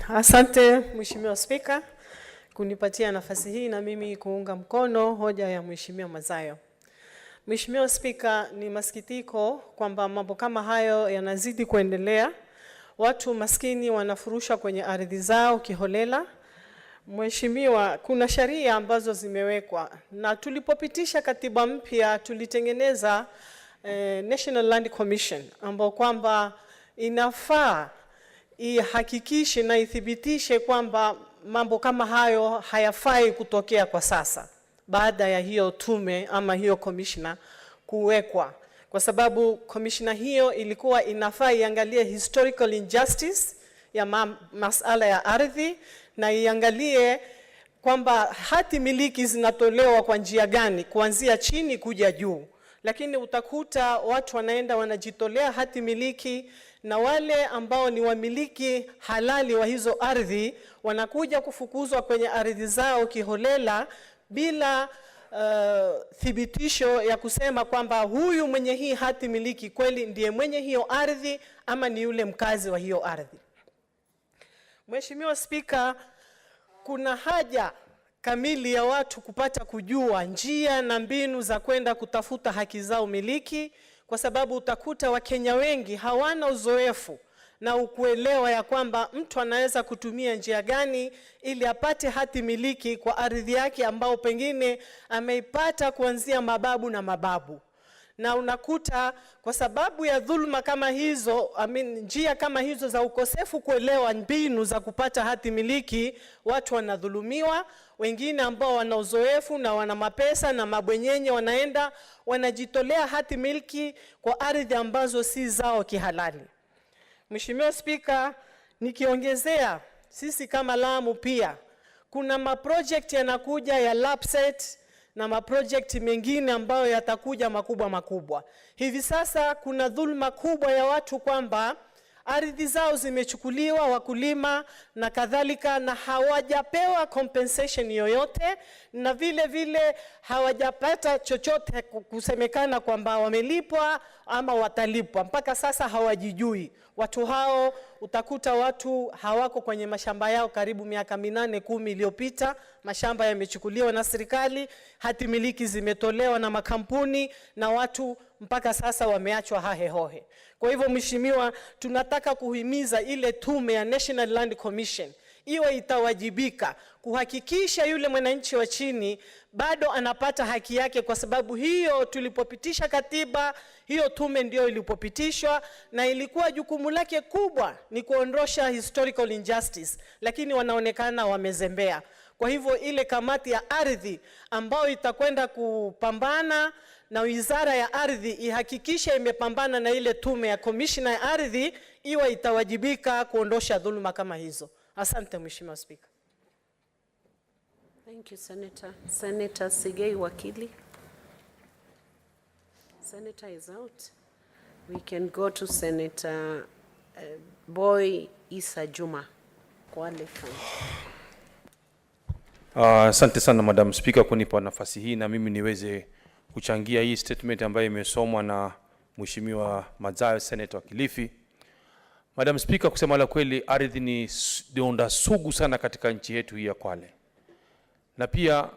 U: Asante Mheshimiwa Spika kunipatia nafasi hii na mimi kuunga mkono hoja ya Mheshimiwa Mazayo. Mheshimiwa Spika, ni masikitiko kwamba mambo kama hayo yanazidi kuendelea. Watu maskini wanafurusha kwenye ardhi zao kiholela. Mheshimiwa, kuna sheria ambazo zimewekwa na tulipopitisha katiba mpya tulitengeneza National Land Commission ambao kwamba inafaa ihakikishe na ithibitishe kwamba mambo kama hayo hayafai kutokea kwa sasa baada ya hiyo tume ama hiyo commissioner kuwekwa, kwa sababu commissioner hiyo ilikuwa inafaa iangalie historical injustice ya masala ya ardhi na iangalie kwamba hati miliki zinatolewa kwa njia gani kuanzia chini kuja juu. Lakini utakuta watu wanaenda wanajitolea hati miliki na wale ambao ni wamiliki halali wa hizo ardhi wanakuja kufukuzwa kwenye ardhi zao kiholela bila thibitisho ya kusema kwamba huyu mwenye hii hati miliki kweli ndiye mwenye hiyo ardhi ama ni yule mkazi wa hiyo ardhi. Mheshimiwa Spika, kuna haja kamili ya watu kupata kujua njia na mbinu za kwenda kutafuta haki zao miliki, kwa sababu utakuta Wakenya wengi hawana uzoefu na ukuelewa ya kwamba mtu anaweza kutumia njia gani ili apate hati miliki kwa ardhi yake ambao pengine ameipata kuanzia mababu na mababu. Na unakuta kwa sababu ya dhulma kama hizo, njia kama hizo za ukosefu kuelewa mbinu za kupata hati miliki, watu wanadhulumiwa. Wengine ambao wana uzoefu na wana mapesa na mabwenyenye wanaenda wanajitolea hati miliki kwa ardhi ambazo si zao kihalali. Mheshimiwa Spika, nikiongezea, sisi kama Lamu pia kuna maproject yanakuja ya LAPSSET na maproject mengine ambayo yatakuja makubwa. Hivi sasa kuna dhulma kubwa ya watu kwamba ardhi zao zimechukuliwa wakulima na kadhalika, na hawajapewa compensation yoyote, na vile hawajapata chochote kusemekana kwamba wamelipwa ama watalipwa. Mpaka sasa hawajijui. Watu hao utakuta watu hawako kwenye mashamba yao karibu miaka 8-10 iliyopita. Mashamba yamechukuliwa na serikali, hati miliki zimetolewa na makampuni, na watu mpaka sasa wameachwa hahe hohe. Kwa hivyo Mheshimiwa, tunataka kuhimiza ile tume ya National Land Commission iwe itawajibika kuhakikisha yule mwananchi wa chini bado anapata haki yake, kwa sababu hiyo tulipopitisha katiba, hiyo tume ndio ilipopitishwa na ilikuwa jukumu lake kubwa ni kuondosha historical injustice, lakini wanaonekana wamezembea. Kwa hivyo ile kamati ya ardhi ambayo itakwenda kupambana na Wizara ya Ardhi ihakikishe imepambana na ile tume ya commissioner ya ardhi, iwe itawajibika kuondosha dhuluma kama hizo. Asante Mheshimiwa Spika.
L: Thank you, Senator. Senator Sigei Wakili. Senator is out. We can go to Senator Boy Isa Juma. Kwale
V: Asante sana Madam Speaker kunipa nafasi hii na mimi niweze kuchangia hii statement ambayo imesomwa na Mheshimiwa Mazayo, Senator wa Kilifi. Madam Speaker, kusema la kweli, ardhi ni donda sugu sana katika nchi yetu hii ya Kwale. Na pia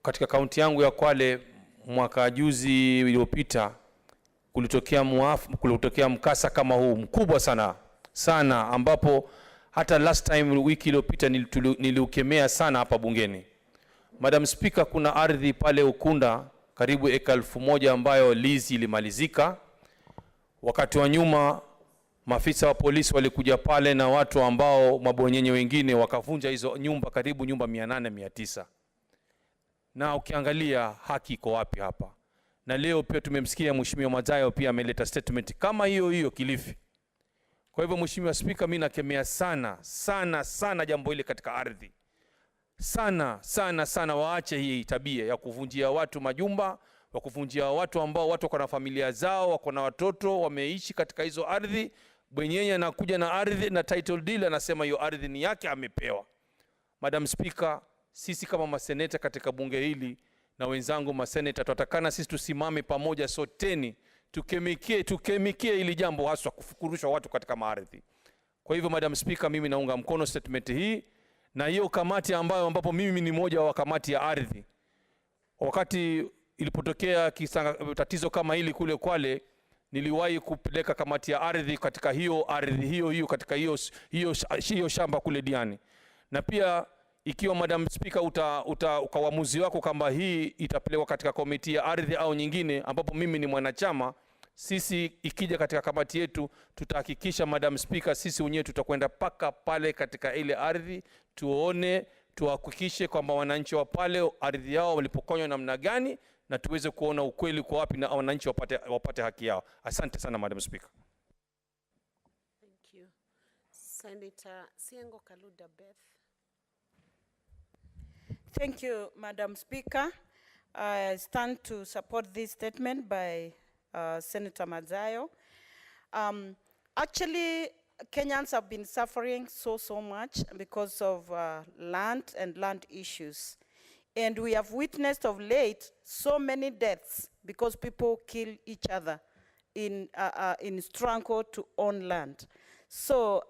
V: katika kaunti yangu ya Kwale mwaka juzi uliopita kulitokea mkasa kama huu mkubwa sana ambapo hata last time wiki iliyopita niliukemea sana hapa bungeni. Madam Speaker, kuna ardhi pale Ukunda karibu eka 1000 ambayo lease ilimalizika. Wakati wa nyuma maafisa wa polisi walikuja pale na watu ambao mabonyenye wengine wakavunja hizo nyumba, karibu nyumba 800-900. Na ukiangalia haki iko wapi hapa? Na leo pia tumemsikia Mheshimiwa Mazayo pia ameleta statement kama hiyo Kilifi. Kwa hivyo Mheshimiwa Speaker, mimi nakemea sana jambo hili katika ardhi. Sana waache hii tabia ya kuvunjia watu majumba, wa kuvunjia watu ambao watu wako na familia zao, wako na watoto wameishi katika hizo ardhi. Bwenyenye anakuja na ardhi na title deed anasema hiyo ardhi ni yake, amepewa. Madam Speaker, sisi kama maseneta katika bunge hili na wenzangu maseneta tunatakana sisi tusimame pamoja soteni tukemikie hili jambo, haswa kufukurusha watu katika maardhi. Kwa hivyo Madam Speaker, mimi naunga mkono statement hii na hiyo kamati ambapo mimi ni moja wa kamati ya ardhi. Wakati ilipotokea tatizo kama hili kule Kwale, niliwahi kupeleka kamati ya ardhi katika hiyo ardhi hiyo katika hiyo shamba kule Diani. Na pia ikiwa Madam Speaker kwa uamuzi wako kwamba hii itapelekwa katika komiti ya ardhi au nyingine ambapo mimi ni mwanachama, sisi ikija katika kamati yetu tutahakikisha Madam Speaker, sisi wenyewe tutakwenda paka pale katika ile ardhi tuhakikishe kwamba wananchi wa pale ardhi yao walipokonywa namna gani, na tuweze kuona ukweli kwa wapi na wananchi wapate haki yao. Asante sana Madam Speaker.
L: Thank you. Senator Siengo Kaluda Beth.
D: Thank you, Madam Speaker. I stand to support this statement by Senator Madzayo. Actually, Kenyans have been suffering so much because of land and land issues. And we have witnessed of late so many deaths because people kill each other in struggle to own land. So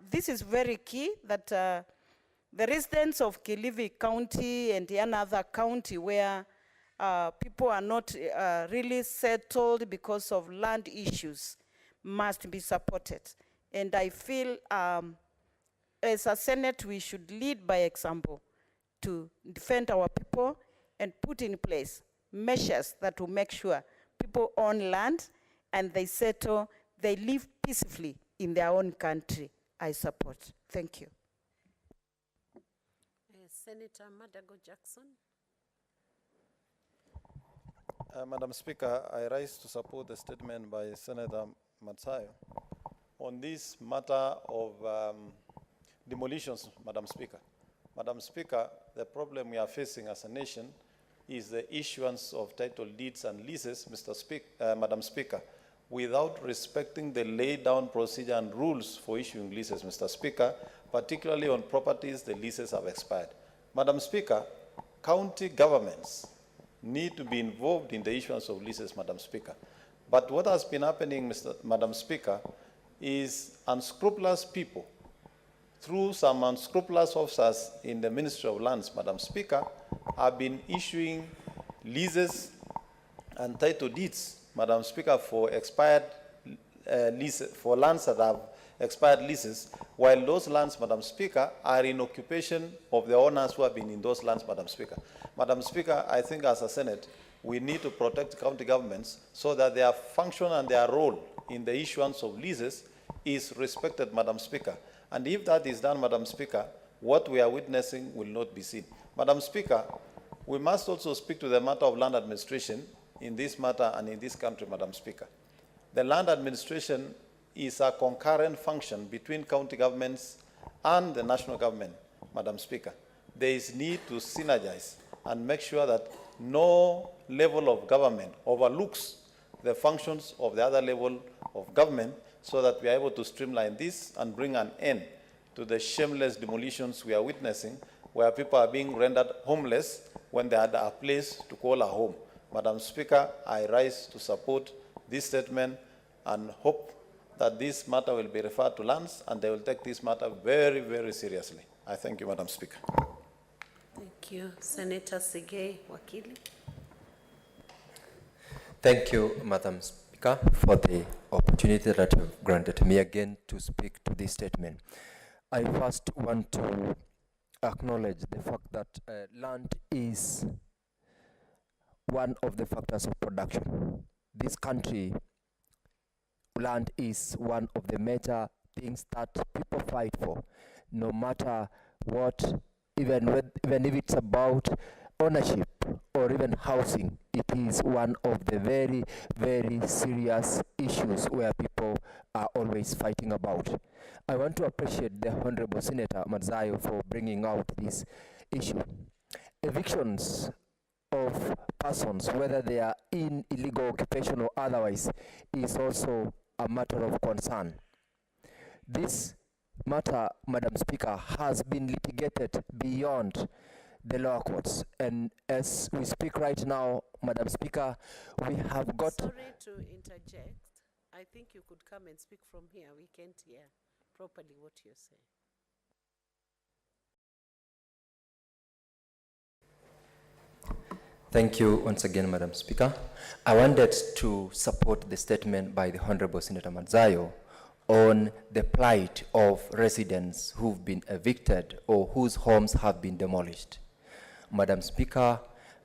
D: this is very key that the residents of Kilifi County and another county where people are not really settled because of land issues must be supported. And I feel as a Senate, we should lead by example to defend our people and put in place measures that will make sure people own land and they settle, they live peacefully in their own country. I support. Thank you.
L: Senator Madago Jackson.
J: Madam Speaker, I rise to support the statement by Senator Matsayo on this matter of demolitions, Madam Speaker. Madam Speaker, the problem we are facing as a nation is the issuance of title deeds and leases, Madam Speaker, without respecting the laid down procedure and rules for issuing leases, Mr. Speaker, particularly on properties the leases have expired. Madam Speaker, county governments need to be involved in the issuance of leases, Madam Speaker. But what has been happening, Madam Speaker, is unscrupulous people, through some unscrupulous officers in the Ministry of Lands, Madam Speaker, have been issuing leases and title deeds, Madam Speaker, for expired leases, for lands that have expired leases, while those lands, Madam Speaker, are in occupation of the owners who have been in those lands, Madam Speaker. Madam Speaker, I think as a Senate, we need to protect county governments so that their function and their role in the issuance of leases is respected, Madam Speaker. And if that is done, Madam Speaker, what we are witnessing will not be seen. Madam Speaker, we must also speak to the matter of land administration in this matter and in this country, Madam Speaker. The land administration is a concurrent function between county governments and the national government, Madam Speaker. There is need to synergize and make sure that no level of government overlooks the functions of the other level of government, so that we are able to streamline this and bring an end to the shameless demolitions we are witnessing, where people are being rendered homeless when they had a place to call a home. Madam Speaker, I rise to support this statement and hope that this matter will be referred to lands and they will take this matter very, very seriously. I thank you, Madam Speaker.
L: Thank you. Senator Sigei Wakili.
F: Thank you, Madam Speaker, for the opportunity that you have granted me again to speak to this statement. I first want to acknowledge the fact that land is one of the factors of production. This country, land is one of the major things that people fight for, no matter what, even if it's about ownership or even housing. It is one of the very, very serious issues where people are always fighting about. I want to appreciate the Honorable Senator Madzayo for bringing out this issue. Evictions of persons, whether they are in illegal occupation or otherwise, is also a matter of concern. These matter, Madam Speaker, has been litigated beyond the lower courts. And as we speak right now, Madam Speaker, we have got...
L: Sorry to interject. I think you could come and speak from here. We can't hear properly what you're saying.
F: Thank you once again, Madam Speaker. I wanted to support the statement by the Honorable Senator Madzayo on the plight of residents who've been evicted or whose homes have been demolished. Madam Speaker,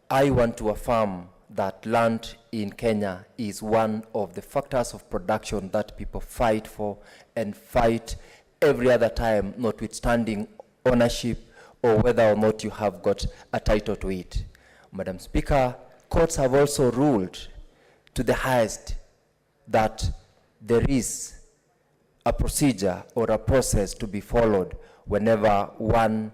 F: I want to affirm that land in Kenya is one of the factors of production that people fight for and fight every other time, notwithstanding ownership or whether or not you have got a title to it. Madam Speaker, courts have also ruled to the highest that there is a procedure or a process to be followed whenever one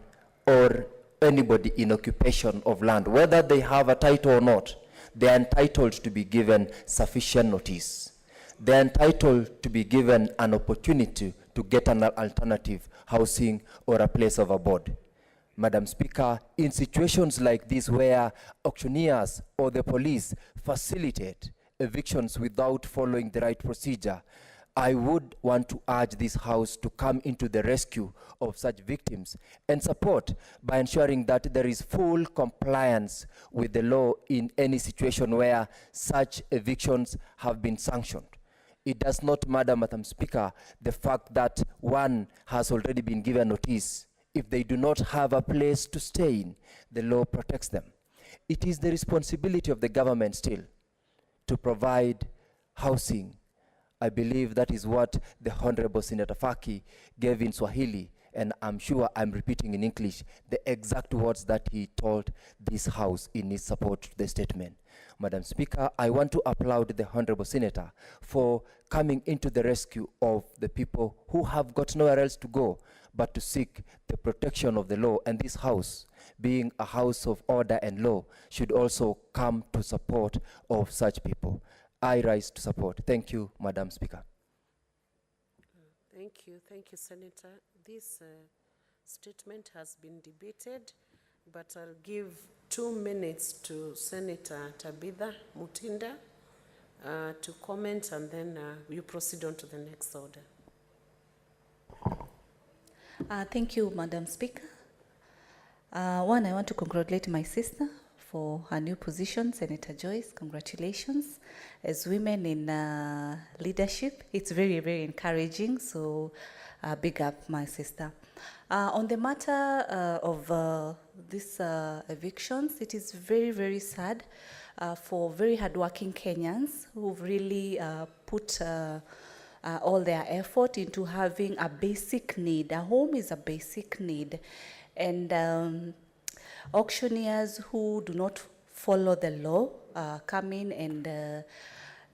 F: or anybody in occupation of land, whether they have a title or not, they are entitled to be given sufficient notice. They are entitled to be given an opportunity to get an alternative housing or a place of abode. Madam Speaker, in situations like this where auctioneers or the police facilitate evictions without following the right procedure, I would want to urge this House to come into the rescue of such victims and support by ensuring that there is full compliance with the law in any situation where such evictions have been sanctioned. It does not matter, Madam Speaker, the fact that one has already been given notice. If they do not have a place to stay in, the law protects them. It is the responsibility of the government still to provide housing. I believe that is what the Honorable Senator Faki gave in Swahili, and I'm sure I'm repeating in English the exact words that he told this House in his support to the statement. Madam Speaker, I want to applaud the Honorable Senator for coming into the rescue of the people who have got nowhere else to go but to seek the protection of the law, and this House, being a house of order and law, should also come to support of such people. I rise to support. Thank you, Madam Speaker.
L: Thank you, Senator. This statement has been debated, but I'll give 2 minutes to Senator Tabitha Mutinda to comment, and then you proceed on to the next order.
G: Thank you, Madam Speaker. One, I want to congratulate my sister for her new position, Senator Joyce. Congratulations. As women in leadership, it's very, very encouraging, so big up my sister. On the matter of these evictions, it is very, very sad for very hardworking Kenyans who've really put all their effort into having a basic need. A home is a basic need. And auctioneers who do not follow the law come in and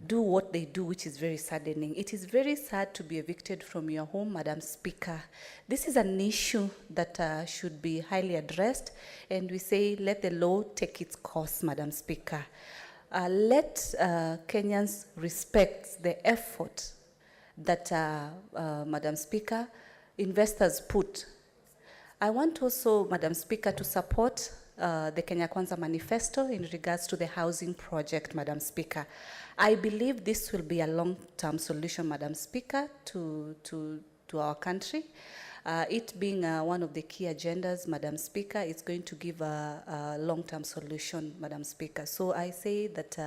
G: do what they do, which is very saddening. It is very sad to be evicted from your home, Madam Speaker. This is an issue that should be highly addressed, and we say let the law take its course, Madam Speaker. Let Kenyans respect the effort that, Madam Speaker, investors put. I want also, Madam Speaker, to support the Kenya Kwanza Manifesto in regards to the housing project, Madam Speaker. I believe this will be a long-term solution, Madam Speaker, to our country. It being one of the key agendas, Madam Speaker, it's going to give a long-term solution, Madam Speaker. So I say that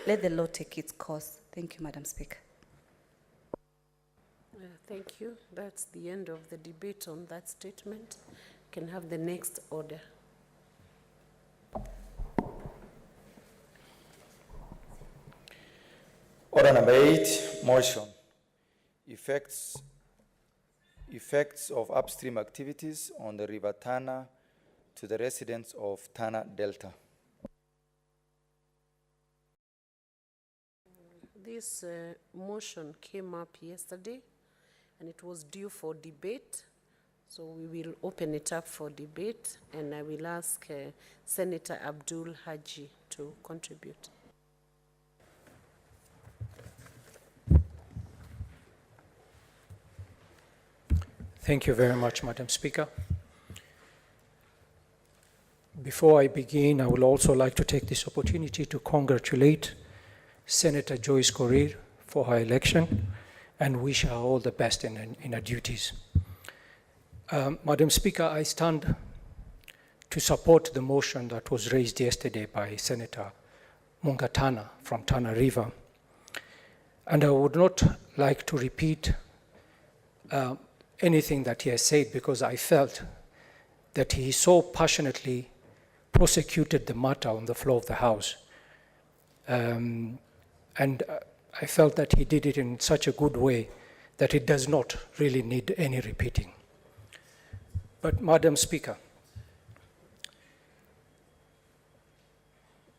G: let the law take its course. Thank you, Madam Speaker.
L: Thank you. That's the end of the debate on that statement. Can have the next order.
I: Order number 8, motion. Effects of upstream activities on the River Tana to the residents of Tana Delta.
L: This motion came up yesterday, and it was due for debate. So we will open it up for debate, and I will ask Senator Abdul Haji to contribute.
E: Thank you very much, Madam Speaker. Before I begin, I would also like to take this opportunity to congratulate Senator Joyce Korir for her election and wish her all the best in her duties. Madam Speaker, I stand to support the motion that was raised yesterday by Senator Mungatana from Tana River. And I would not like to repeat anything that he has said, because I felt that he so passionately prosecuted the matter on the floor of the House. And I felt that he did it in such a good way that it does not really need any repeating. But Madam Speaker,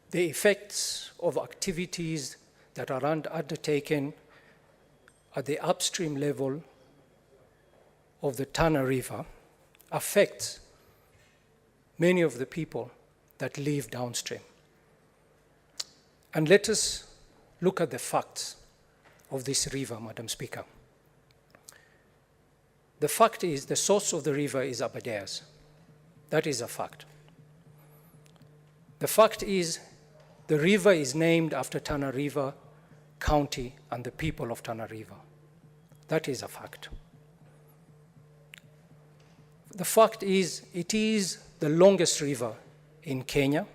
E: the effects of activities that are undertaken at the upstream level of the Tana River affects many of the people that live downstream. And let us look at the facts of this river, Madam Speaker. The fact is the source of the river is Aberdares. That is a fact. The fact is the river is named after Tana River County and the people of Tana River. That is a fact. The fact is it is the longest river in Kenya,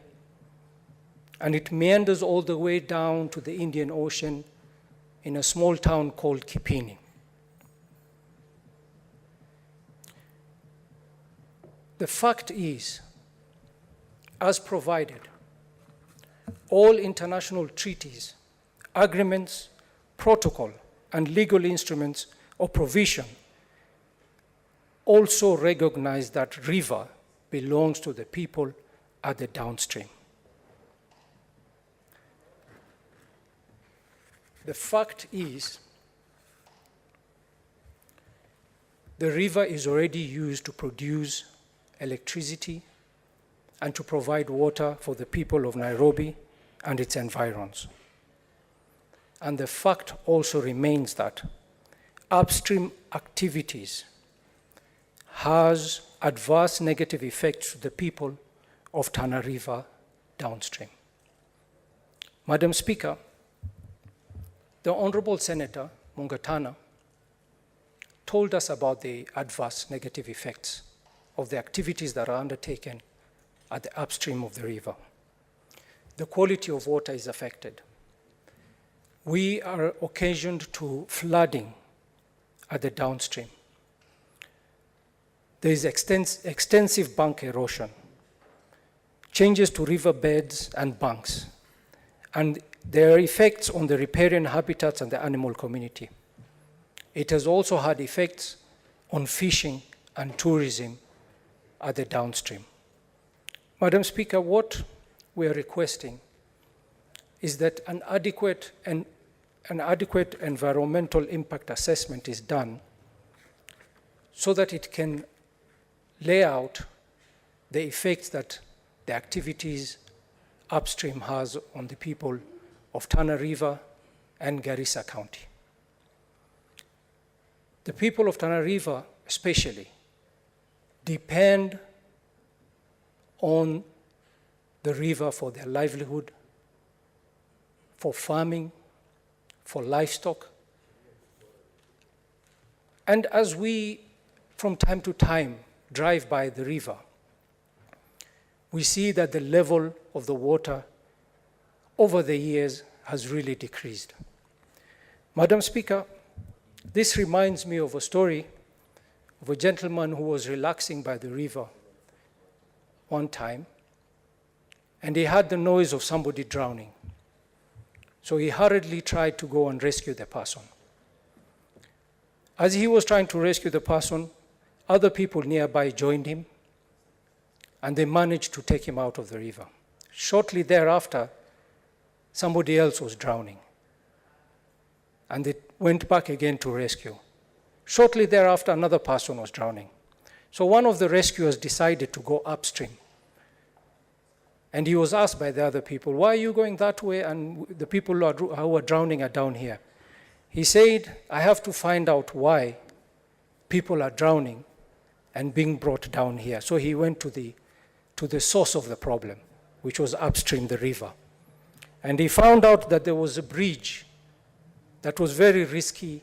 E: and it meanders all the way down to the Indian Ocean in a small town called Kipini. The fact is, as provided, all international treaties, agreements, protocol, and legal instruments or provision also recognize that river belongs to the people at the downstream. The fact is, the river is already used to produce electricity and to provide water for the people of Nairobi and its environs. And the fact also remains that upstream activities has adverse negative effects to the people of Tana River downstream. Madam Speaker, the Honorable Senator Mungatana told us about the adverse negative effects of the activities that are undertaken at the upstream of the river. The quality of water is affected. We are occasioned to flooding at the downstream. There is extensive bank erosion, changes to riverbeds and banks, and there are effects on the riparian habitats and the animal community. It has also had effects on fishing and tourism at the downstream. Madam Speaker, what we are requesting is that an adequate environmental impact assessment is done so that it can lay out the effects that the activities upstream has on the people of Tana River and Garissa County. The people of Tana River especially depend on the river for their livelihood, for farming, for livestock. And as we, from time to time, drive by the river, we see that the level of the water over the years has really decreased. Madam Speaker, this reminds me of a story of a gentleman who was relaxing by the river one time, and he heard the noise of somebody drowning. So he hurriedly tried to go and rescue the person. As he was trying to rescue the person, other people nearby joined him, and they managed to take him out of the river. Shortly thereafter, somebody else was drowning, and they went back again to rescue. Shortly thereafter, another person was drowning. So one of the rescuers decided to go upstream. And he was asked by the other people, why are you going that way and the people who are drowning are down here? He said, I have to find out why people are drowning and being brought down here. So he went to the source of the problem, which was upstream the river. And he found out that there was a bridge that was very risky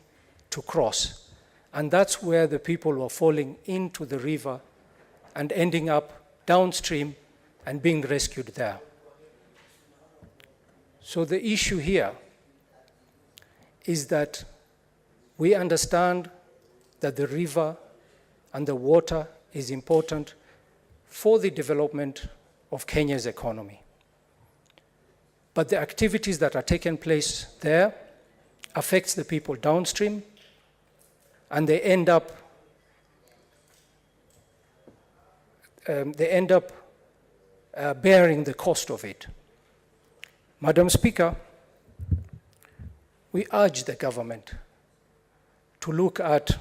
E: to cross. And that's where the people were falling into the river and ending up downstream and being rescued there. So the issue here is that we understand that the river and the water is important for the development of Kenya's economy. But the activities that are taking place there affects the people downstream, and they end up bearing the cost of it. Madam Speaker, we urge the government to look at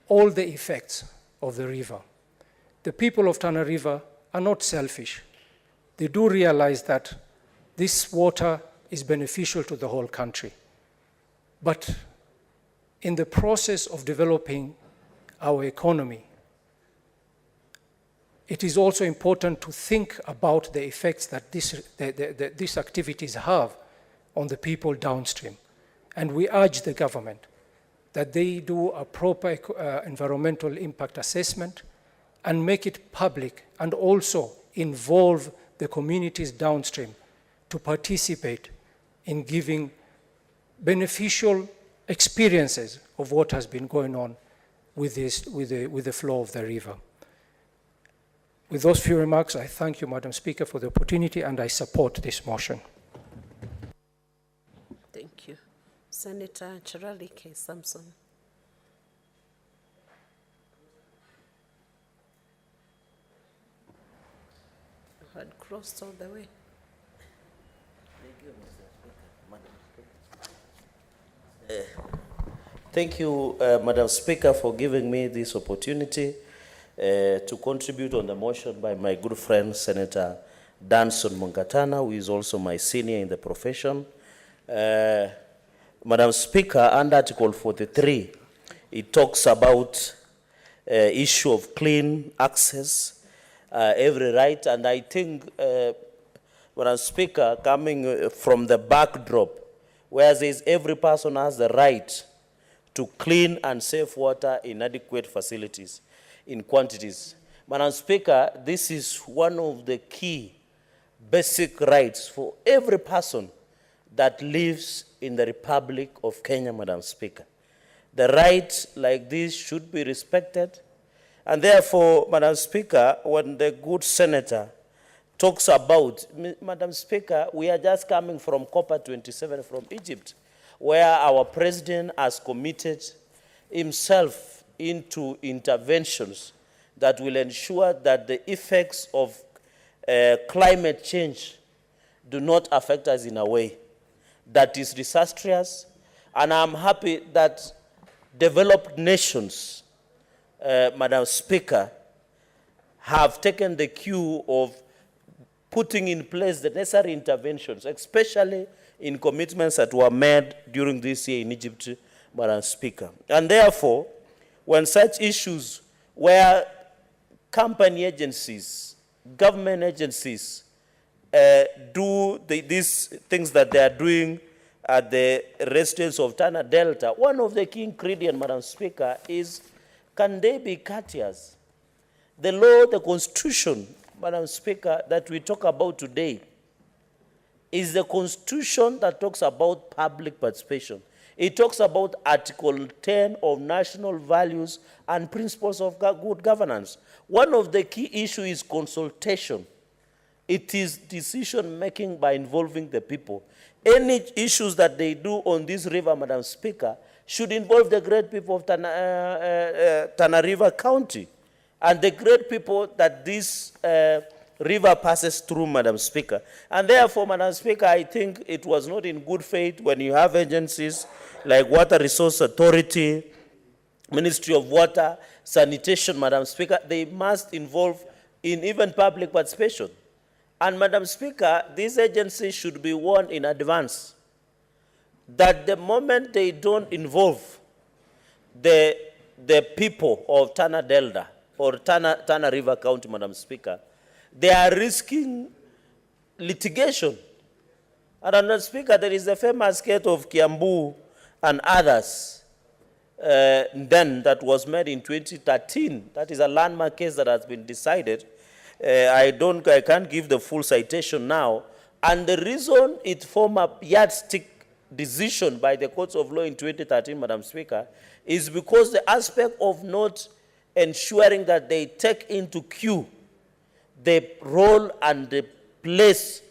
E: all the effects of the river. The people of Tana River are not selfish. They do realize that this water is beneficial to the whole country. But in the process of developing our economy, it is also important to think about the effects that these activities have on the people downstream. And we urge the government that they do a proper environmental impact assessment and make it public, and also involve the communities downstream to participate in giving beneficial experiences of what has been going on with the flow of the river. With those few remarks, I thank you, Madam Speaker, for the opportunity, and I support this motion.
L: Thank you. Senator Charali K. Samson. I had crossed all the way.
K: Thank you, Madam Speaker, for giving me this opportunity to contribute on the motion by my good friend, Senator Danson Mungatana, who is also my senior in the profession. Madam Speaker, under Article 43, it talks about issue of clean access, every right, and I think, Madam Speaker, coming from the backdrop, where says every person has the right to clean and safe water in adequate facilities, in quantities. Madam Speaker, this is one of the key basic rights for every person that lives in the Republic of Kenya, Madam Speaker. The rights like this should be respected. And therefore, Madam Speaker, when the good senator talks about, Madam Speaker, we are just coming from COP27 from Egypt, where our president has committed himself into interventions that will ensure that the effects of climate change do not affect us in a way that is disastrous. And I'm happy that developed nations, Madam Speaker, have taken the cue of putting in place the necessary interventions, especially in commitments that were made during this year in Egypt, Madam Speaker. And therefore, when such issues where company agencies, government agencies do these things that they are doing at the residents of Tana Delta, one of the key ingredients, Madam Speaker, is can they be courteous? The law, the Constitution, Madam Speaker, that we talk about today is the Constitution that talks about public participation. It talks about Article 10 of national values and principles of good governance. One of the key issues is consultation. It is decision-making by involving the people. Any issues that they do on this river, Madam Speaker, should involve the great people of Tana River County and the great people that this river passes through, Madam Speaker. And therefore, Madam Speaker, I think it was not in good faith when you have agencies like Water Resource Authority, Ministry of Water, Sanitation, Madam Speaker, they must involve in even public participation. And Madam Speaker, these agencies should be warned in advance that the moment they don't involve the the people of Tana Delta or Tana River County, Madam Speaker, they are risking litigation. And Madam Speaker, there is the famous case of Kiambu and others then that was made in 2013. That is a landmark case that has been decided. I can't give the full citation now. And the reason it formed a yardstick decision by the courts of law in 2013, Madam Speaker, is because the aspect of not ensuring that they take into queue the role and the place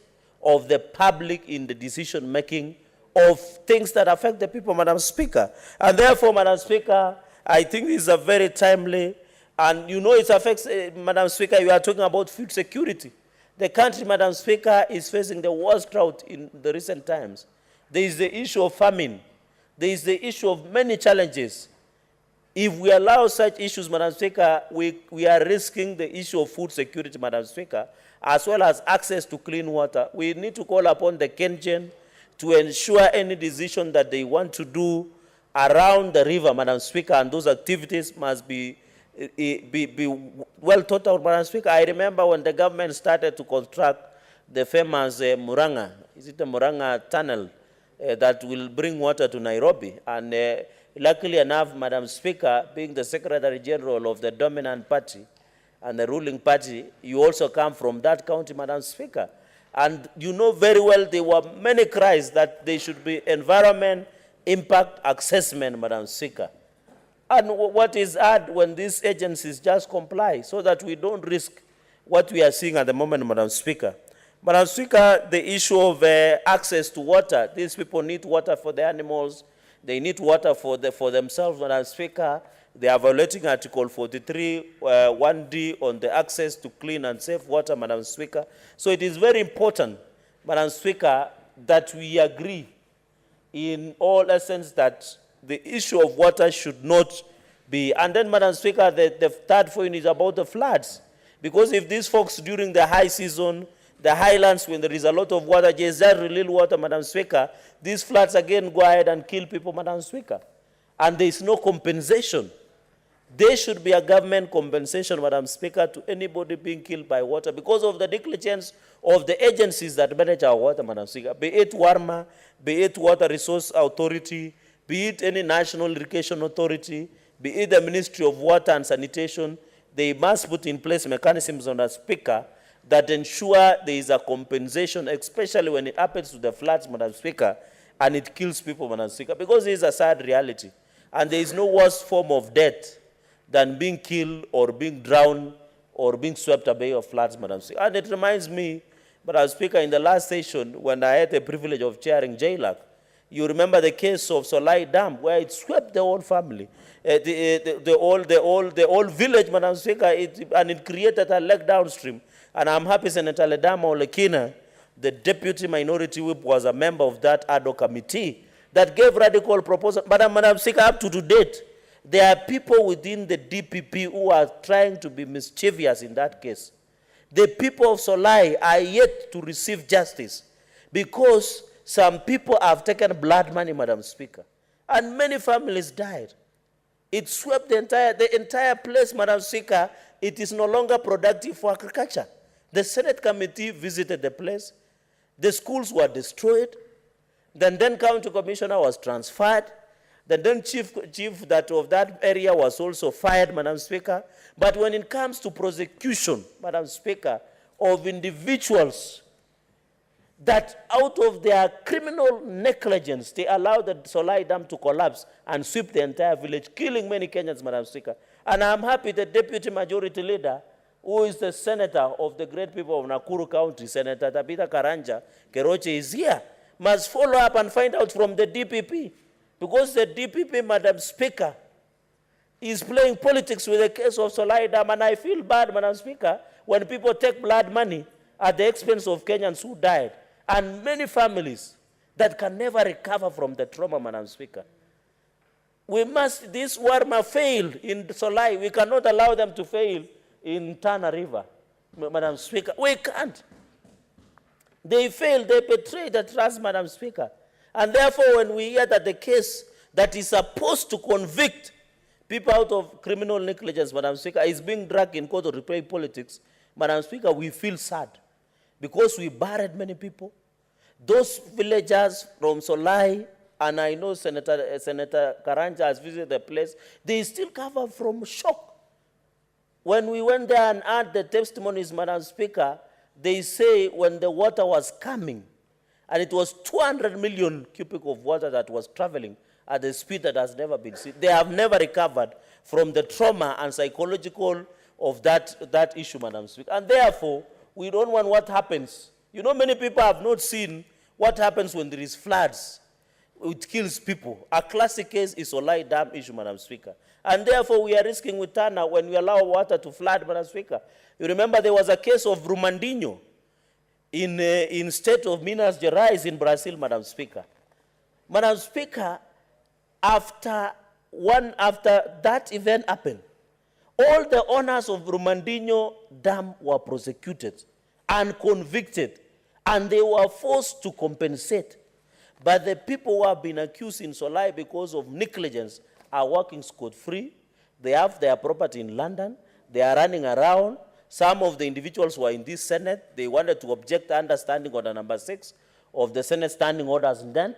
K: of the public in the decision making of things that affect the people, Madam Speaker. And therefore, Madam Speaker, I think this is a very timely, and you know it affects, Madam Speaker, you are talking about food security. The country, Madam Speaker, is facing the worst drought in the recent times. There is the issue of famine. There is the issue of many challenges. If we allow such issues, Madam Speaker, we are risking the issue of food security, Madam Speaker, as well as access to clean water. We need to call upon the Kenyan to ensure any decision that they want to do around the river, Madam Speaker, and those activities must be well thought out, Madam Speaker. I remember when the government started to construct the famous Muranga, is it the Muranga tunnel that will bring water to Nairobi? And luckily enough, Madam Speaker, being the Secretary General of the dominant party and the ruling party, you also come from that county, Madam Speaker. And you know very well there were many cries that there should be environment impact assessment, Madam Speaker. And what is odd when these agencies just comply so that we don't risk what we are seeing at the moment, Madam Speaker. Madam Speaker, the issue of access to water, these people need water for the animals, they need water for themselves, Madam Speaker. They are violating Article 43, 1D on the access to clean and safe water, Madam Speaker. So it is very important, Madam Speaker, that we agree in all essence that the issue of water should not be. And then, Madam Speaker, the third point is about the floods. Because if these folks during the high season, the highlands, when there is a lot of water, just release water, Madam Speaker, these floods again go ahead and kill people, Madam Speaker. And there is no compensation. There should be a government compensation, Madam Speaker, to anybody being killed by water because of the negligence of the agencies that manage our water, Madam Speaker. Be it WARMA, be it Water Resource Authority, be it any National Irrigation Authority, be it the Ministry of Water and Sanitation, they must put in place mechanisms, Madam Speaker, that ensure there is a compensation, especially when it happens to the floods, Madam Speaker, and it kills people, Madam Speaker, because it is a sad reality. And there is no worse form of death than being killed or being drowned or being swept away of floods, Madam Speaker. And it reminds me, Madam Speaker, in the last session, when I had the privilege of chairing JLAC, you remember the case of Solai Dam, where it swept the whole family, the whole village, Madam Speaker, and it created a leg downstream. And I'm happy Senator Ledama Olekina, the Deputy Minority Whip, was a member of that ad hoc committee that gave radical proposals. But Madam Speaker, up to date, there are people within the DPP who are trying to be mischievous in that case. The people of Solai are yet to receive justice because some people have taken blood money, Madam Speaker, and many families died. It swept the entire place, Madam Speaker. It is no longer productive for agriculture. The Senate committee visited the place. The schools were destroyed. The then county commissioner was transferred. The then chief of that area was also fired, Madam Speaker. But when it comes to prosecution, Madam Speaker, of individuals that out of their criminal negligence, they allowed the Solai Dam to collapse and sweep the entire village, killing many Kenyans, Madam Speaker. And I'm happy the Deputy Majority Leader, who is the Senator of the great people of Nakuru County, Senator Tabitha Karanja Keroche, is here, must follow up and find out from the DPP. Because the DPP, Madam Speaker, is playing politics with the case of Solai Dam, and I feel bad, Madam Speaker, when people take blood money at the expense of Kenyans who died, and many families that can never recover from the trauma, Madam Speaker. This Warma failed in Solai. We cannot allow them to fail in Tana River, Madam Speaker. We can't. They failed, they betrayed the trust, Madam Speaker. And therefore, when we hear that the case that is supposed to convict People out of criminal negligence, Madam Speaker, is being dragged in court of replay politics. Madam Speaker, we feel sad because we buried many people. Those villagers from Solai, and I know Senator Karanja has visited the place, they still cover from shock. When we went there and heard the testimonies, Madam Speaker, they say when the water was coming, and it was 200 million cubic of water that was traveling at a speed that has never been seen. They have never recovered from the trauma and psychological of that issue, Madam Speaker. And therefore, we don't want what happens. You know, many people have not seen what happens when there is floods. It kills people. A classic case is Olai Dam issue, Madam Speaker. And therefore, we are risking with Tana when we allow water to flood, Madam Speaker. You remember there was a case of Rumandinho in state of Minas Gerais in Brazil, Madam Speaker. Madam Speaker, after that event happened, all the owners of Rumandinho Dam were prosecuted and convicted, and they were forced to compensate. But the people who have been accused in Solai because of negligence are working scot-free. They have their property in London. They are running around. Some of the individuals who are in this Senate, they wanted to object to understanding order number 6 of the Senate standing orders then.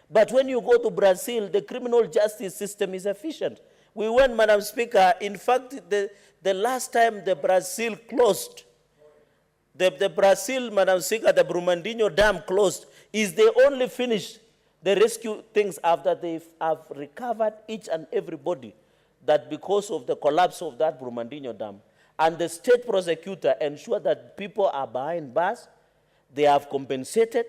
K: But when you go to Brazil, the criminal justice system is efficient. We went, Madam Speaker, in fact, the last time the Brazil closed, the Brazil, Madam Speaker, the Brumadinho Dam closed, is they only finished the rescue things after they have recovered each and everybody that because of the collapse of that Brumadinho Dam. And the state prosecutor ensured that people are behind bars, they have compensated,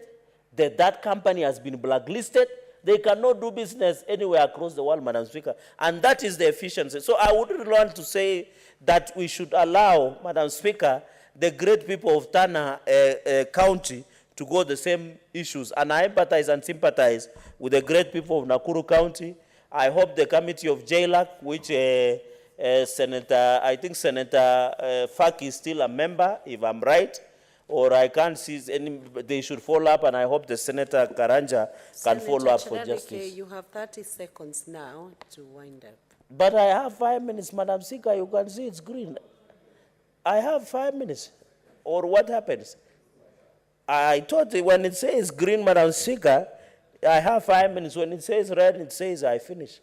K: that company has been blacklisted, they cannot do business anywhere across the world, Madam Speaker. And that is the efficiency. So I would really want to say that we should allow, Madam Speaker, the great people of Tana County to go the same issues. And I empathize and sympathize with the great people of Nakuru County. I hope the committee of JLAC, which I think Senator Faki is still a member, if I'm right, or I can't see any, they should follow up, and I hope the Senator Karanja can follow up for justice.
L: You have 30 seconds now to wind up.
K: But I have 5 minutes, Madam Speaker. You can see it's green. I have 5 minutes. Or what happens? I thought when it says green, Madam Speaker, I have 5 minutes. When it says red, it says I finish.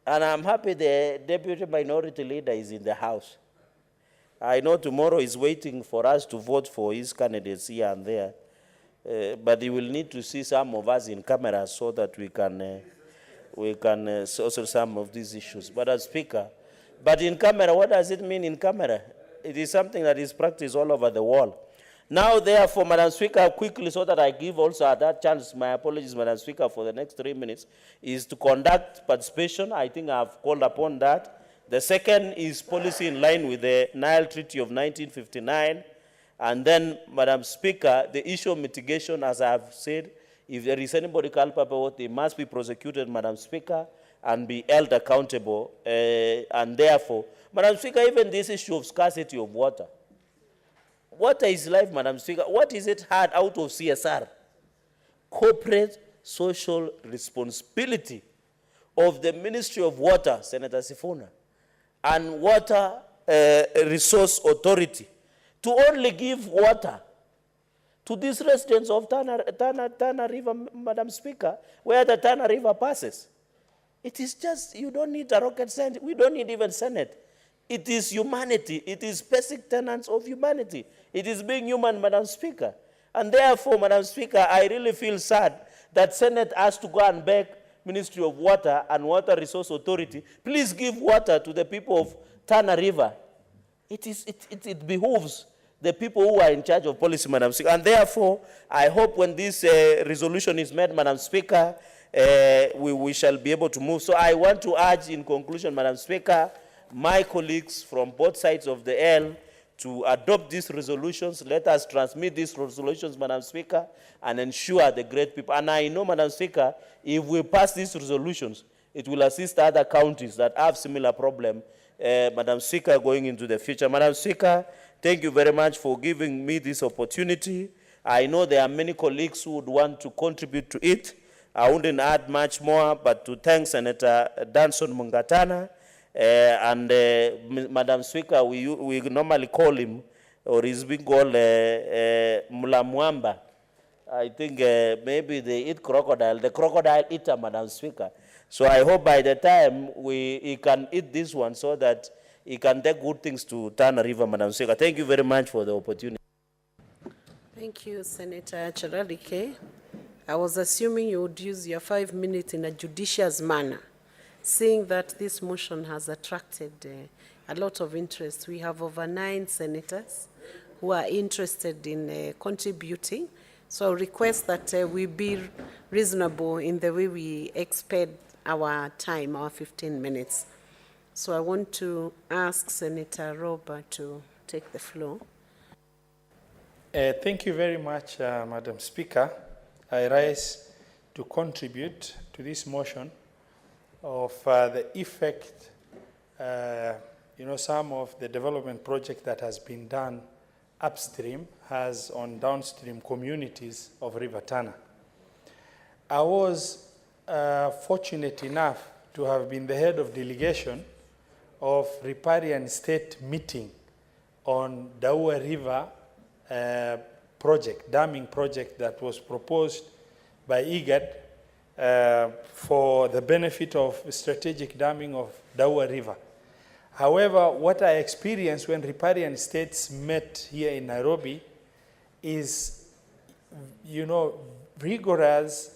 K: And I'm happy the Deputy Minority Leader is in the House. I know tomorrow he's waiting for us to vote for his candidates here and there. But he will need to see some of us in camera so that we can social some of these issues. But as Speaker, but in camera, what does it mean in camera? It is something that is practiced all over the world. Now, therefore, Madam Speaker, quickly, so that I give also that chance, my apologies, Madam Speaker, for the next 3 minutes, is to conduct participation. I think I've called upon that. The second is policy in line with the Nile Treaty of 1959. And then, Madam Speaker, the issue of mitigation, as I have said, if there is anybody culpable, they must be prosecuted, Madam Speaker, and be held accountable. And therefore, Madam Speaker, even this issue of scarcity of water. Water is life, Madam Speaker. What is it had out of CSR? Corporate social responsibility of the Ministry of Water, Senator Sifuna, and Water Resource Authority to only give water to these residents of Tana River, Madam Speaker, where the Tana River passes. It is just, you don't need a rocket science. We don't need even Senate. It is humanity. It is basic tenets of humanity. It is being human, Madam Speaker. And therefore, Madam Speaker, I really feel sad that Senate has to go and beg Ministry of Water and Water Resource Authority, please give water to the people of Tana River. It behooves the people who are in charge of policy, Madam Speaker. And therefore, I hope when this resolution is made, Madam Speaker, we shall be able to move. So I want to urge in conclusion, Madam Speaker, my colleagues from both sides of the aisle to adopt these resolutions. Let us transmit these resolutions, Madam Speaker, and ensure the great people. And I know, Madam Speaker, if we pass these resolutions, it will assist other counties that have similar problem, Madam Speaker, going into the future. Madam Speaker, thank you very much for giving me this opportunity. I know there are many colleagues who would want to contribute to it, I wouldn't add much more, but to thank Senator Danson Mungatana and Madam Speaker, we normally call him, or he's being called Mulamwamba. I think maybe they eat crocodile. The crocodile eater, Madam Speaker. So I hope by the time he can eat this one so that he can take good things to Tana River, Madam Speaker. Thank you very much for the opportunity.
L: Thank you, Senator Charalike. I was assuming you would use your 5 minutes in a judicious manner, seeing that this motion has attracted a lot of interest. We have over 9 senators who are interested in contributing. So I request that we be reasonable in the way we expend our time, our 15 minutes. So I want to ask Senator Robert to take the floor.
B: Thank you very much, Madam Speaker. I rise to contribute to this motion of the effect, some of the development project that has been done upstream has on downstream communities of River Tana. I was fortunate enough to have been the head of delegation of riparian state meeting on Daua River project, damming project that was proposed by IGAD for the benefit of strategic damming of Daua River. However, what I experienced when riparian states met here in Nairobi is, rigorous,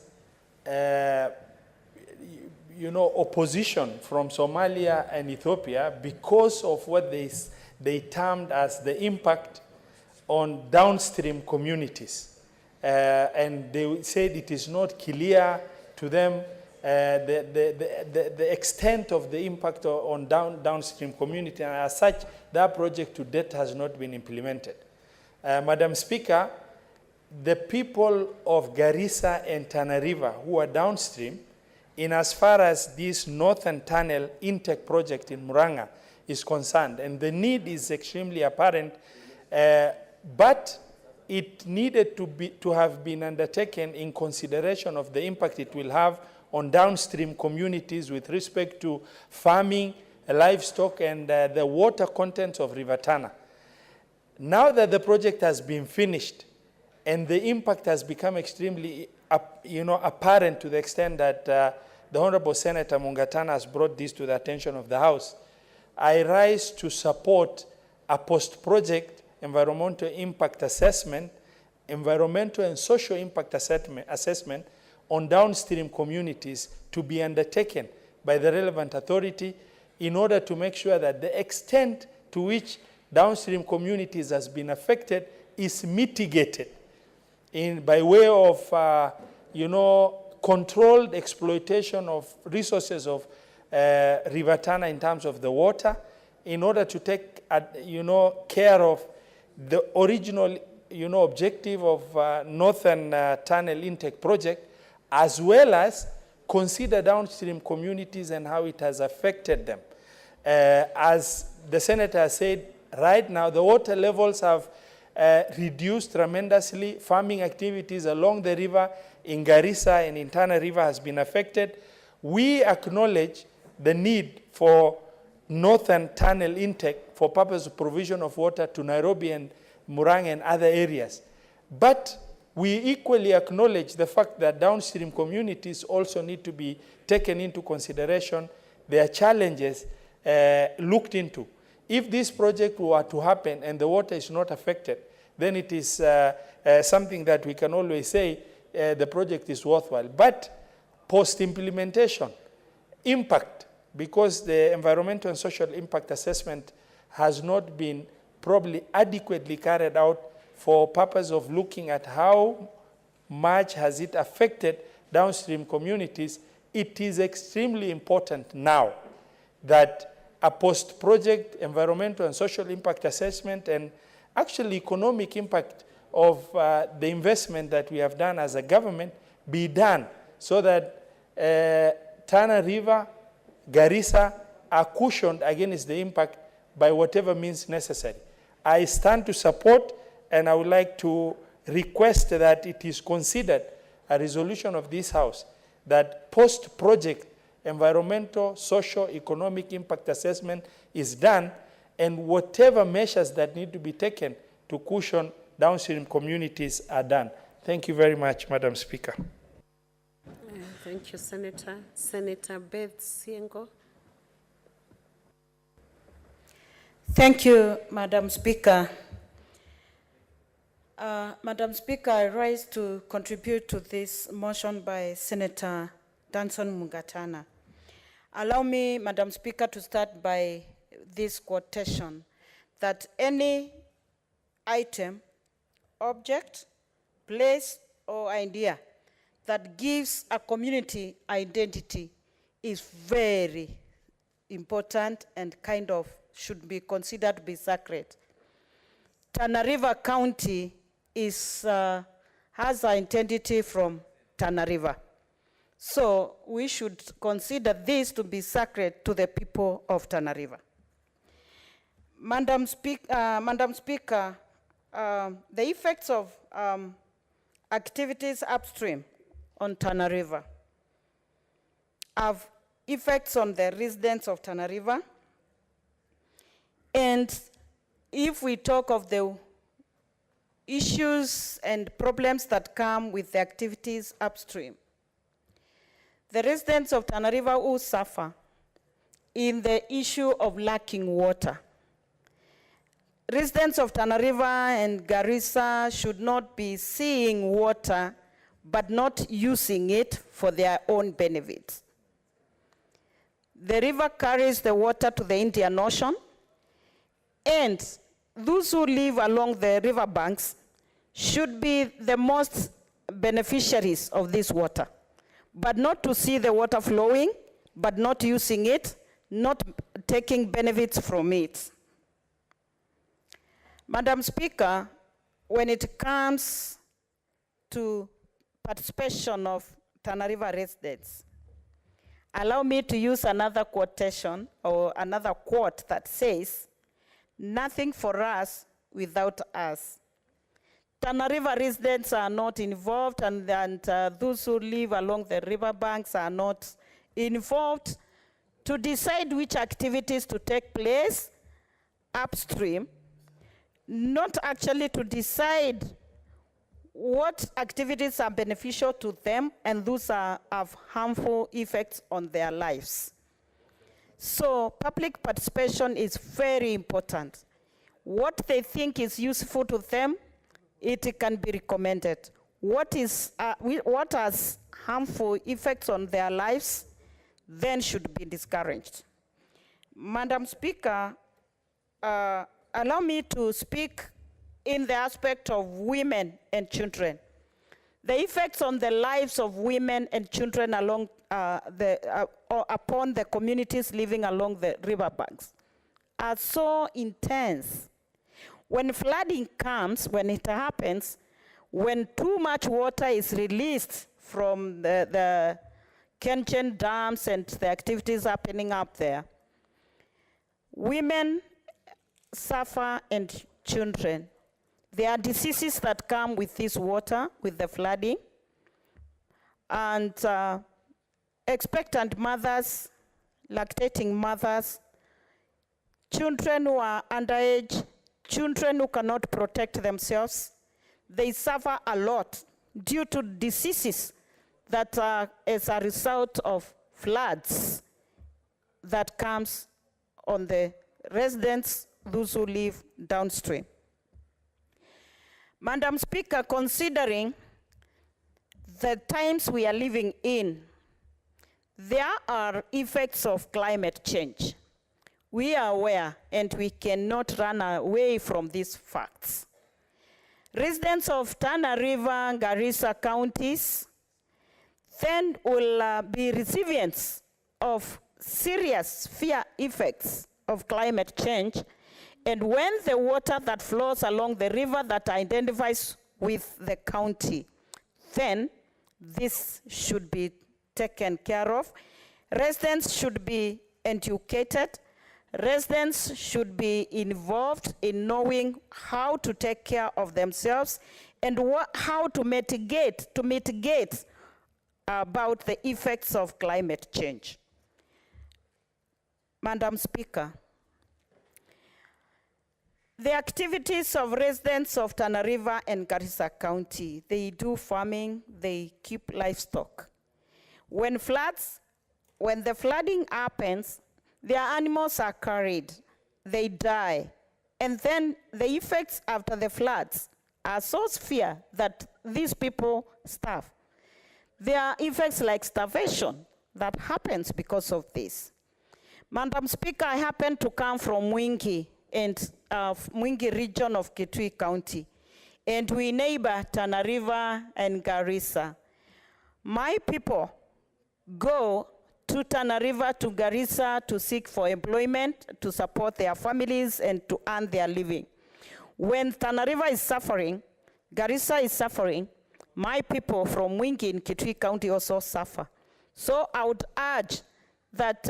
B: opposition from Somalia and Ethiopia because of what they termed as the impact on downstream communities. And they said it is not clear to them the extent of the impact on downstream community, and as such, that project to date has not been implemented. Madam Speaker, the people of Garissa and Tana River who are downstream, in as far as this Northern Tunnel intake project in Muranga is concerned, and the need is extremely apparent, but it needed to have been undertaken in consideration of the impact it will have on downstream communities with respect to farming, livestock, and the water contents of River Tana. Now that the project has been finished and the impact has become extremely apparent to the extent that the Honorable Senator Mungatana has brought this to the attention of the House, I rise to support a post-project environmental impact assessment, environmental and social impact assessment on downstream communities to be undertaken by the relevant authority in order to make sure that the extent to which downstream communities has been affected is mitigated by way of, controlled exploitation of resources of River Tana in terms of the water, in order to take, care of the original, objective of Northern Tunnel Intake Project, as well as consider downstream communities and how it has affected them. As the Senator said, right now the water levels have reduced tremendously. Farming activities along the river in Garissa and in Tana River has been affected. We acknowledge the need for Northern Tunnel intake for purpose of provision of water to Nairobi and Murang'a and other areas. But we equally acknowledge the fact that downstream communities also need to be taken into consideration, their challenges looked into. If this project were to happen and the water is not affected, then it is something that we can always say the project is worthwhile. But post-implementation, impact, because the environmental and social impact assessment has not been probably adequately carried out for purpose of looking at how much has it affected downstream communities, it is extremely important now that a post-project environmental and social impact assessment and actually economic impact of the investment that we have done as a government be done so that Tana River, Garissa are cushioned against the impact by whatever means necessary. I stand to support, and I would like to request that it is considered a resolution of this House that post-project environmental, social, economic impact assessment is done, and whatever measures that need to be taken to cushion downstream communities are done. Thank you very much, Madam Speaker.
L: Thank you, Senator. Senator Beth Siengo.
D: Thank you, Madam Speaker. Madam Speaker, I rise to contribute to this motion by Senator Danson Mugatana. Allow me, Madam Speaker, to start by this quotation, that any item, object, place, or idea that gives a community identity is very important and kind of should be considered to be sacred. Tana River County has an identity from Tana River. So we should consider this to be sacred to the people of Tana River. Madam Speaker, the effects of activities upstream on Tana River have effects on the residents of Tana River. And if we talk of the issues and problems that come with the activities upstream, the residents of Tana River will suffer in the issue of lacking water. Residents of Tana River and Garissa should not be seeing water but not using it for their own benefit. The river carries the water to the Indian Ocean, and those who live along the river banks should be the most beneficiaries of this water, but not to see the water flowing, but not using it, not taking benefits from it. Madam Speaker, when it comes to participation of Tana River residents, allow me to use another quotation or another quote that says, "Nothing for us without us." Tana River residents are not involved, and those who live along the river banks are not involved to decide which activities to take place upstream, not actually to decide what activities are beneficial to them and those have harmful effects on their lives. So public participation is very important. What they think is useful to them, it can be recommended. What has harmful effects on their lives, then should be discouraged. Madam Speaker, allow me to speak in the aspect of women and children. The effects on the lives of women and children along upon the communities living along the riverbanks are so intense. When flooding comes, when it happens, when too much water is released from the Kenchen dams and the activities happening up there, women suffer and children. There are diseases that come with this water, with the flooding, and expectant mothers, lactating mothers, children who are underage, children who cannot protect themselves, they suffer a lot due to diseases that are as a result of floods that comes on the residents, those who live downstream. Madam Speaker, considering the times we are living in, there are effects of climate change. We are aware and we cannot run away from these facts. Residents of Tana River and Garissa counties then will be recipients of serious severe effects of climate change. And when the water that flows along the river that identifies with the county, then this should be taken care of. Residents should be educated. Residents should be involved in knowing how to take care of themselves and how to mitigate about the effects of climate change. Madam Speaker, the activities of residents of Tana River and Garissa County, they do farming, they keep livestock. When the flooding happens, their animals are carried, they die. And then the effects after the floods are so severe that these people starve. There are effects like starvation that happens because of this. Madam Speaker, I happen to come from Mwingi and Mwingi region of Kitui County, and we neighbor Tana River and Garissa. My people go to Tana River, to Garissa to seek for employment, to support their families and to earn their living. When Tana River is suffering, Garissa is suffering, my people from Mwingi in Kitui County also suffer. So I would urge that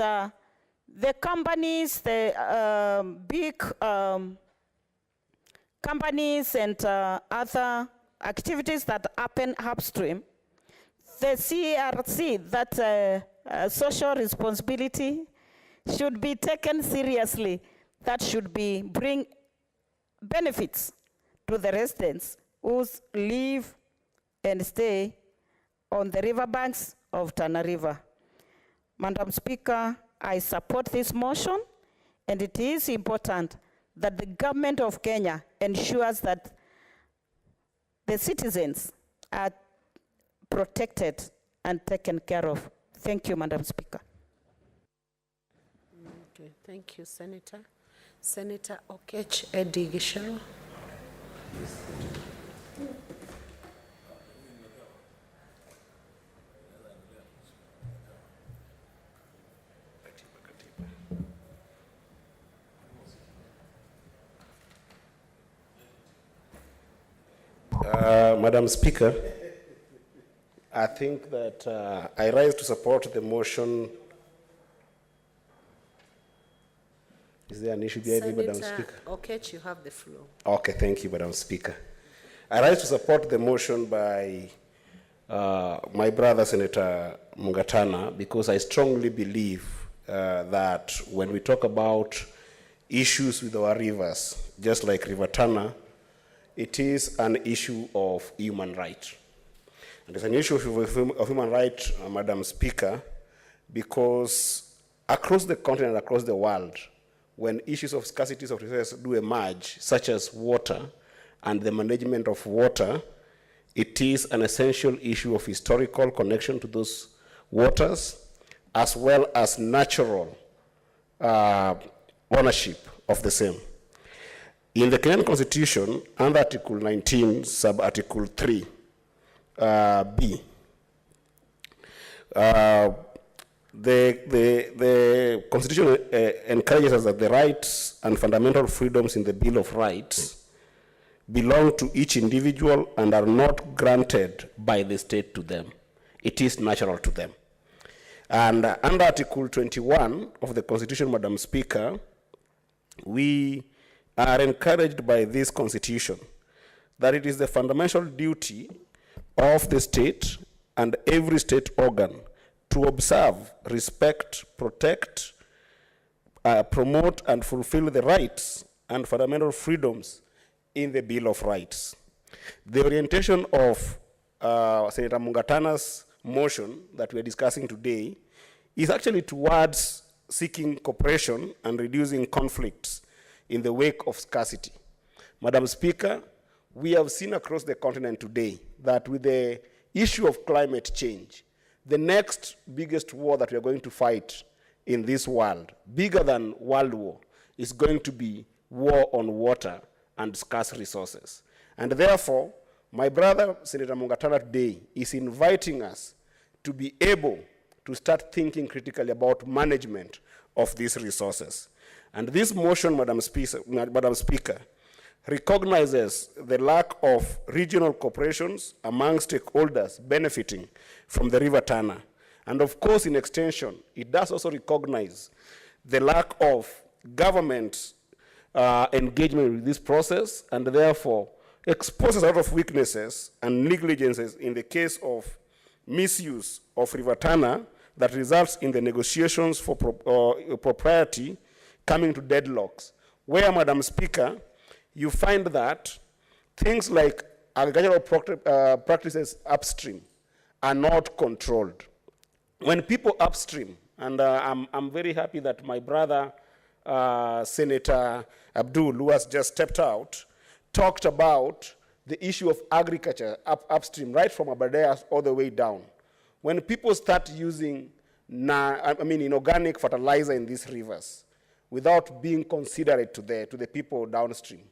D: the companies, the big companies and other activities that happen upstream, the CRC, that social responsibility should be taken seriously. That should be bring benefits to the residents who live and stay on the riverbanks of Tana River. Madam Speaker, I support this motion, and it is important that the government of Kenya ensures that the citizens are protected and taken care of. Thank you, Madam Speaker.
L: Okay, thank you, Senator. Senator Okech Eddie Gishero.
O: Madam Speaker, I think that I rise to support the motion. Is there an issue behind me, Madam Speaker?
L: Okech, you have the floor.
O: Okay, thank you, Madam Speaker. I rise to support the motion by my brother, Senator Mungatana, because I strongly believe that when we talk about issues with our rivers, just like River Tana, it is an issue of human right. And it's an issue of human right, Madam Speaker, because across the continent, across the world, when issues of scarcity of resources do emerge, such as water and the management of water, it is an essential issue of historical connection to those waters, as well as natural ownership of the same. In the Kenyan Constitution, under Article 19, sub-Article 3, B, the Constitution encourages us that the rights and fundamental freedoms in the Bill of Rights belong to each individual and are not granted by the state to them. It is natural to them. And under Article 21 of the Constitution, Madam Speaker, we are encouraged by this Constitution that it is the fundamental duty of the state and every state organ to observe, respect, protect, promote, and fulfill the rights and fundamental freedoms in the Bill of Rights. The orientation of Senator Mungatana's motion that we are discussing today is actually towards seeking cooperation and reducing conflicts in the wake of scarcity. Madam Speaker, we have seen across the continent today that with the issue of climate change, the next biggest war that we are going to fight in this world, bigger than World War, is going to be war on water and scarce resources. And therefore, my brother, Senator Mungatana, today is inviting us to be able to start thinking critically about management of these resources. And this motion, Madam Speaker, recognizes the lack of regional cooperations among stakeholders benefiting from the River Tana. And of course, in extension, it does also recognize the lack of government engagement with this process, and therefore exposes a lot of weaknesses and negligences in the case of misuse of River Tana that results in the negotiations for propriety coming to deadlocks, where, Madam Speaker, you find that things like agricultural practices upstream are not controlled. When people upstream, and I'm very happy that my brother, Senator Abdul, who has just stepped out, talked about the issue of agriculture upstream, right from Abadeas all the way down. When people start using inorganic fertilizer in these rivers without being considerate to the people downstream,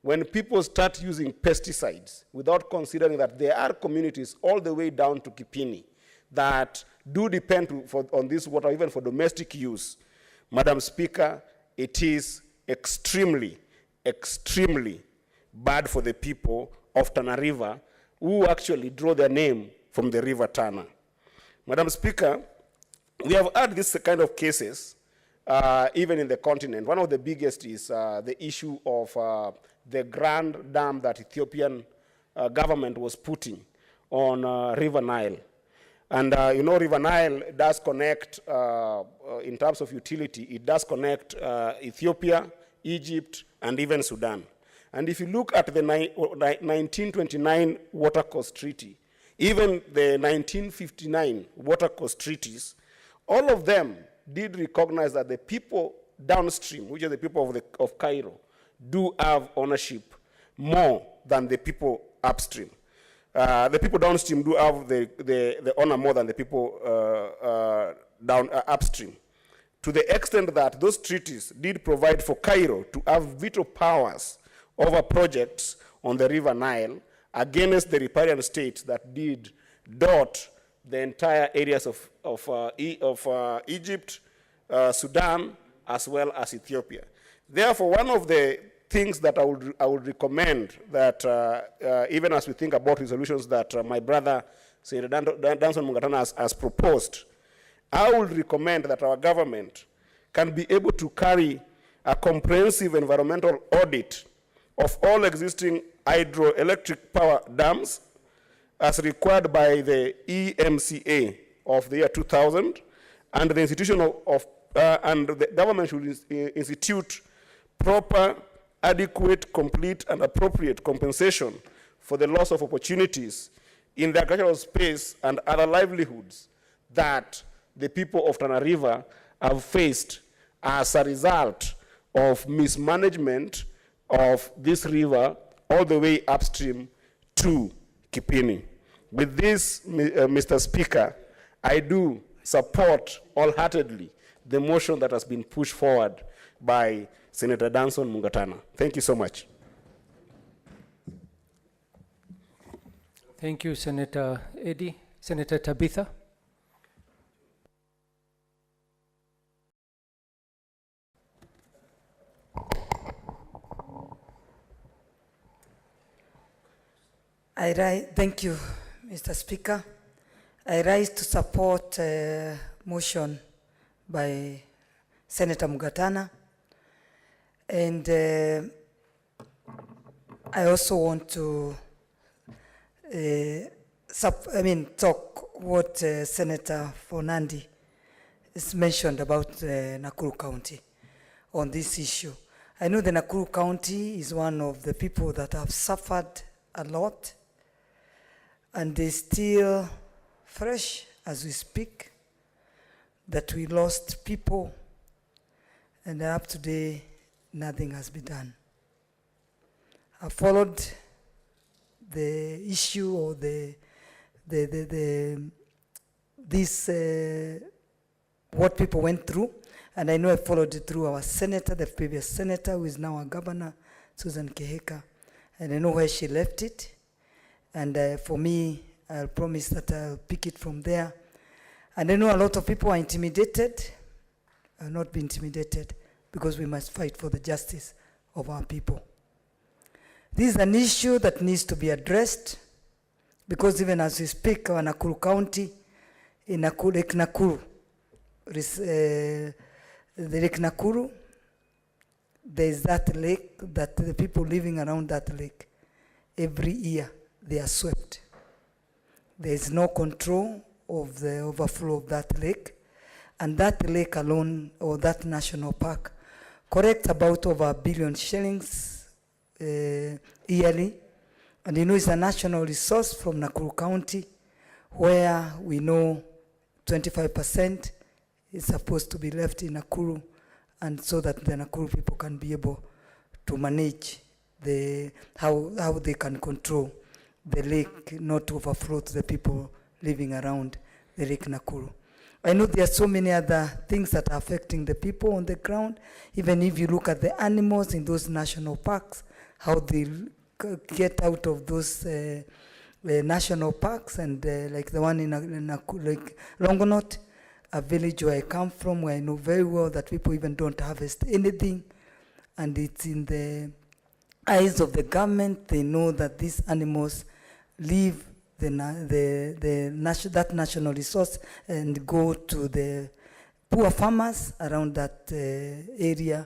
O: when people start using pesticides without considering that there are communities all the way down to Kipini that do depend on this water even for domestic use, Madam Speaker, it is extremely, extremely bad for the people of Tana River who actually draw their name from the River Tana. Madam Speaker, we have had this kind of cases even in the continent. One of the biggest is the issue of the grand dam that Ethiopian government was putting on River Nile. And you know, River Nile does connect, in terms of utility, it does connect Ethiopia, Egypt, and even Sudan. And if you look at the 1929 Water Course Treaty, even the 1959 Water Course Treaties, all of them did recognize that the people downstream, which are the people of Cairo, do have ownership more than the people upstream. The people downstream do have the honor more than the people upstream, to the extent that those treaties did provide for Cairo to have veto powers over projects on the River Nile against the riparian states that did dot the entire areas of Egypt, Sudan, as well as Ethiopia. Therefore, one of the things that I would recommend that even as we think about resolutions that my brother, Senator Danson Mungatana has proposed, I would recommend that our government can be able to carry a comprehensive environmental audit of all existing hydroelectric power dams as required by the EMCA of the year 2000, and the institution and the government should institute proper, adequate, complete, and appropriate compensation for the loss of opportunities in the agricultural space and other livelihoods that the people of Tana River have faced as a result of mismanagement of this river all the way upstream to Kipini. With this, Mr. Speaker, I do support wholeheartedly the motion that has been pushed forward by Senator Danson Mungatana. Thank you so much.
E: Thank you, Senator Eddie. Senator Tabitha.
C: Thank you, Mr. Speaker. I rise to support motion by Senator Mungatana. And I also want to talk what Senator Fonandi has mentioned about Nakuru County on this issue. I know the Nakuru County is one of the people that have suffered a lot, and they're still fresh as we speak, that we lost people, and up to today, nothing has been done. I followed the issue or what people went through, and I know I followed it through our senator, the previous senator, who is now our governor, Susan Keheka, and I know where she left it. And for me, I'll promise that I'll pick it from there. And I know a lot of people are intimidated. I'll not be intimidated, because we must fight for the justice of our people. This is an issue that needs to be addressed, because even as we speak, our Nakuru County, in Lake Nakuru, the Lake Nakuru, there is that lake that the people living around that lake, every year they are swept. There is no control of the overflow of that lake. And that lake alone, or that national park, collects about over $1 billion shillings yearly. And you know, it's a national resource from Nakuru County, where we know 25% is supposed to be left in Nakuru, and so that the Nakuru people can be able to manage how they can control the lake not to overflow to the people living around the Lake Nakuru. I know there are so many other things that are affecting the people on the ground. Even if you look at the animals in those national parks, how they get out of those national parks, and like the one in like Longonot, a village where I come from, where I know very well that people even don't harvest anything, and it's in the eyes of the government. They know that these animals leave that national resource and go to the poor farmers around that area,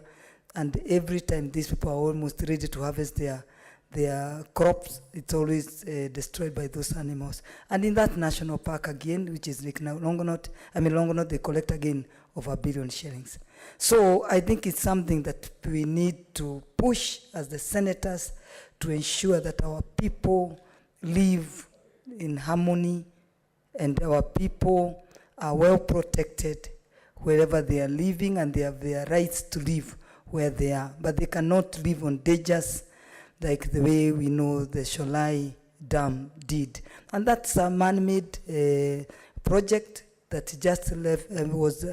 C: and every time these people are almost ready to harvest their crops, it's always destroyed by those animals. And in that national park again, which is like Longonot, they collect again over $1 billion shillings. So I think it's something that we need to push as the senators to ensure that our people live in harmony and our people are well protected wherever they are living, and they have their rights to live where they are. But they cannot live on dangers like the way we know the Sholai Dam did. And that's a man-made project that just was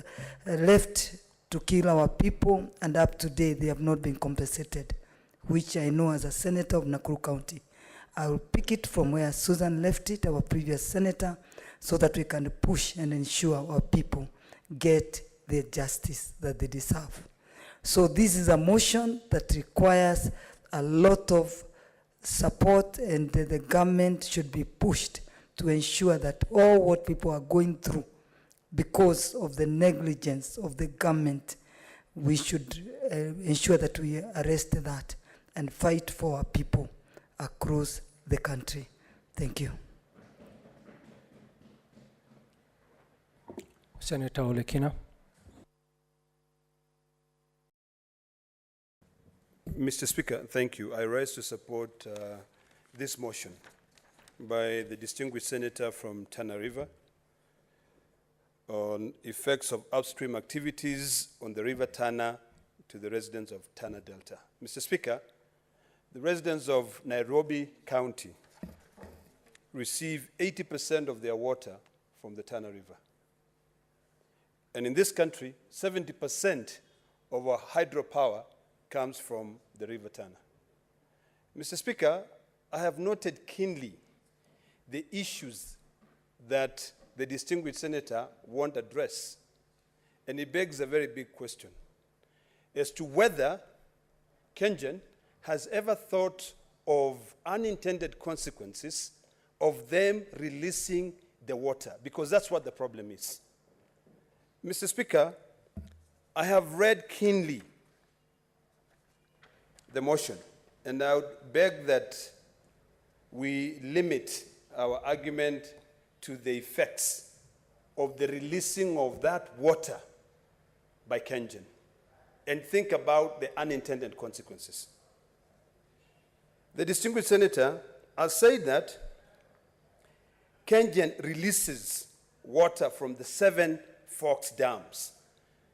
C: left to kill our people, and up to date they have not been compensated, which I know as a senator of Nakuru County, I will pick it from where Susan left it, our previous senator, so that we can push and ensure our people get the justice that they deserve. So this is a motion that requires a lot of support, and the government should be pushed to ensure that all what people are going through because of the negligence of the government, we should ensure that we arrest that and fight for our people across the country. Thank you.
E: Senator Olekina.
M: Mr. Speaker, thank you. I rise to support this motion by the distinguished senator from Tana River on effects of upstream activities on the River Tana to the residents of Tana Delta. Mr. Speaker, the residents of Nairobi County receive 80% of their water from the Tana River. And in this country, 70% of our hydropower comes from the River Tana. Mr. Speaker, I have noted keenly the issues that the distinguished senator won't address, and it begs a very big question as to whether Kengen has ever thought of unintended consequences of them releasing the water, because that's what the problem is. Mr. Speaker, I have read keenly the motion, and I would beg that we limit our argument to the effects of the releasing of that water by Kengen, and think about the unintended consequences. The distinguished senator has said that Kengen releases water from the 7 Forks dams.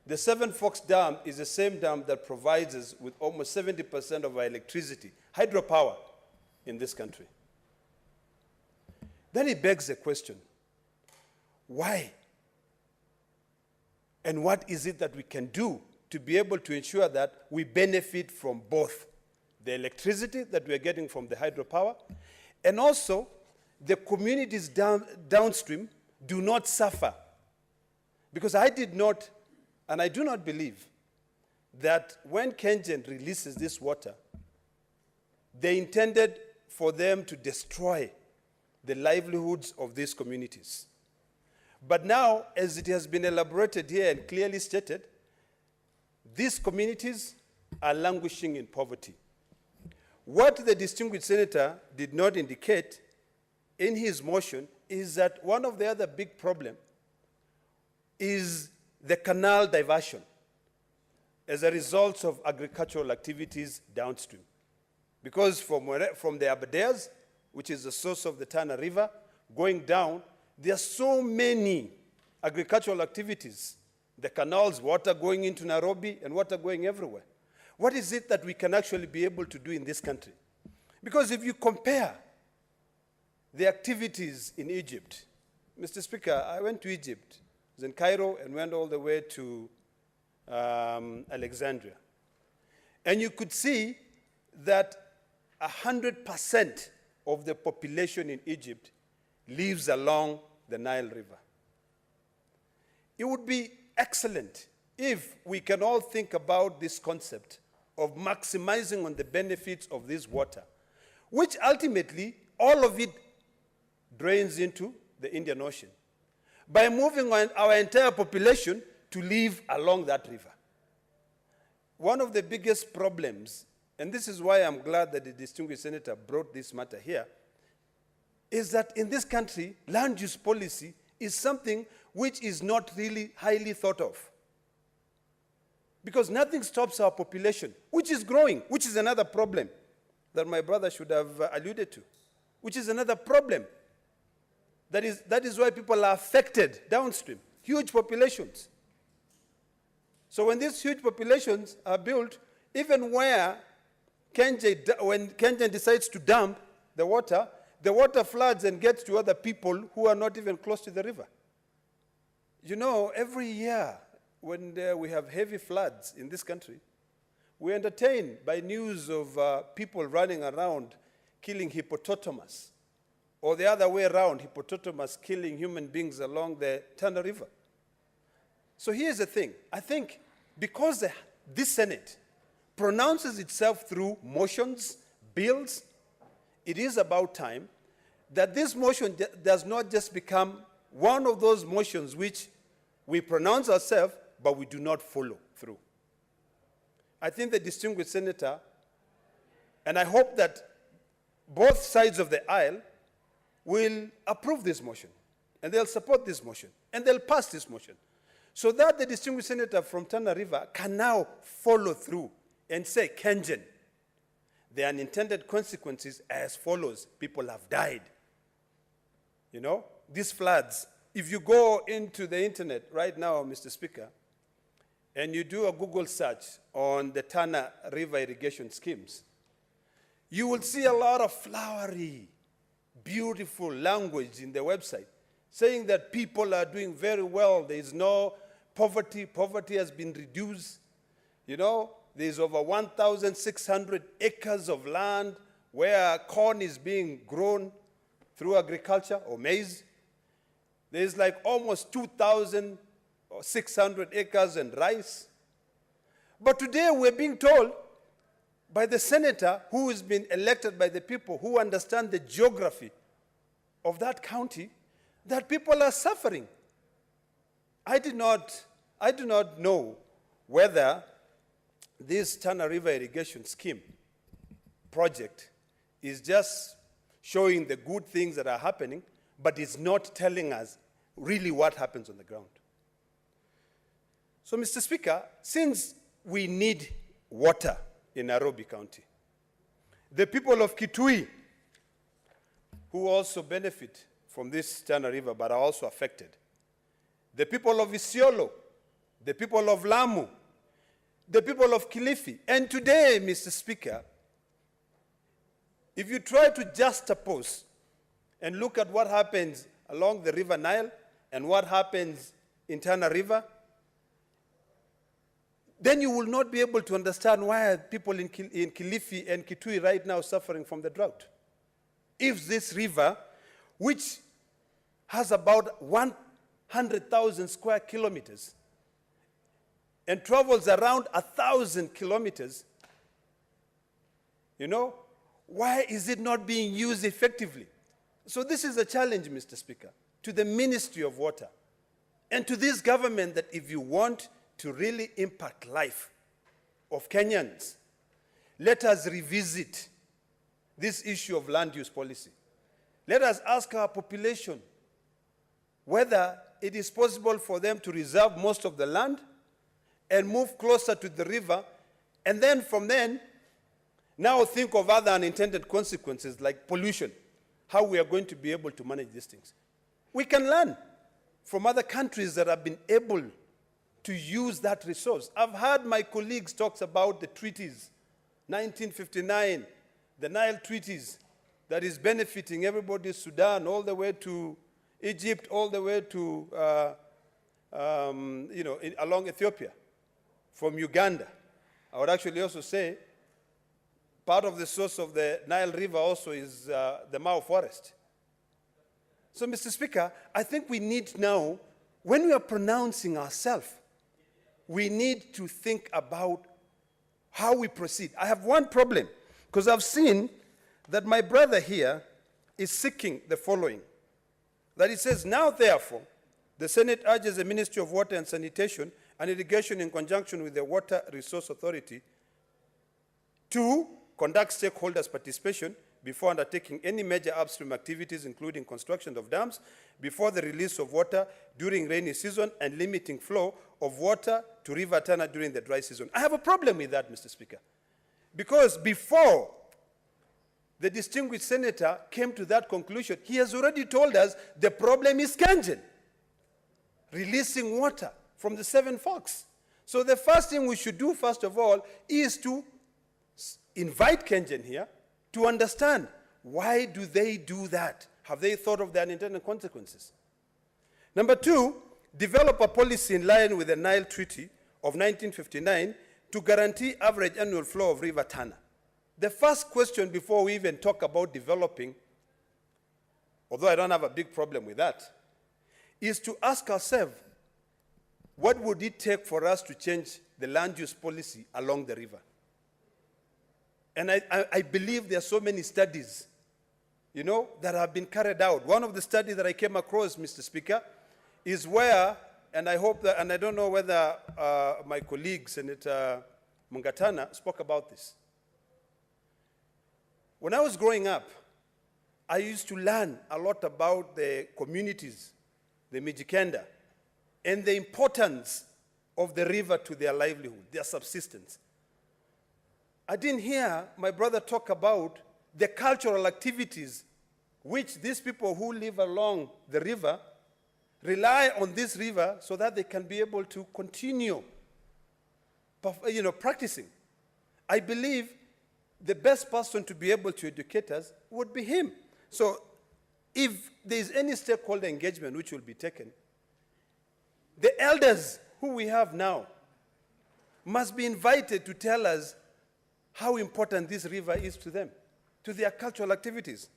M: The 7 Forks Dam is the same dam that provides us with almost 70% of our electricity, hydropower, in this country. Then it begs the question, why? And what is it that we can do to be able to ensure that we benefit from both the electricity that we're getting from the hydropower, and also the communities downstream do not suffer? Because I did not, and I do not believe that when Kengen releases this water, they intended for them to destroy the livelihoods of these communities. But now, as it has been elaborated here and clearly stated, these communities are languishing in poverty. What the distinguished senator did not indicate in his motion is that one of the other big problems is the canal diversion as a result of agricultural activities downstream. Because from the Aberdares, which is the source of the Tana River, going down, there are so many agricultural activities. The canals, water going into Nairobi and water going everywhere. What is it that we can actually be able to do in this country? Because if you compare the activities in Egypt, Mr. Speaker, I went to Egypt. I was in Cairo and went all the way to Alexandria. And you could see that 100% of the population in Egypt lives along the Nile River. It would be excellent if we can all think about this concept of maximizing on the benefits of this water, which ultimately all of it drains into the Indian Ocean, by moving on our entire population to live along that river. One of the biggest problems, and this is why I'm glad that the distinguished senator brought this matter here, is that in this country, land use policy is something which is not really highly thought of. Because nothing stops our population, which is growing, which is another problem that my brother should have alluded to, which is another problem. That is why people are affected downstream, huge populations. So when these huge populations are built, even when Kengen decides to dump the water floods and gets to other people who are not even close to the river. You know, every year when we have heavy floods in this country, we're entertained by news of people running around killing hippopotamus, or the other way around, hippopotamus killing human beings along the Tana River. So here's the thing. I think because this Senate pronounces itself through motions, bills, it is about time that this motion does not just become one of those motions which we pronounce ourselves, but we do not follow through. I think the distinguished senator, and I hope that both sides of the aisle will approve this motion, and they'll support this motion, and they'll pass this motion, so that the distinguished senator from Tana River can now follow through and say, Kengen, the unintended consequences as follows. People have died. You know, these floods, if you go into the internet right now, Mr. Speaker, and you do a Google search on the Tana River irrigation schemes, you will see a lot of flowery, beautiful language in the website saying that people are doing very well. There is no poverty. Poverty has been reduced. You know, there's over 1,600 acres of land where corn is being grown through agriculture or maize. There's like almost 2,600 acres in rice. But today we're being told by the senator who has been elected by the people who understand the geography of that county that people are suffering. I do not know whether this Tana River irrigation scheme project is just showing the good things that are happening, but it's not telling us really what happens on the ground. So, Mr. Speaker, since we need water in Nairobi County, the people of Kitui, who also benefit from this Tana River but are also affected, the people of Isiolo, the people of Lamu, the people of Kilifi, and today, Mr. Speaker, if you try to juxtapose and look at what happens along the River Nile and what happens in Tana River, then you will not be able to understand why are people in Kilifi and Kitui right now suffering from the drought. If this river, which has about 100,000 square kilometers and travels around 1,000 kilometers, you know, why is it not being used effectively? So this is a challenge, Mr. Speaker, to the Ministry of Water and to this government that if you want to really impact life of Kenyans, let us revisit this issue of land use policy. Let us ask our population whether it is possible for them to reserve most of the land and move closer to the river, and then from then, now think of other unintended consequences like pollution, how we are going to be able to manage these things. We can learn from other countries that have been able to use that resource. I've heard my colleagues talk about the treaties, 1959, the Nile treaties, that is benefiting everybody, Sudan, all the way to Egypt, all the way to, along Ethiopia, from Uganda. I would actually also say part of the source of the Nile River also is the Mao forest. So, Mr. Speaker, I think we need now, when we are pronouncing ourselves, we need to think about how we proceed. I have one problem, because I've seen that my brother here is seeking the following. That it says, now therefore, the Senate urges the Ministry of Water and Sanitation and Irrigation in conjunction with the Water Resource Authority to conduct stakeholders' participation before undertaking any major upstream activities, including construction of dams, before the release of water during rainy season and limiting flow of water to River Tana during the dry season. I have a problem with that, Mr. Speaker, because before the distinguished senator came to that conclusion, he has already told us the problem is Kanjen, releasing water from the Seven Forks. So the first thing we should do, first of all, is to invite Kengen here to understand, why do they do that? Have they thought of the unintended consequences? Number two, develop a policy in line with the Nile Treaty of 1959 to guarantee average annual flow of River Tana. The first question before we even talk about developing, although I don't have a big problem with that, is to ask ourselves, what would it take for us to change the land use policy along the river? And I believe there are so many studies, that have been carried out. One of the studies that I came across, Mr. Speaker, is where, and I hope that, and I don't know whether my colleague, Senator Mungatana, spoke about this. When I was growing up, I used to learn a lot about the communities, the Mijikenda, and the importance of the river to their livelihood, their subsistence. I didn't hear my brother talk about the cultural activities which these people who live along the river rely on this river so that they can be able to continue practicing. I believe the best person to be able to educate us would be him. So if there is any stakeholder engagement which will be taken, the elders who we have now must be invited to tell us how important this river is to them, to their cultural activities.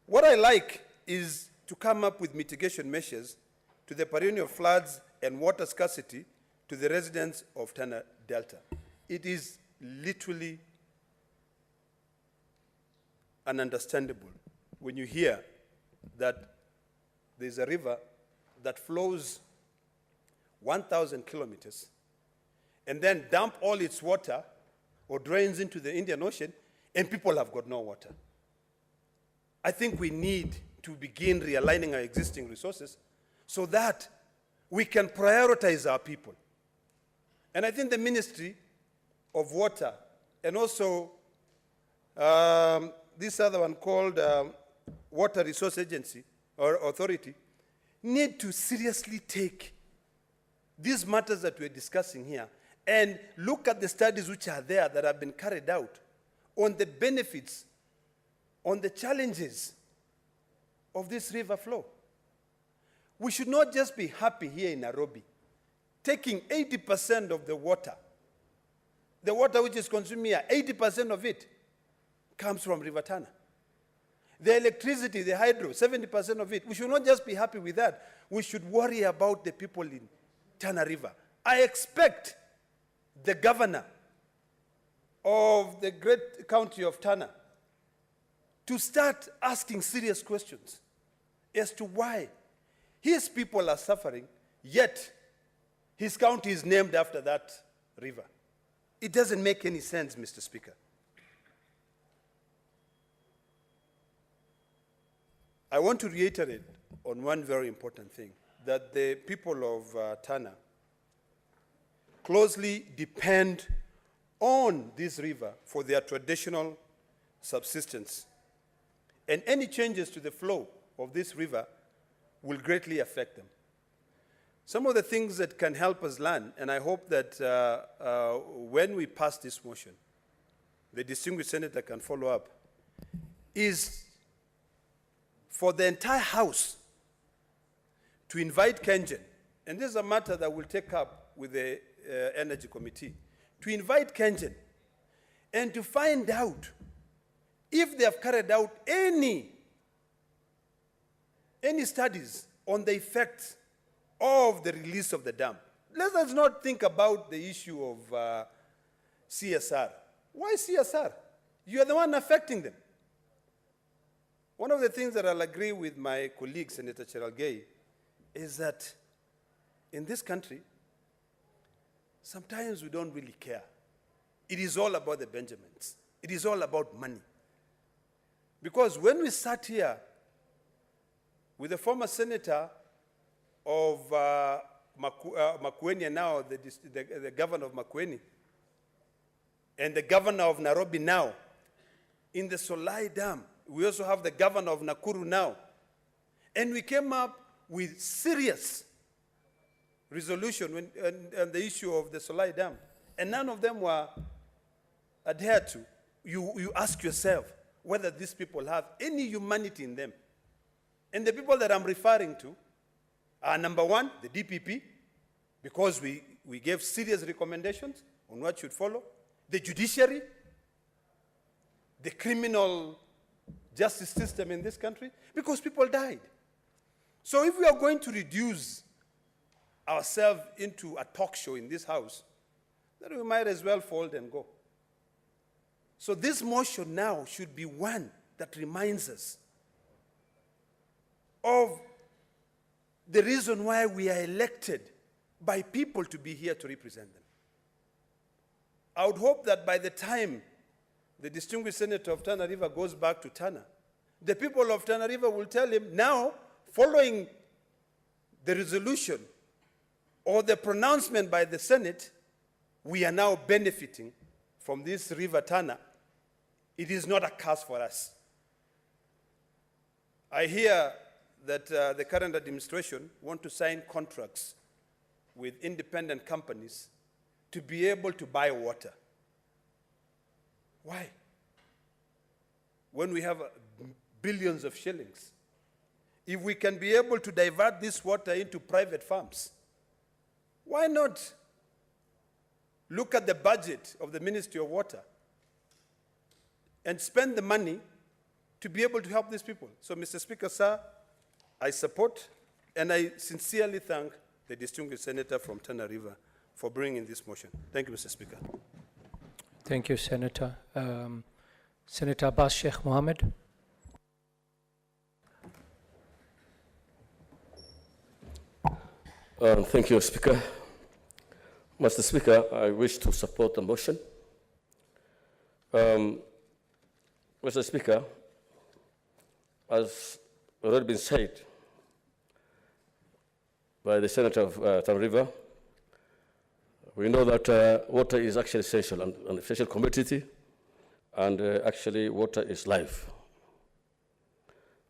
M: What I like is to come up with mitigation measures to the perennial floods and water scarcity to the residents of Tana Delta. It is literally ununderstandable when you hear that there's a river that flows 1,000 kilometers and then dump all its water or drains into the Indian Ocean, and people have got no water. I think we need to begin realigning our existing resources so that we can prioritize our people. And I think the Ministry of Water and also this other one called Water Resource Agency or Authority need to seriously take these matters that we're discussing here and look at the studies which are there that have been carried out on the benefits, on the challenges of this river flow. We should not just be happy here in Nairobi, taking 80% of the water which is consumed here, 80% of it comes from River Tana. The electricity, the hydro, 70% of it. We should not just be happy with that. We should worry about the people in Tana River. I expect the governor of the great county of Tana to start asking serious questions as to why his people are suffering, yet his county is named after that river. It doesn't make any sense, Mr. Speaker. I want to reiterate on one very important thing, that the people of Tana closely depend on this river for their traditional subsistence. And any changes to the flow of this river will greatly affect them. Some of the things that can help us learn, and I hope that when we pass this motion, the distinguished senator can follow up, is for the entire House to invite Kengen, and this is a matter that we'll take up with the Energy Committee, to invite Kengen and to find out if they have carried out any studies on the effects of the release of the dam. Let us not think about the issue of CSR. Why CSR? You are the one affecting them. One of the things that I'll agree with my colleague, Senator Cheralgei, is that in this country, sometimes we don't really care. It is all about the Benjamins. It is all about money. Because when we sat here with the former senator of Makueni, now the governor of Makueni, and the governor of Nairobi now, in the Solai Dam, we also have the governor of Nakuru now, and we came up with serious resolution on the issue of the Solai Dam, and none of them were adhered to. You ask yourself whether these people have any humanity in them. And the people that I'm referring to are, number one, the DPP, because we gave serious recommendations on what should follow, the judiciary, the criminal justice system in this country, because people died. So if we are going to reduce ourselves into a talk show in this House, then we might as well fold and go. So this motion now should be one that reminds us of the reason why we are elected by people to be here to represent them. I would hope that by the time the distinguished senator of Tana River goes back to Tana, the people of Tana River will tell him, now, following the resolution or the pronouncement by the Senate, we are now benefiting from this river Tana. It is not a curse for us. I hear that the current administration want to sign contracts with independent companies to be able to buy water. Why? When we have billions of shillings. If we can be able to divert this water into private farms, why not look at the budget of the Ministry of Water and spend the money to be able to help these people? So, Mr. Speaker, sir, I support and I sincerely thank the distinguished senator from Tana River for bringing this motion. Thank you, Mr. Speaker.
E: Thank you, Senator. Senator Abbas Sheikh Mohammed.
S: Thank you, Speaker. Mr. Speaker, I wish to support the motion. Mr. Speaker, as already been said by the Senator of Tana River, we know that water is actually essential and an essential commodity, and actually water is life.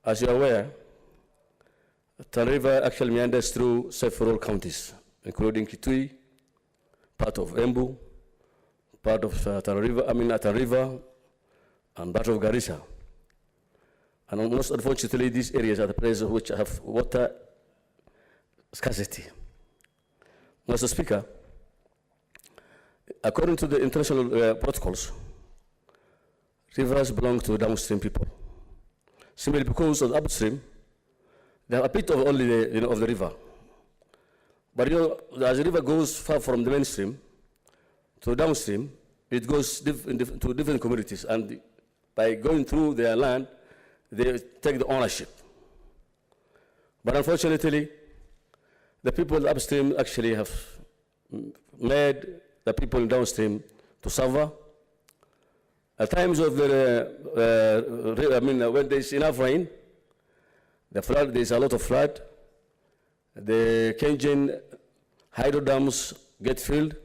S: As you are aware, Tana River actually meanders through several counties, including Kitui, part of Embu, part of Tana River, and part of Garissa. And most unfortunately, these areas are the places which have water scarcity. Mr. Speaker, according to the international protocols, rivers belong to downstream people. Simply because of the upstream, they have a bit of only the, of the river. But as the river goes far from the mainstream to downstream, it goes to different communities, and by going through their land, they take the ownership. But unfortunately, the people upstream actually have made the people downstream to suffer. At times of when there's enough rain, The flood, there's a lot of flood. The Kenyan hydro dams get filled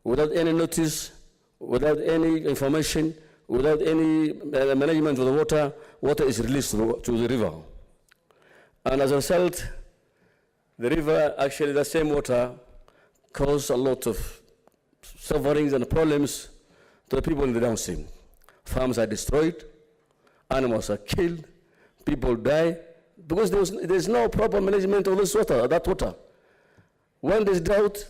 S: without any notice, without any information, without any management of the water. Water is released to the river. And as a result, the river, actually the same water, caused a lot of sufferings and problems to the people in the downstream. Farms are destroyed, animals are killed, people die, because there's no proper management of this water, that water. When there's drought,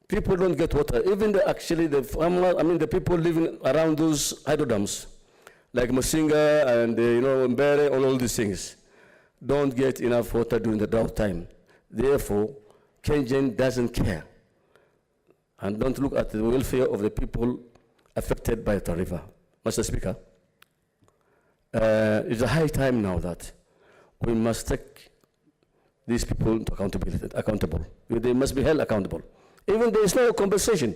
S: people don't get water. Even the people living around those hydro dams, like Masinga and Mbere, all these things, don't get enough water during the drought time. Therefore, Kenyan doesn't care and don't look at the welfare of the people affected by the river. Mr. Speaker, it's a high time now that we must take these people accountable. They must be held accountable. Even there is no compensation.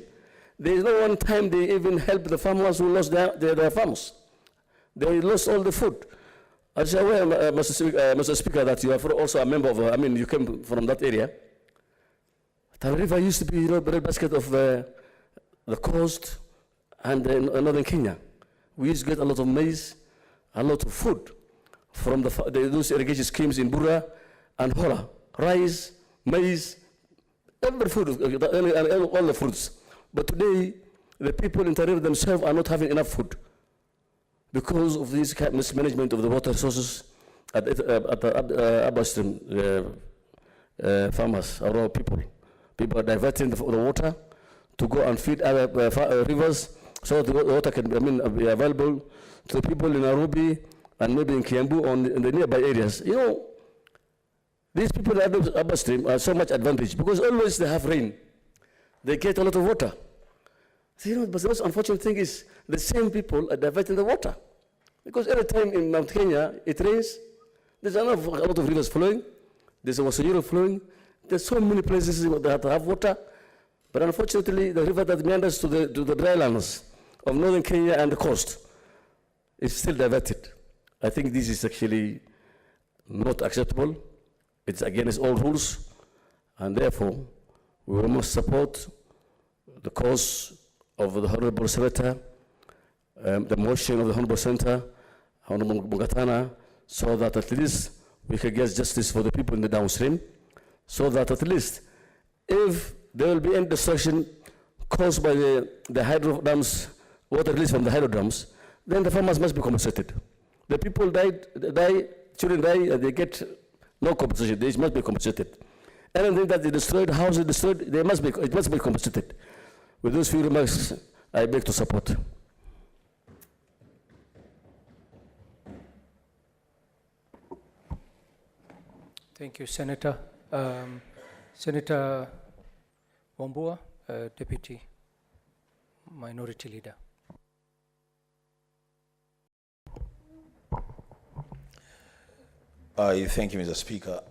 S: There is no one time they even help the farmers who lost their farms. They lost all the food. I say, well, Mr. Speaker, that you are also a member of, you came from that area. The river used to be the breadbasket of the coast and northern Kenya. We used to get a lot of maize, a lot of food from those irrigation schemes in Bura and Hola. Rice, maize, every food, all the fruits. But today, the people in the river themselves are not having enough food because of this mismanagement of the water resources at the upstream farmers, our people. People are diverting the water to go and feed other rivers so that the water can be available to the people in Nairobi and maybe in Kiambu or in the nearby areas. These people upstream are so much advantage because always they have rain. They get a lot of water. So, but the most unfortunate thing is the same people are diverting the water. Because every time in Mount Kenya it rains, there's a lot of rivers flowing, there's a Wasanyiro flowing, there's so many places that have water, but unfortunately the river that meanders to the dry lands of northern Kenya and the coast is still diverted. I think this is actually not acceptable. It's against all rules, and therefore we must support the cause of the Honorable Senator, the motion of the Honorable Senator, Honorable Mugatana, so that at least we can get justice for the people in the downstream, so that at least if there will be any destruction caused by the hydro dams, water released from the hydro dams, then the farmers must be compensated. The people children die, and they get no compensation. They must be compensated. Anything that they destroyed, houses destroyed, it must be compensated. With those few remarks, I beg to support.
E: Thank you, Senator. Senator Wambua, Deputy Minority Leader.
N: Thank you, Mr. Speaker.